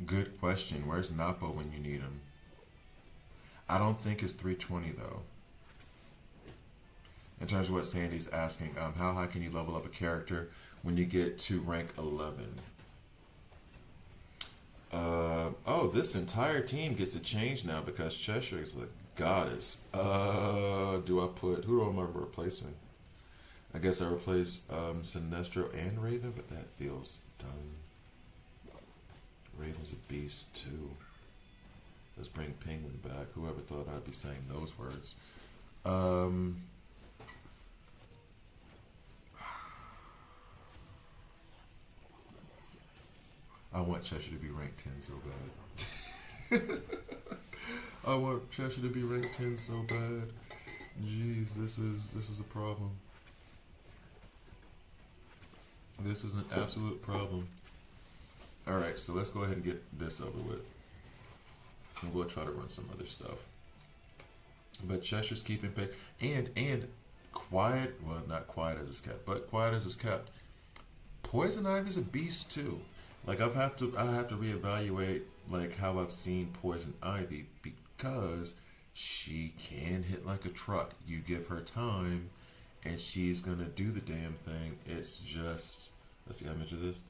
Good question. Where's Napo when you need him? I don't think it's 320 though. In terms of what Sandy's asking, how high can you level up a character when you get to rank 11? Oh, this entire team gets to change now because Cheshire is the goddess. Do I put, who do I remember replacing? I guess I replace Sinestro and Raven, but that feels dumb. Raven's a beast too. Let's bring Penguin back. Whoever thought I'd be saying those words. I want Cheshire to be ranked 10 so bad. I want Cheshire to be ranked 10 so bad. Jeez, this is a problem. This is an absolute problem. Alright, so let's go ahead and get this over with. And we'll try to run some other stuff. But Cheshire's keeping pace. And quiet, well, not quiet as it's kept, but quiet as it's kept. Poison Ivy's a beast too. Like I have to reevaluate like how I've seen Poison Ivy because she can hit like a truck. You give her time and she's gonna do the damn thing. It's just, let's see the image of this.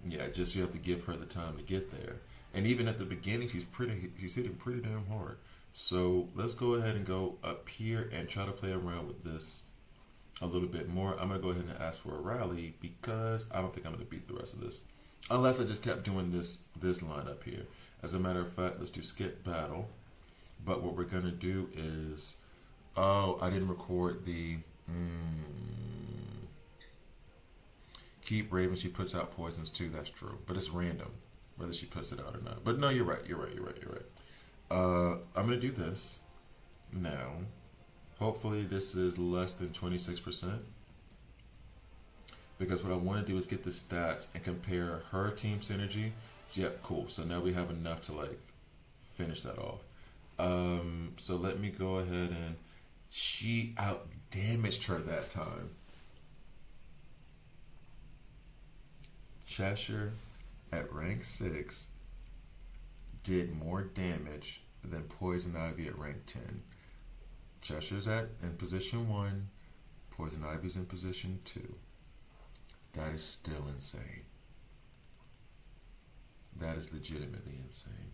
Yeah, just you have to give her the time to get there. And even at the beginning, she's hitting pretty damn hard. So let's go ahead and go up here and try to play around with this a little bit more. I'm gonna go ahead and ask for a rally because I don't think I'm gonna beat the rest of this. Unless I just kept doing this line up here. As a matter of fact, let's do skip battle. But what we're gonna do is, oh, I didn't record the keep Raven. She puts out poisons too. That's true, but it's random whether she puts it out or not. But no, you're right. You're right. I'm gonna do this now. Hopefully, this is less than 26%. Because what I want to do is get the stats and compare her team synergy. So, yep, cool. So now we have enough to like finish that off. So let me go ahead and she out damaged her that time. Cheshire at rank 6 did more damage than Poison Ivy at rank 10. Cheshire's in position 1, Poison Ivy's in position 2. That is still insane. That is legitimately insane.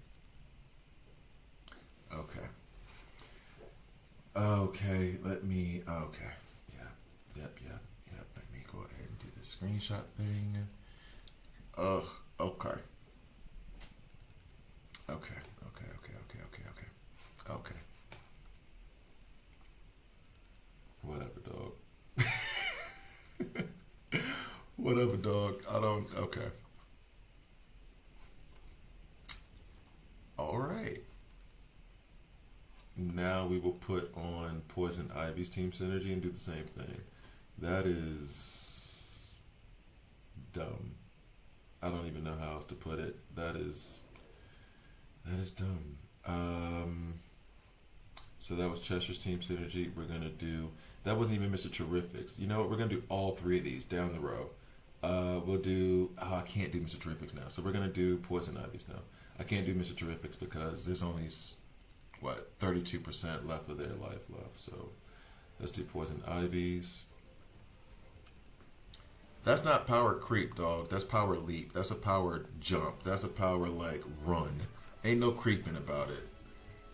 Okay. Okay, let me, okay. Yep. Let me go ahead and do the screenshot thing. Ugh, okay. Okay. Whatever, dog. Whatever, dog. Okay. All right. Now we will put on Poison Ivy's team synergy and do the same thing. That is dumb. I don't even know how else to put it. That is dumb. So that was Cheshire's team synergy. We're gonna do, that wasn't even Mr. Terrific's. You know what? We're gonna do all 3 of these down the row. We'll do, I can't do Mr. Terrific's now. So we're gonna do Poison Ivy's now. I can't do Mr. Terrific's because there's only, 32% left of their life left. So let's do Poison Ivy's. That's not power creep, dog. That's power leap. That's a power jump. That's a power like run. Ain't no creeping about it.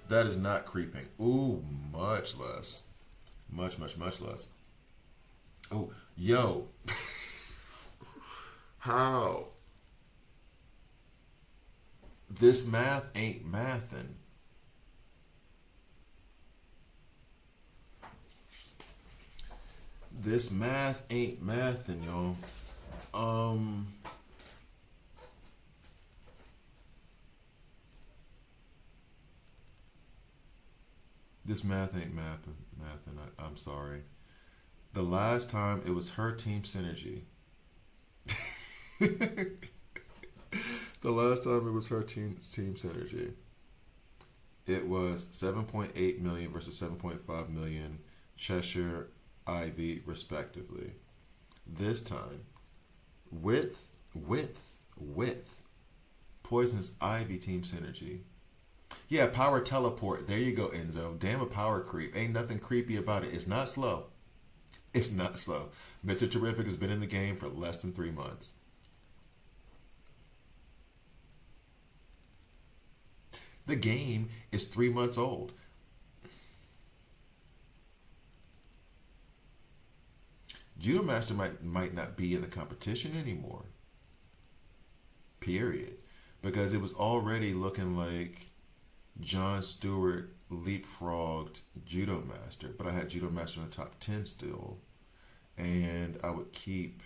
That is not creeping. Ooh, much less. Much less. Oh, yo. How? This math ain't mathin'. This math ain't mathin', y'all. This math ain't mathin'. I'm sorry. The last time it was her team synergy. The last time it was her team synergy. It was 7.8 million versus 7.5 million. Cheshire, Ivy, respectively. This time, with Poisonous Ivy team synergy. Yeah, power teleport. There you go, Enzo. Damn a power creep. Ain't nothing creepy about it. It's not slow. It's not slow. Mr. Terrific has been in the game for less than 3 months. The game is 3 months old. Judo Master might not be in the competition anymore. Period. Because it was already looking like Jon Stewart leapfrogged Judo Master, but I had Judo Master in the top 10 still. And I would keep,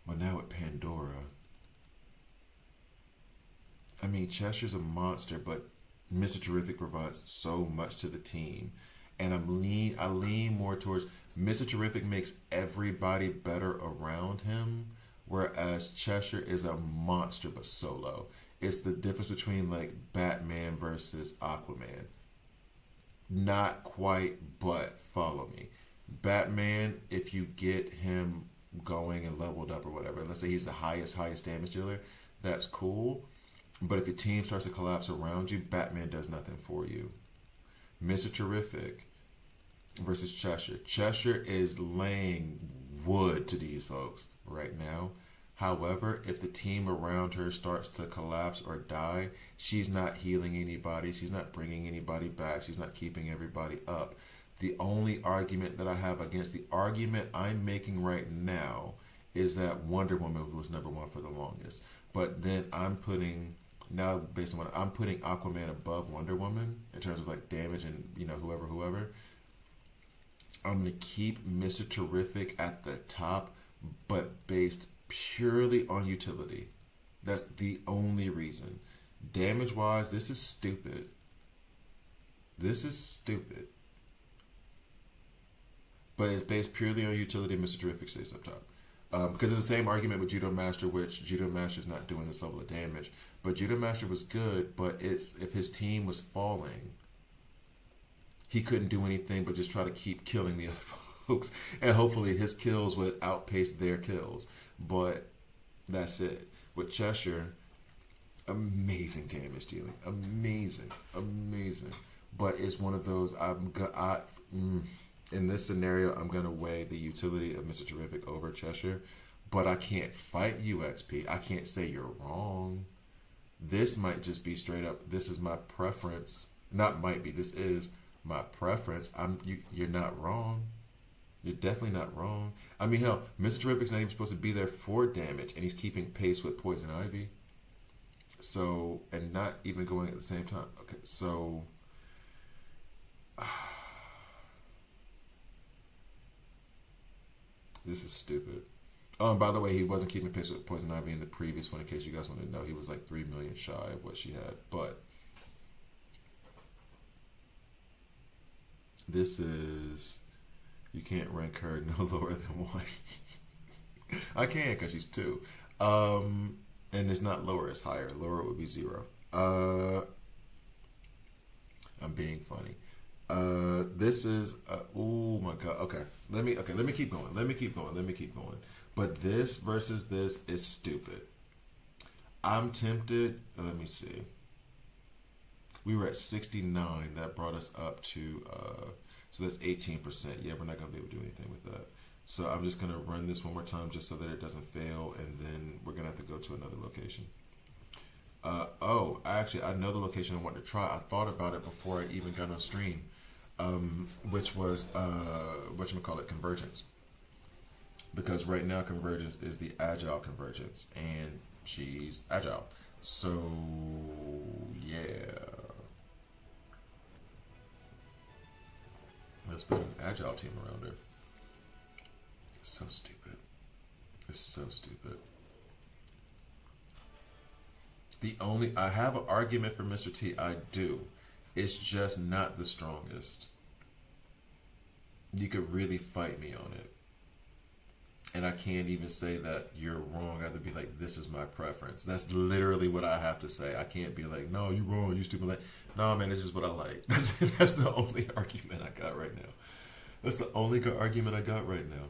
well, now with Pandora. I mean, Cheshire's a monster, but Mr. Terrific provides so much to the team. And I lean more towards Mr. Terrific makes everybody better around him, whereas Cheshire is a monster but solo. It's the difference between like Batman versus Aquaman. Not quite, but follow me. Batman, if you get him going and leveled up or whatever, let's say he's the highest damage dealer, that's cool. But if your team starts to collapse around you, Batman does nothing for you. Mr. Terrific versus Cheshire. Cheshire is laying wood to these folks right now. However, if the team around her starts to collapse or die, she's not healing anybody. She's not bringing anybody back. She's not keeping everybody up. The only argument that I have against the argument I'm making right now is that Wonder Woman was number one for the longest. But then now based on what I'm putting Aquaman above Wonder Woman in terms of like damage and, you know, whoever. I'm going to keep Mr. Terrific at the top, but based purely on utility. That's the only reason. Damage-wise, this is stupid. This is stupid. But it's based purely on utility, Mr. Terrific stays up top. Because it's the same argument with Judo Master, which Judo Master's not doing this level of damage. But Judo Master was good, but if his team was falling, he couldn't do anything but just try to keep killing the other folks. And hopefully his kills would outpace their kills. But that's it. With Cheshire, amazing damage dealing. Amazing. But it's one of those, in this scenario, I'm going to weigh the utility of Mr. Terrific over Cheshire. But I can't fight you, XP. I can't say you're wrong. This might just be straight up, this is my preference. Not might be, this is my preference. You're not wrong. You're definitely not wrong. I mean, hell, Mr. Terrific's not even supposed to be there for damage, and he's keeping pace with Poison Ivy. So, and not even going at the same time. Okay, so... this is stupid. Oh, and by the way, he wasn't keeping pace with Poison Ivy in the previous one, in case you guys want to know. He was like 3 million shy of what she had. But this is... you can't rank her no lower than 1. I can because she's 2. And it's not lower, it's higher. Lower would be 0. I'm being funny. This is oh my god. Okay. Let me keep going. But this versus this is stupid. I'm tempted. Let me see. We were at 69. That brought us up to so that's 18%. Yeah, we're not going to be able to do anything with that. So I'm just going to run this one more time just so that it doesn't fail, and then we're going to have to go to another location. I know the location I want to try. I thought about it before I even got on stream, which was, whatchamacallit, Convergence. Because right now Convergence is the Agile Convergence, and she's Agile. So, yeah. Let's put an Agile team around her. It's so stupid. It's so stupid. I have an argument for Mr. T. I do. It's just not the strongest. You could really fight me on it. And I can't even say that you're wrong. I have to be like, this is my preference. That's literally what I have to say. I can't be like, no, you're wrong, you stupid. Like, no, man, this is what I like. That's the only argument I got right now. That's the only good argument I got right now.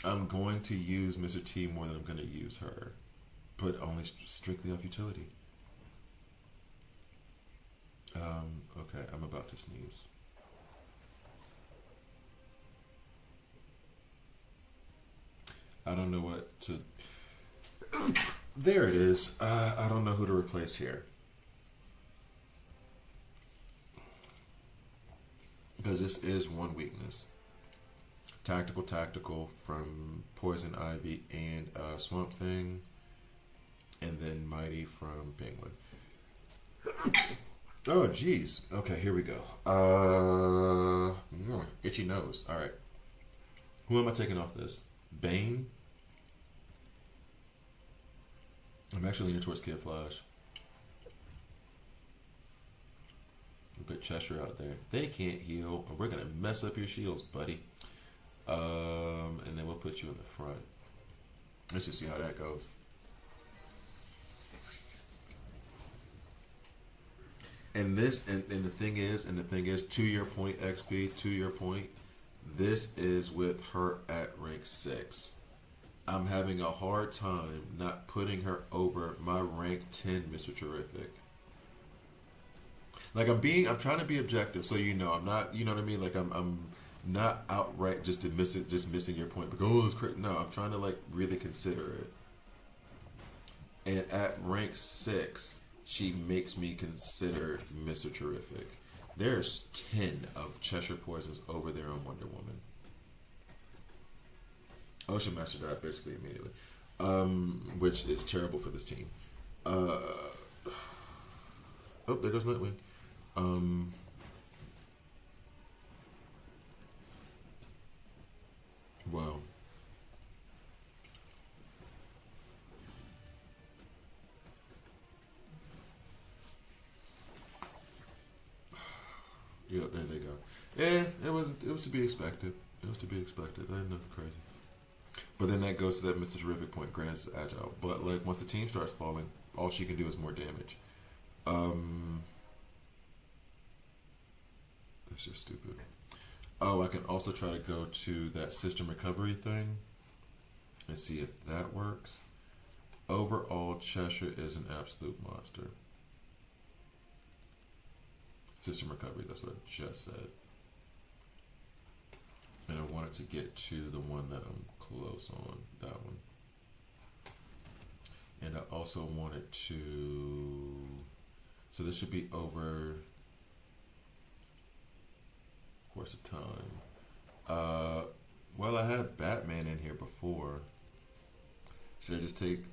I'm going to use Mr. T more than I'm going to use her. But only strictly off utility. Okay, I'm about to sneeze. I don't know what to. There it is. I don't know who to replace here. Because this is one weakness. Tactical from Poison Ivy and Swamp Thing, and then Mighty from Penguin. Oh, jeez. Okay, here we go. Itchy nose. All right. Who am I taking off this? Bane. I'm actually leaning towards Kid Flash. We put Cheshire out there. They can't heal. We're gonna mess up your shields, buddy. And then we'll put you in the front. Let's just see how that goes. And the thing is, to your point, XP, to your point, this is with her at rank 6. I'm having a hard time not putting her over my rank 10 Mr. Terrific. Like I'm trying to be objective, so I'm not, you know what I mean? Like I'm not outright just missing your point. But it's crazy. No, I'm trying to like really consider it. And at rank 6, she makes me consider Mr. Terrific. There's 10 of Cheshire Poisons over there on Wonder Woman. Ocean Master died basically immediately, which is terrible for this team. Oh, there goes Nightwing. Wow. Yeah, there they go. Yeah, it was to be expected. It was to be expected. That ain't nothing crazy. But then that goes to that Mr. Terrific point. Granted, it's agile, but like once the team starts falling, all she can do is more damage. That's just stupid. Oh, I can also try to go to that system recovery thing and see if that works. Overall, Cheshire is an absolute monster. System recovery, that's what I just said. And I wanted to get to the one that I'm close on, that one. And I also wanted to, so this should be over course of time. Well, I had Batman in here before. Should I just take,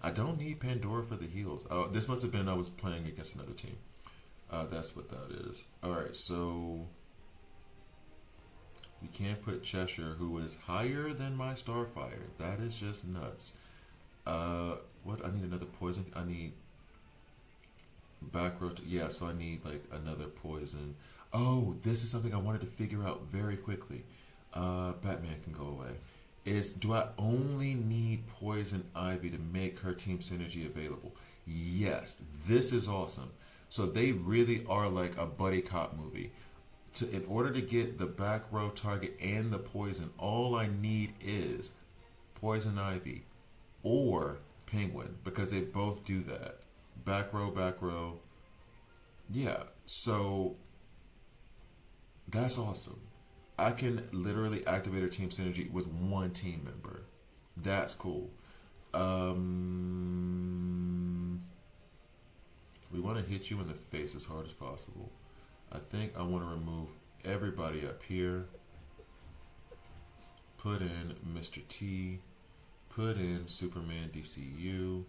I don't need Pandora for the heals. Oh, this must have been I was playing against another team. That's what that is. Alright, so we can't put Cheshire, who is higher than my Starfire. That is just nuts. What? I need another poison. I need back row. Yeah, so I need like another poison. Oh, this is something I wanted to figure out very quickly. Batman can go away. Do I only need Poison Ivy to make her team synergy available? Yes, this is awesome. So they really are like a buddy cop movie. In order to get the back row target and the poison, all I need is Poison Ivy or Penguin, because they both do that. Back row. Yeah, so that's awesome. I can literally activate a team synergy with one team member. That's cool. We want to hit you in the face as hard as possible. I think I want to remove everybody up here. Put in Mr. T. Put in Superman DCU.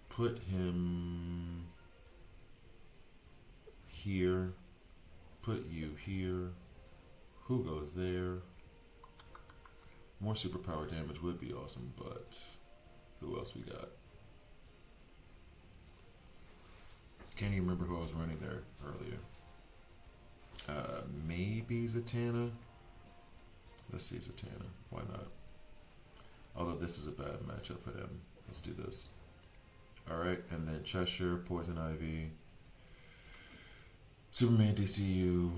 Put him here. Put you here. Who goes there? More superpower damage would be awesome, but who else we got? Can't even remember who I was running there earlier. Maybe Zatanna? Let's see Zatanna. Why not? Although this is a bad matchup for them. Let's do this. Alright, and then Cheshire, Poison Ivy, Superman DCU,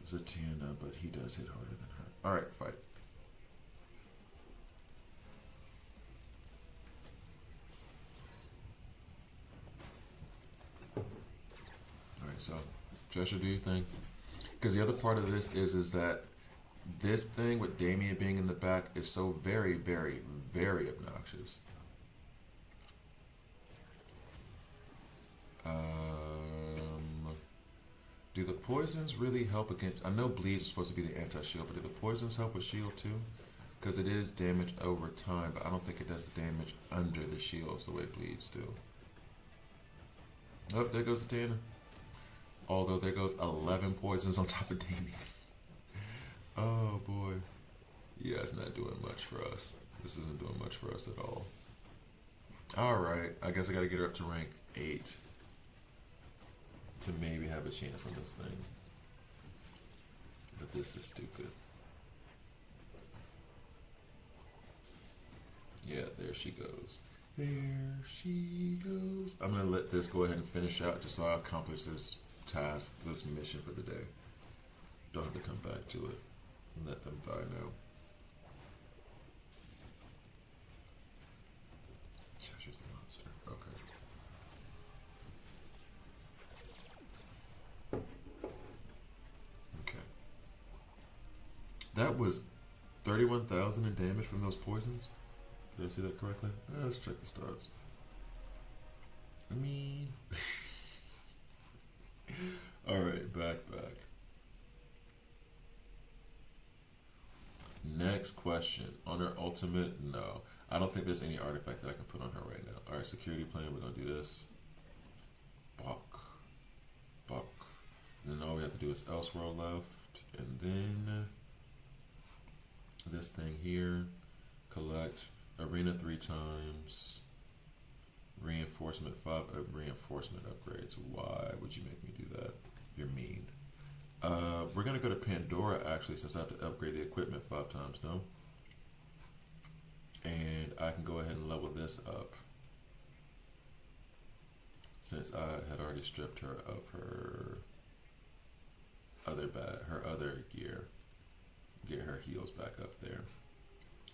Zatanna, but he does hit harder than her. Alright, fight. so Cheshire, do your thing. Because the other part of this is that this thing with Damien being in the back is so very, very, very obnoxious. Do the poisons really help against? I know bleeds are supposed to be the anti-shield, but do the poisons help with shield too? Because it is damage over time, but I don't think it does the damage under the shields the way bleeds do. Oh, there goes the Tana. Although there goes 11 poisons on top of Damien. Oh boy. Yeah, it's not doing much for us. This isn't doing much for us at all. Alright, I guess I gotta get her up to rank 8 to maybe have a chance on this thing. But this is stupid. Yeah, there she goes. There she goes. I'm gonna let this go ahead and finish out just so I accomplish this task, this mission for the day. Don't have to come back to it. Let them die now. Cheshire's the monster. Okay. Okay. That was 31,000 in damage from those poisons. Did I see that correctly? Let's check the stats. I mean... Alright, back. Next question. On her ultimate, no. I don't think there's any artifact that I can put on her right now. Alright, security plan, we're going to do this. Buck. And then all we have to do is Elseworld left. And then... this thing here. Collect Arena 3 times. Reinforcement 5 reinforcement upgrades. Why would you make me do that? You're mean. We're gonna go to Pandora actually, since I have to upgrade the equipment 5 times, no? And I can go ahead and level this up since I had already stripped her of her other gear. Get her heals back up there.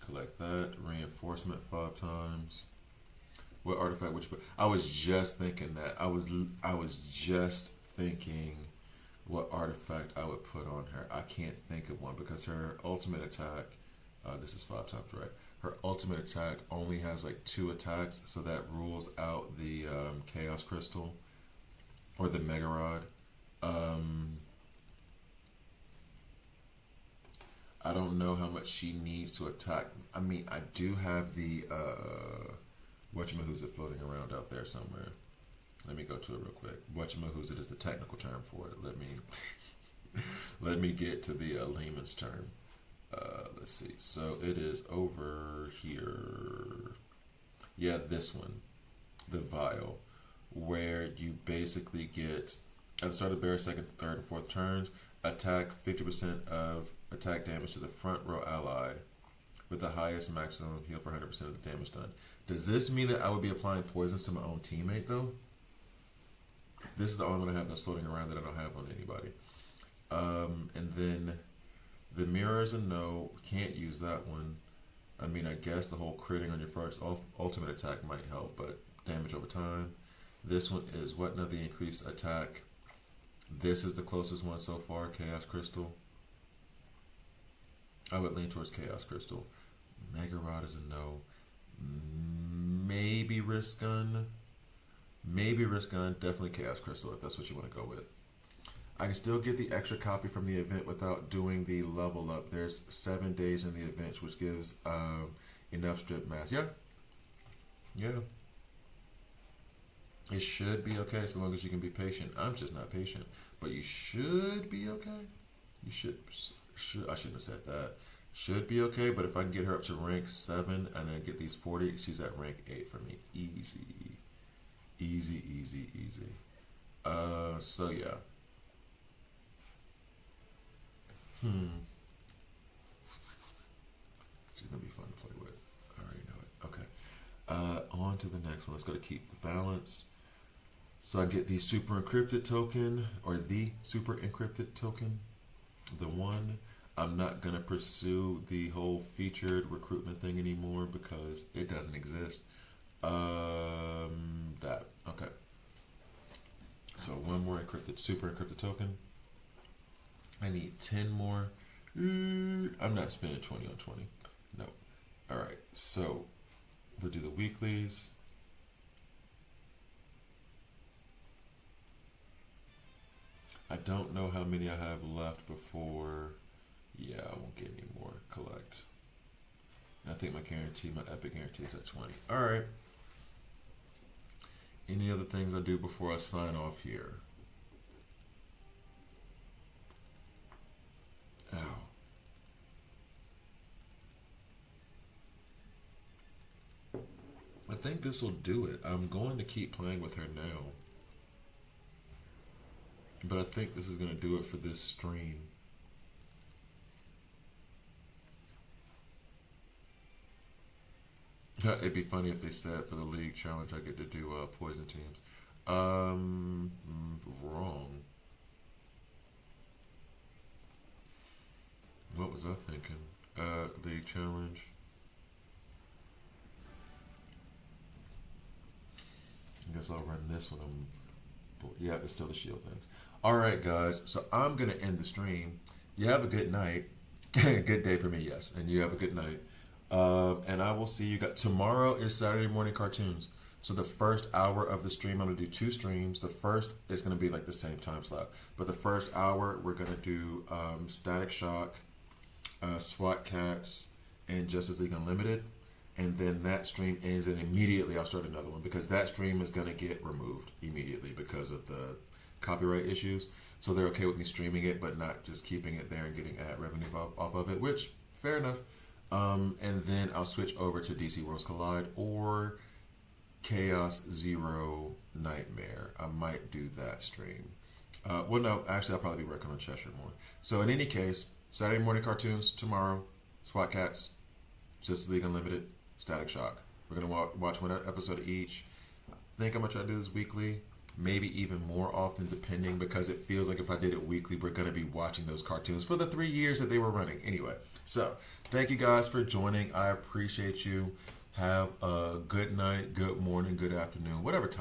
Collect that. Reinforcement 5 times. What artifact would you put? I was just thinking that. I was just thinking what artifact I would put on her. I can't think of one because her ultimate attack, this is 5 times, right? Her ultimate attack only has like 2 attacks, so that rules out the Chaos Crystal or the Mega Rod. I don't know how much she needs to attack. I mean, I do have the whatchamahoosit floating around out there somewhere. Let me go to it real quick. Whatchamahoosit is the technical term for it. Let me get to the layman's term. Let's see. So it is over here. Yeah, this one, the vial, where you basically get at the start of the bear, second, third, and fourth turns, attack 50% of attack damage to the front row ally with the highest maximum heal for 100% of the damage done. Does this mean that I would be applying poisons to my own teammate though? This is the only one I have that's floating around that I don't have on anybody. And then the mirror is a no. Can't use that one. I mean, I guess the whole critting on your first ultimate attack might help, but damage over time. This one is what? Now the increased attack. This is the closest one so far, Chaos Crystal. I would lean towards Chaos Crystal. Mega Rod is a no. Maybe Risk Gun. Definitely Chaos Crystal if that's what you want to go with. I can still get the extra copy from the event without doing the level up. There's 7 days in the event, which gives enough strip mass. Yeah. It should be okay so long as you can be patient. I'm just not patient. But you should be okay. You should I shouldn't have said that. Should be okay, but if I can get her up to rank 7 and then get these 40, she's at rank 8 for me. Easy. So yeah. She's gonna be fun to play with. I already know it. Okay. On to the next one. Let's go to keep the balance. So I get the super encrypted token, or the super encrypted token. The one. I'm not gonna pursue the whole featured recruitment thing anymore because it doesn't exist. That okay. So one more encrypted, super encrypted token. I need 10 more. I'm not spending 20 on 20. No. All right. So we'll do the weeklies. I don't know how many I have left before. Yeah, I won't get any more. Collect. I think my guarantee, my epic guarantee is at 20. All right. Any other things I do before I sign off here? Ow. I think this will do it. I'm going to keep playing with her now. But I think this is going to do it for this stream. It'd be funny if they said for the league challenge I get to do poison teams. Wrong. What was I thinking? League challenge. I guess I'll run this one. Yeah, it's still the shield things. All right, guys. So I'm gonna end the stream. You have a good night. Good day for me, yes. And you have a good night. And I will see you guys. Tomorrow is Saturday morning cartoons. So the first hour of the stream, I'm going to do 2 streams. The first is going to be like the same time slot. But the first hour, we're going to do Static Shock, SWAT Cats, and Justice League Unlimited. And then that stream ends, and immediately I'll start another one because that stream is going to get removed immediately because of the copyright issues. So they're okay with me streaming it, but not just keeping it there and getting ad revenue off of it, which, fair enough. And then I'll switch over to DC Worlds Collide or Chaos Zero Nightmare. I might do that stream. Well, no, actually, I'll probably be working on Cheshire more. So in any case, Saturday morning cartoons tomorrow, SWAT Cats, Justice League Unlimited, Static Shock. We're going to watch one episode each. I think I'm going to try to do this weekly, maybe even more often depending, because it feels like if I did it weekly, we're going to be watching those cartoons for the 3 years that they were running. Anyway, so thank you guys for joining. I appreciate you. Have a good night, good morning, good afternoon, whatever time.